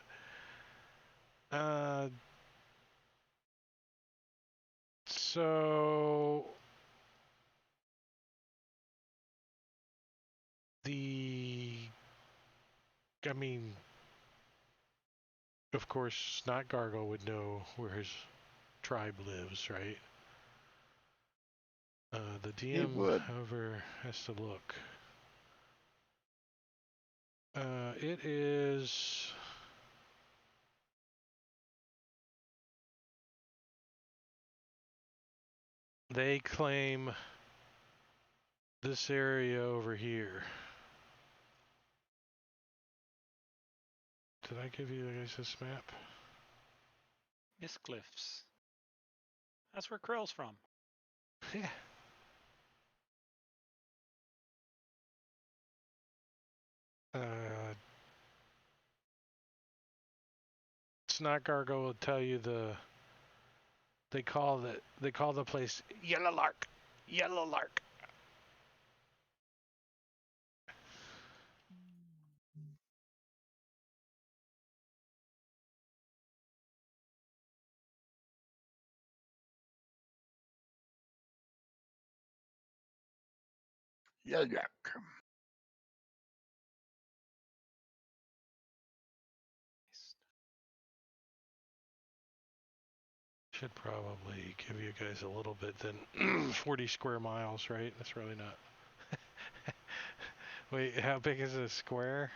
So I mean, of course, Snot Gargle would know where his tribe lives, right? The He DM, would. however, has to look. It is. They claim this area over here. Did I give you guys this map? Miss Cliffs. That's where Krill's from. Yeah. Snot Gargle will tell you they call the place Yellow Lark. Yellow Lark. Yeah. Should probably give you guys a little bit then. 40 square miles, right? That's really not. Wait, how big is a square?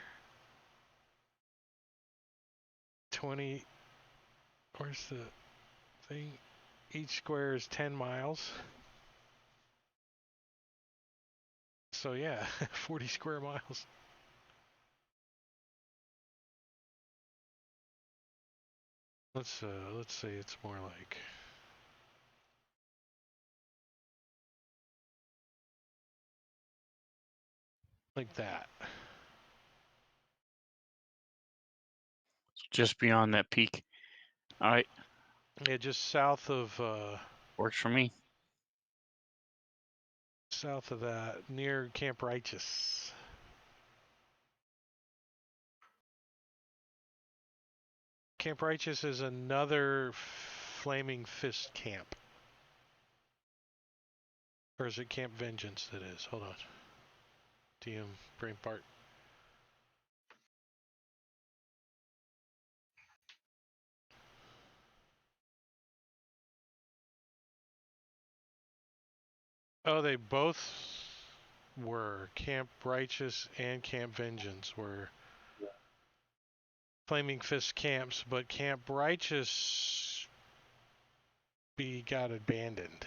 20. Where's the thing? Each square is 10 miles. So yeah, 40 square miles. Let's say it's more like that. Just beyond that peak. All right, Yeah, just south of works for me. that, near Camp Righteous. Camp Righteous is another Flaming Fist camp. Or is it Camp Vengeance that is? Hold on. DM brain part. Oh, they both were. Camp Righteous and Camp Vengeance were Flaming Fist camps, but Camp Righteous got abandoned.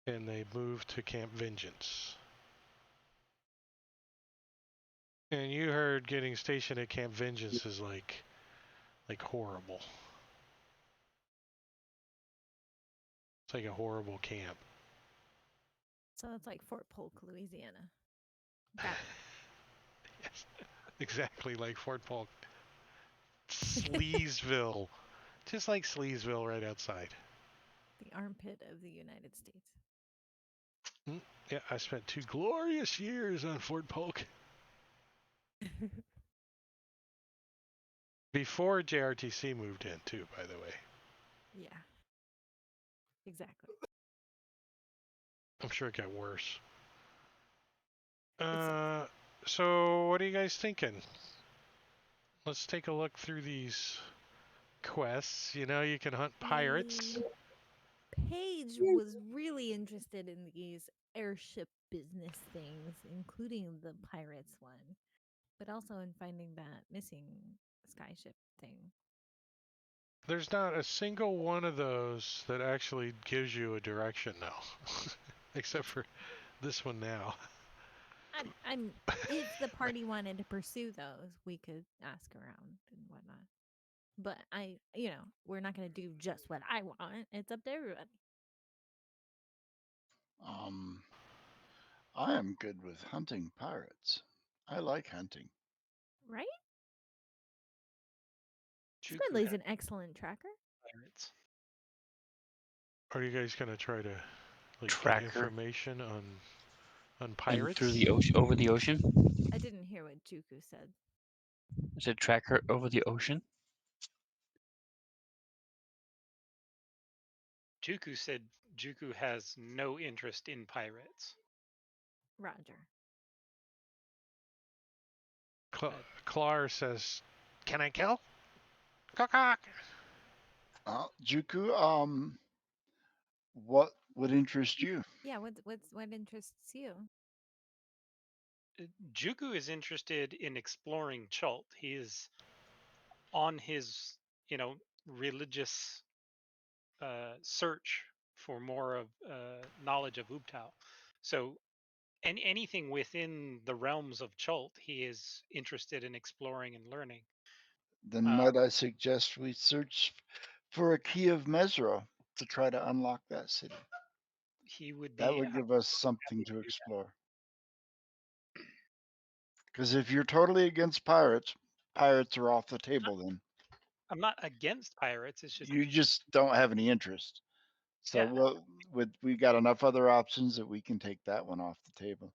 And they moved to Camp Vengeance. And you heard getting stationed at Camp Vengeance is like horrible. It's like a horrible camp. So it's like Fort Polk, Louisiana. Got Yes, exactly like Fort Polk. Sleesville. Just like Sleesville right outside. The armpit of the United States. Yeah, I spent 2 glorious years on Fort Polk. Before JRTC moved in, too, by the way. Yeah. Exactly. I'm sure it got worse. It's So what are you guys thinking? Let's take a look through these quests. You know, you can hunt pirates. Paige was really interested in these airship business things, including the pirates one, but also in finding that missing skyship thing. There's not a single one of those that actually gives you a direction now, except for this one now. I'm if the party wanted to pursue those, we could ask around and whatnot. But we're not going to do just what I want. It's up to everybody. I am good with hunting pirates. I like hunting. Right? Juku Squidly's has an excellent tracker. pirates. Are you guys gonna try to get Tracker information on and pirates? through the ocean, over the ocean. I didn't hear what Juku said. I said tracker over the ocean. Juku said Juku has no interest in pirates. Roger. Clar says, "Can I kill?" Cock. Juku, what would interest you? Yeah, what interests you? Juku is interested in exploring Chult. He is on his, religious search for more of knowledge of Ubtao. So, anything within the realms of Chult, he is interested in exploring and learning. Then might I suggest we search for a key of Mesro to try to unlock that city? He would be. That would give us something to explore. Because if you're totally against pirates, pirates are off the table then. I'm not against pirates. It's just You just don't have any interest. So Yeah. we got enough other options that we can take that one off the table.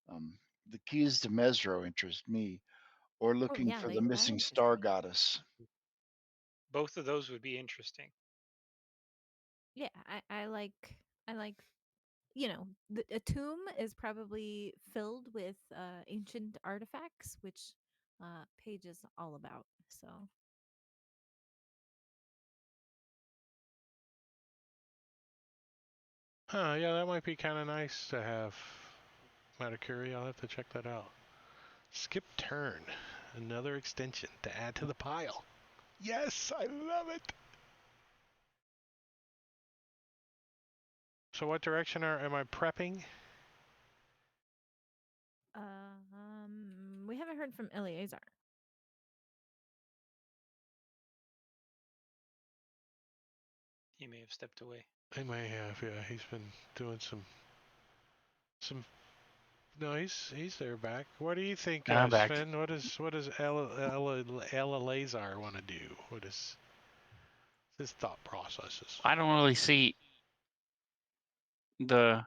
The keys to Mesro interest me, or looking yeah, for they the are missing star interesting. goddess. both of those would be interesting. Yeah, I like a tomb is probably filled with ancient artifacts, which Paige is all about. So Yeah, that might be kind of nice to have. Matakuri, I'll have to check that out. Skip turn, another extension to add to the pile. Yes, I love it. So what direction am I prepping? we haven't heard from Eleazar. He may have stepped away. I may have, yeah. He's been doing some. No, he's there back. What do you think, I'm back. Sven? What does Eleazar want to do? What is his thought processes? I don't really see the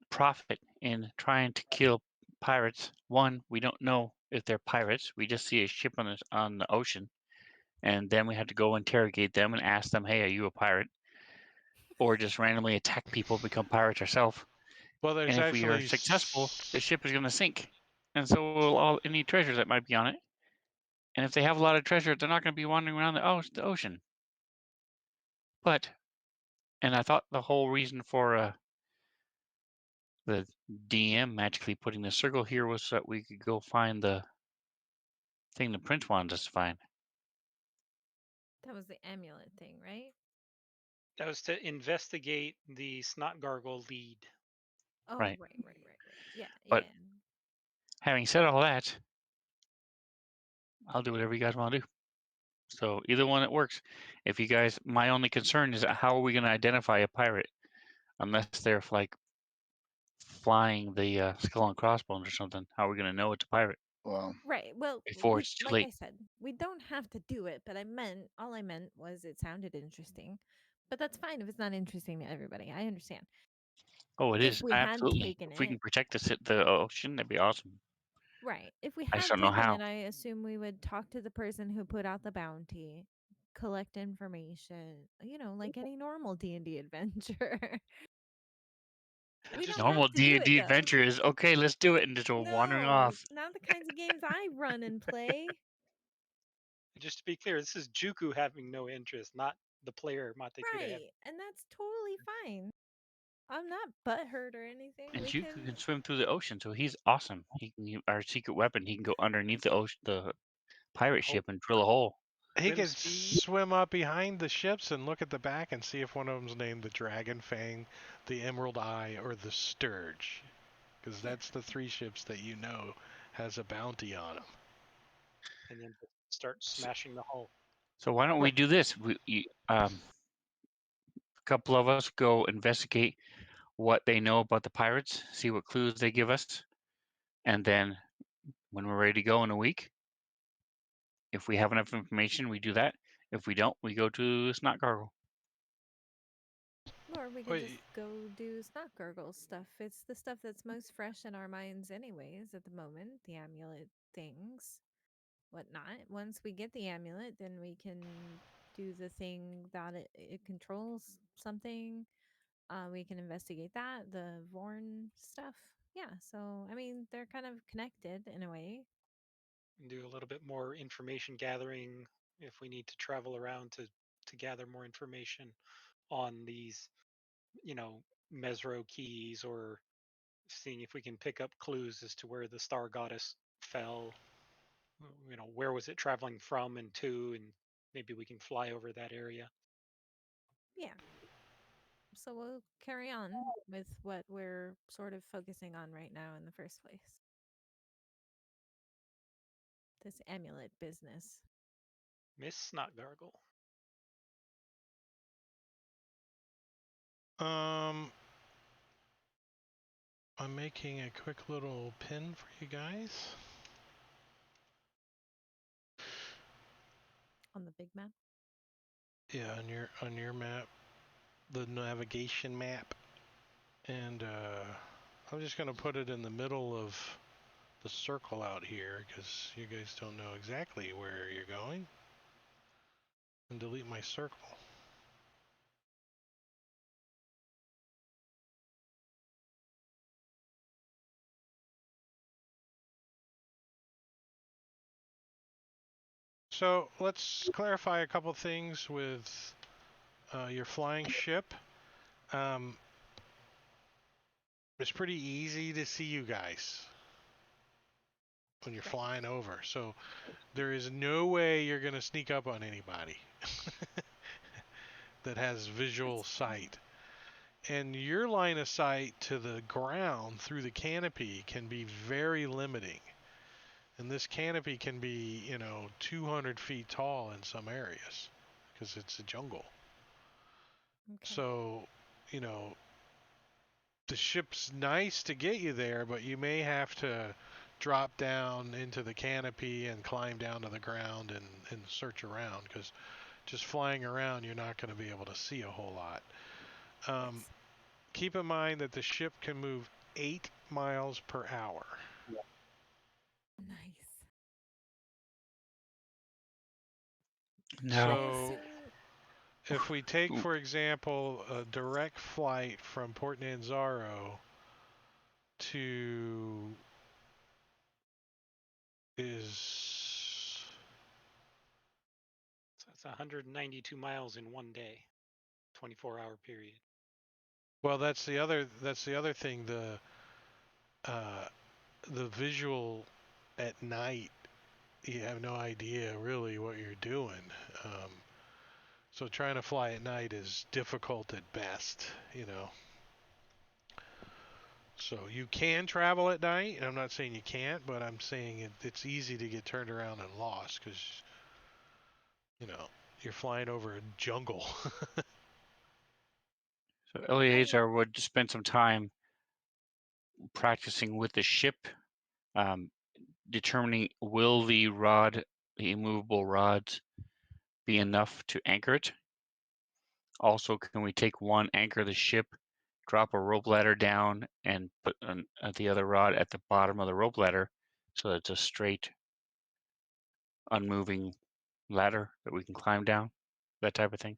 profit in trying to kill pirates. One, we don't know if they're pirates. We just see a ship on the ocean, and then we have to go interrogate them and ask them, "Hey, are you a pirate?" Or just randomly attack people, become pirates ourselves. Well, there's And if we are successful, the ship is going to sink, and so will all any treasures that might be on it. And if they have a lot of treasure, they're not going to be wandering around the ocean. But, and I thought the whole reason for the DM magically putting the circle here was so that we could go find the thing the prince wanted us to find. That was the amulet thing, right? That was to investigate the snot gargle lead. Oh, right. Right. Yeah, but yeah. Having said all that, I'll do whatever you guys want to do. So either one that works. If you guys, my only concern is how are we going to identify a pirate unless they're like flying the skull and crossbones or something? How are we going to know it's a pirate? Well, Right. Well, before it's too like late. I said, we don't have to do it, but all I meant was it sounded interesting. But that's fine if it's not interesting to everybody. I understand. Oh, it If is we had absolutely. taken If we it, can protect the ocean, that'd be awesome. right. If we I just had don't know taken how. it, I assume we would talk to the person who put out the bounty, collect information, like any normal D&D adventure. We Just don't have Normal to do it D&D though. adventure is okay. Let's do it, and just go wandering No, off. not the kinds of games I run and play. just to be clear, this is Juku having no interest, not the player Mate Kuda have. Right. And that's totally fine. I'm not butthurt or anything. And We Juku can can. swim through the ocean, so he's awesome. He can use our secret weapon. He can go underneath the ocean, the pirate Oh, ship, and drill a hole. He swim could speed. swim up behind the ships and look at the back and see if one of them's named the Dragon Fang, the Emerald Eye, or the Sturge. Because Yeah. that's the 3 ships that you know has a bounty on them. And then start smashing the hull. So why don't we do this? A couple of us go investigate what they know about the pirates, see what clues they give us, and then when we're ready to go in a week, if we have enough information, we do that. If we don't, we go to Snot Gargle. Or we could just Wait, go do Snot Gurgle stuff. It's the stuff that's most fresh in our minds, anyways, at the moment. The amulet things, whatnot. Once we get the amulet, then we can do the thing that it controls something. We can investigate that, the Vorn stuff. Yeah, so I mean, they're kind of connected in a way. And do a little bit more information gathering if we need to travel around to gather more information on these, Mesro keys, or seeing if we can pick up clues as to where the star goddess fell. Where was it traveling from and to, and maybe we can fly over that area. Yeah. So we'll carry on with what we're sort of focusing on right now in the first place. This amulet business. Miss Snot Gargle. I'm making a quick little pin for you guys. On the big map? Yeah, on your map, the navigation map, and I'm just gonna put it in the middle of the circle out here because you guys don't know exactly where you're going. And delete my circle. So let's clarify a couple things with your flying ship. It's pretty easy to see you guys when you're flying over. So there is no way you're going to sneak up on anybody that has visual sight. And your line of sight to the ground through the canopy can be very limiting. And this canopy can be, 200 feet tall in some areas because it's a jungle. Okay. So, you know, the ship's nice to get you there, but you may have to drop down into the canopy and climb down to the ground and search around because just flying around, you're not going to be able to see a whole lot. Yes. Keep in mind that the ship can move 8 miles per hour. Nice. No. I So assume if we take, for example, a direct flight from Port Nanzaro to is So it's 192 miles in one day, 24-hour period. well, that's the other thing. The visual at night, you have no idea really what you're doing. So trying to fly at night is difficult at best, So you can travel at night, and I'm not saying you can't, but I'm saying it's easy to get turned around and lost because, you're flying over a jungle. So Eleazar would spend some time practicing with the ship, determining will the immovable rods, be enough to anchor it? Also, can we take one, anchor the ship, drop a rope ladder down, and put the other rod at the bottom of the rope ladder so that it's a straight, unmoving ladder that we can climb down? That type of thing.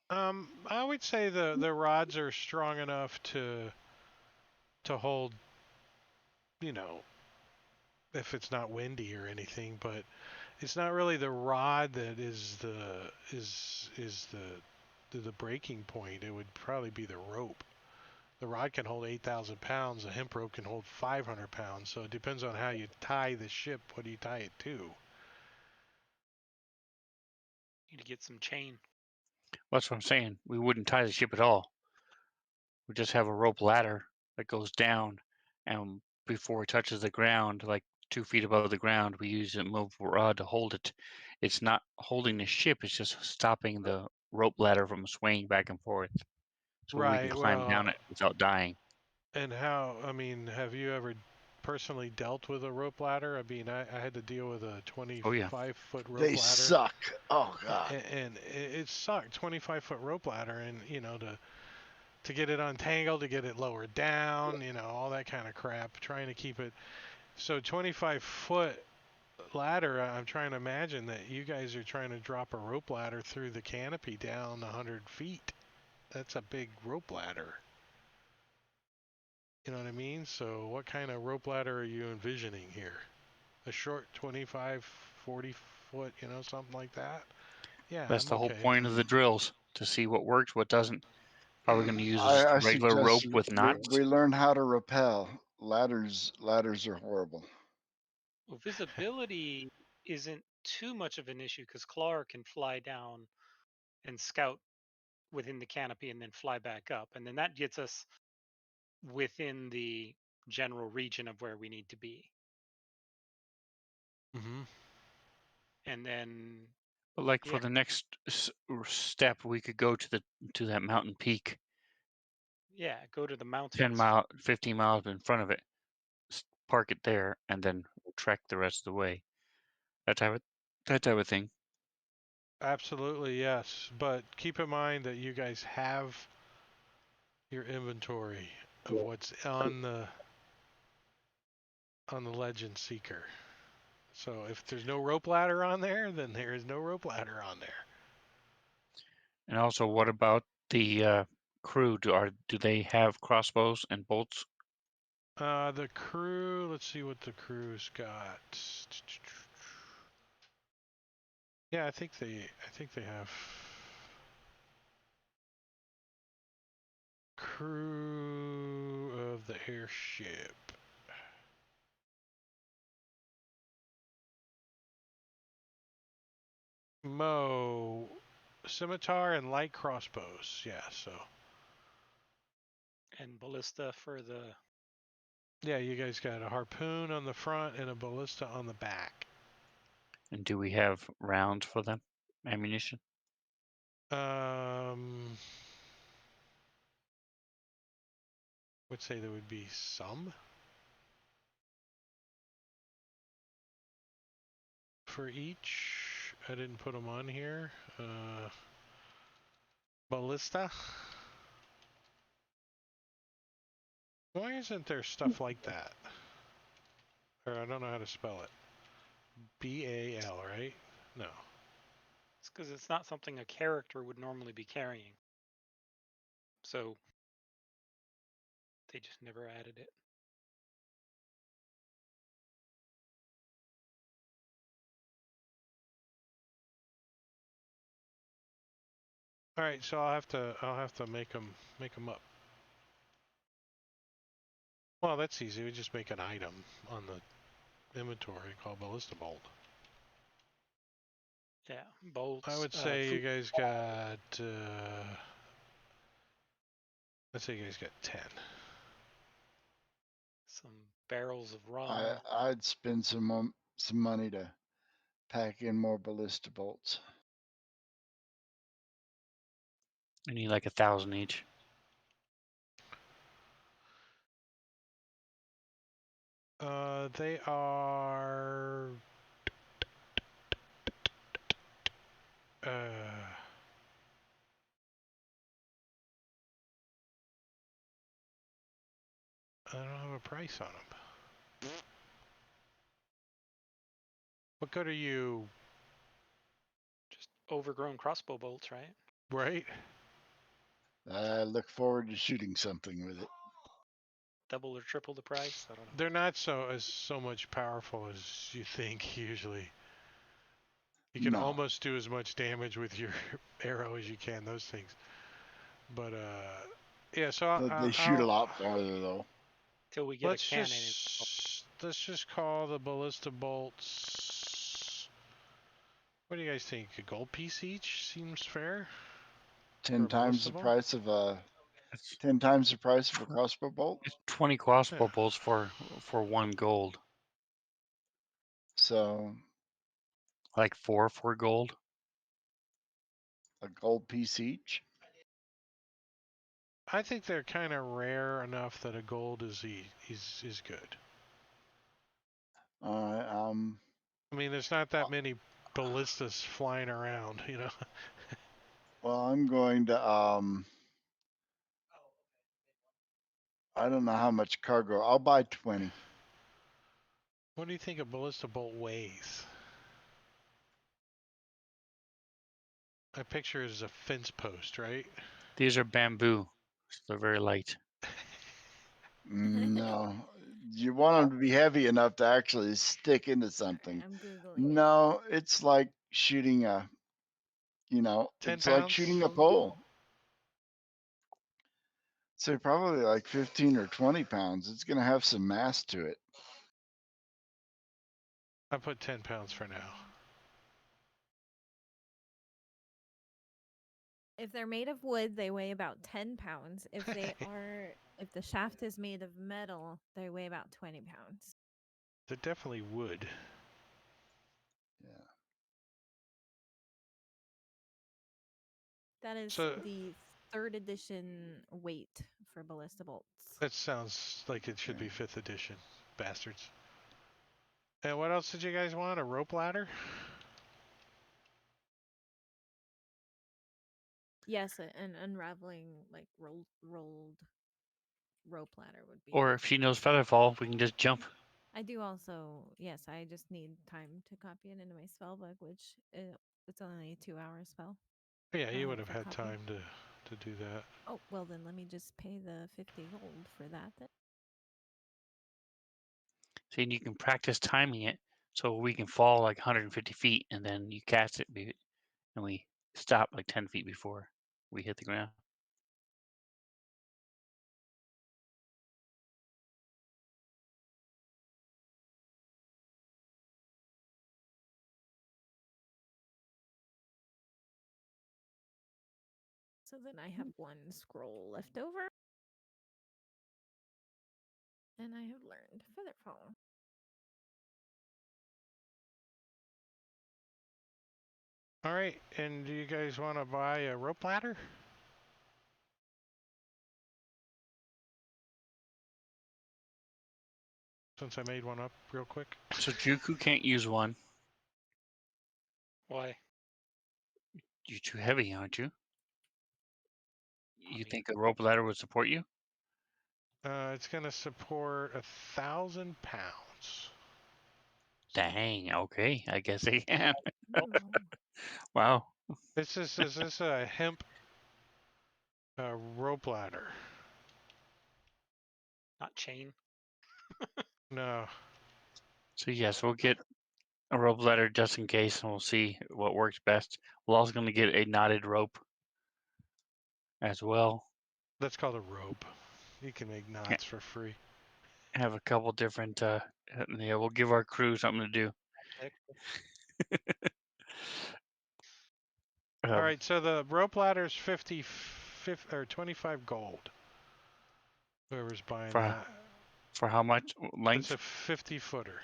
I would say the rods are strong enough to hold, you know, if it's not windy or anything, but it's not really the rod that is the breaking point. It would probably be the rope. The rod can hold 8,000 pounds. The hemp rope can hold 500 pounds. So it depends on how you tie the ship. What do you tie it to? Need to get some chain. That's what I'm saying. We wouldn't tie the ship at all. We just have a rope ladder that goes down, and before it touches the ground, like 2 feet above the ground, we use a movable rod to hold it. It's not holding the ship, it's just stopping the rope ladder from swaying back and forth. So we can Right. climb down it without dying. And how, I mean, have you ever personally dealt with a rope ladder? I mean, I had to deal with a 25-foot rope They ladder. suck. Oh God. And it sucked. 25-foot rope ladder, and to get it untangled, to get it lowered down, all that kind of crap. Trying to keep it. So 25-foot ladder. I'm trying to imagine that you guys are trying to drop a rope ladder through the canopy down 100 feet. That's a big rope ladder. You know what I mean? So what kind of rope ladder are you envisioning here? A short 25, 40 foot, something like that? Yeah, That's I'm the whole okay. point of the drills, to see what works, what doesn't. Probably going to use I just regular rope suggest with knots. we learn how to rappel. Ladders are horrible. Well, visibility isn't too much of an issue because Clar can fly down and scout within the canopy and then fly back up. And then that gets us within the general region of where we need to be. Mm-hmm. And then But like yeah. for the next step, we could go to that mountain peak, Yeah, go to the 10 mountains. mile, 15 miles in front of it, park it there, and then trek the rest of the way. That type of thing. Absolutely, yes. But keep in mind that you guys have your inventory of what's on the Legend Seeker. So if there's no rope ladder on there, then there is no rope ladder on there. And also, what about the crew? Do they have crossbows and bolts? The crew, let's see what the crew's got. Yeah, I think they have crew of the airship. Mo, scimitar and light crossbows. Yeah, so. And ballista for the. Yeah, you guys got a harpoon on the front and a ballista on the back. And do we have rounds for them? Ammunition? Would say there would be some for each. I didn't put them on here. Ballista. Why isn't there stuff like that? Or I don't know how to spell it. B-A-L, right? No. It's because it's not something a character would normally be carrying. So they just never added it. All right, so I'll have to make them up. Well, that's easy. We just make an item on the inventory called ballista bolt. Yeah, bolts. I would say you guys got. Let's say you guys got 10. Some barrels of rum. I'd spend some money to pack in more ballista bolts. I need like 1,000 each. They are. I don't have a price on them. What good are you? Just overgrown crossbow bolts, right? Right? I look forward to shooting something with it. Double or triple the price. I don't know. They're not so much powerful as you think usually. You can No. almost do as much damage with your arrow as you can those things. But yeah. So They shoot a lot farther though. Till we get a cannon. let's just call the ballista bolts. What do you guys think? A gold piece each seems fair. 10 times the price of a 10 times the price of a crossbow bolt. It's 20 crossbow bolts for 1 gold. So like 4 for gold. A gold piece each. I think they're kind of rare enough that a gold is good. I mean, there's not that many ballistas flying around, you know. Well, I'm going to I don't know how much cargo. I'll buy 20. What do you think a ballista bolt weighs? I picture it as a fence post, right? These are bamboo, so they're very light. No, you want them to be heavy enough to actually stick into something. I'm Googling No, it's like shooting a, 10 it's pounds? like shooting a pole. So probably like 15 or 20 pounds. It's going to have some mass to it. I put 10 pounds for now. If they're made of wood, they weigh about 10 pounds. If if the shaft is made of metal, they weigh about 20 pounds. They're definitely wood. Yeah. That is the 3rd edition weight for ballista bolts. That sounds like it should be 5th edition, bastards. And what else did you guys want? A rope ladder? Yes, an unraveling like rolled rope ladder would be. Or if she knows featherfall, we can just jump. I do also. Yes, I just need time to copy it into my spell book, which it's only a 2-hour spell. Yeah, you would have had time to do that. Oh, well then let me just pay the 50 gold for that then. So you can practice timing it so we can fall like 150 feet and then you cast it and we stop like 10 feet before we hit the ground. So then I have 1 scroll left over. And I have learned featherfall. All right, and do you guys want to buy a rope ladder? Since I made one up real quick. So Juku can't use one. Why? You're too heavy, aren't you? You think a rope ladder would support you? It's going to support 1,000 pounds. Dang, okay. I guess they can. Oh. Wow. Is this a hemp rope ladder? Not chain. No. So yes, we'll get a rope ladder just in case, and we'll see what works best. We're also going to get a knotted rope as well. That's called a rope. You can make knots for free. Have a couple different. Yeah, we'll give our crew something to do. All right, so the rope ladder is 25 gold. Whoever's buying that. For how much length? It's a 50 footer.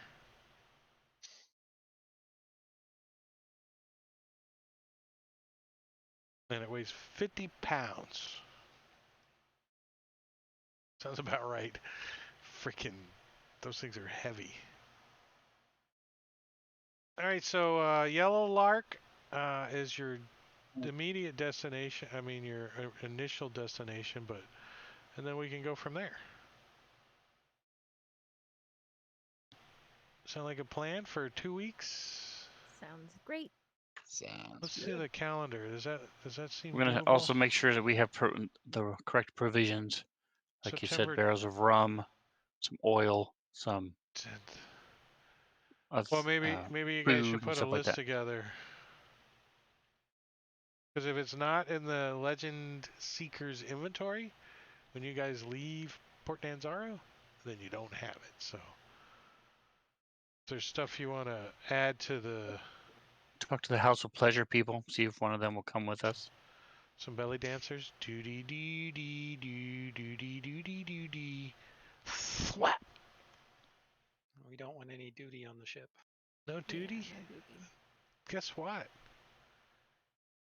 And it weighs 50 pounds. Sounds about right. Freaking those things are heavy. All right, so Yellow Lark is your immediate destination. I mean, your initial destination, and then we can go from there. Sound like a plan for 2 weeks? Sounds great. Sounds Let's good. see the calendar. Does that seem We're gonna doable? also make sure that we have the correct provisions, like you said, barrels of rum, some oil, some 10th. of Well, maybe you guys should food and put a stuff like list that. together. Because if it's not in the Legend Seekers inventory, when you guys leave Port Danzaro, then you don't have it. So, if there's stuff you want to add to the Talk to the House of Pleasure people, see if one of them will come with us. some belly dancers, doody dee dee doo doody doody doody, flap. We don't want any duty on the ship. No duty. Yeah, no duty. Guess what?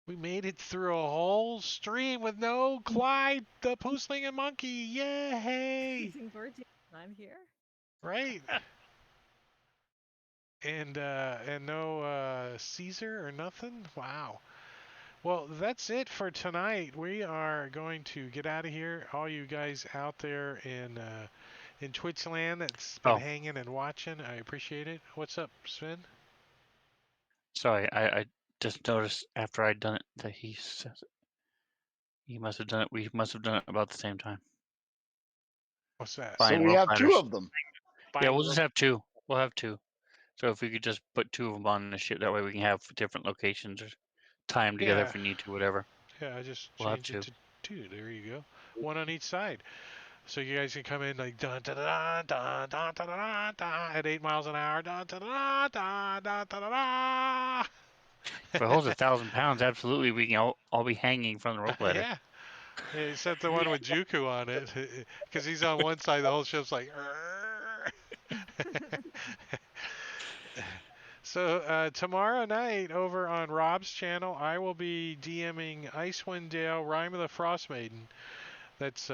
We made it through a whole stream with no Clyde, the Poosling monkey. Yay! Losing 14 not here. Right. And no Caesar or nothing. Wow. Well, that's it for tonight. We are going to get out of here. All you guys out there in Twitch land that's been hanging and watching, I appreciate it. What's up, Sven? Sorry, I just noticed after I'd done it that he must have done it. We must have done it about the same time. What's that? So Buying we rope have two ladders. of them. Yeah, we'll just have two. We'll have two. So if we could just put two of them on the ship, that way we can have different locations or time together if we need to, whatever. Yeah, I just We'll have changed it to 2. There you go. One on each side. So you guys can come in like dun dun dun dun dun dun dun dun at 8 miles an hour. Dun dun dun dun dun dun dun. If it holds 1,000 pounds, absolutely, we can all be hanging from the rope ladder. Yeah. Except the one with Juku on it, because he's on one side, the whole ship's like. So tomorrow night over on Rob's channel, I will be DMing Icewind Dale, Rime of the Frost Maiden. That's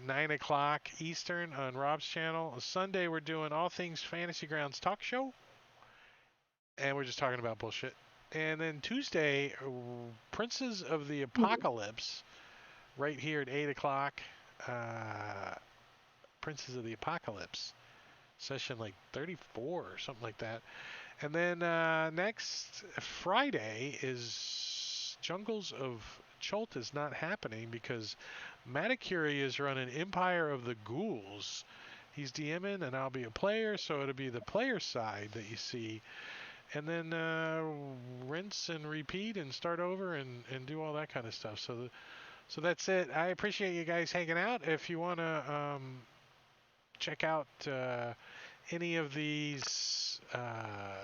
9 o'clock Eastern on Rob's channel. Sunday, we're doing All Things Fantasy Grounds Talk Show. And we're just talking about bullshit. And then Tuesday, Princes of the Apocalypse, right here at 8 o'clock. Princes of the Apocalypse. Session like 34 or something like that. And then next Friday is Jungles of Chult is not happening because Maticuri is running Empire of the Ghouls. He's DMing and I'll be a player, so it'll be the player side that you see. And then rinse and repeat and start over and do all that kind of stuff. So that's it. I appreciate you guys hanging out. If you want to check out any of these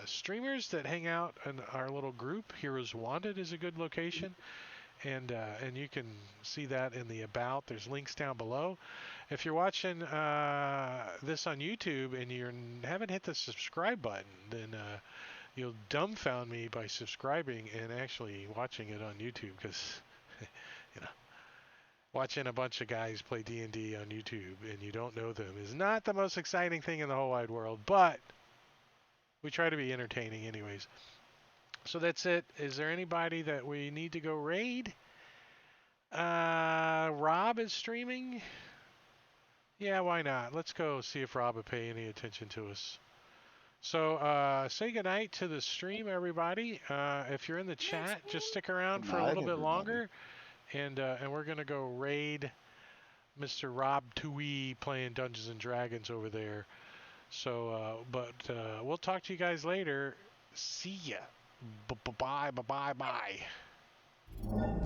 streamers that hang out in our little group, Heroes Wanted is a good location. And you can see that in the about. There's links down below. If you're watching this on YouTube and you haven't hit the subscribe button, then you'll dumbfound me by subscribing and actually watching it on YouTube because, you know, watching a bunch of guys play D&D on YouTube and you don't know them is not the most exciting thing in the whole wide world, but we try to be entertaining anyways. So that's it. Is there anybody that we need to go raid? Rob is streaming. Yeah, why not? Let's go see if Rob would pay any attention to us. So say goodnight to the stream, everybody. If you're in the chat, just stick around for a little bit longer. And we're going to go raid Mr. Rob Tui playing Dungeons & Dragons over there. So, but we'll talk to you guys later. See ya. Bye, bye, bye, bye.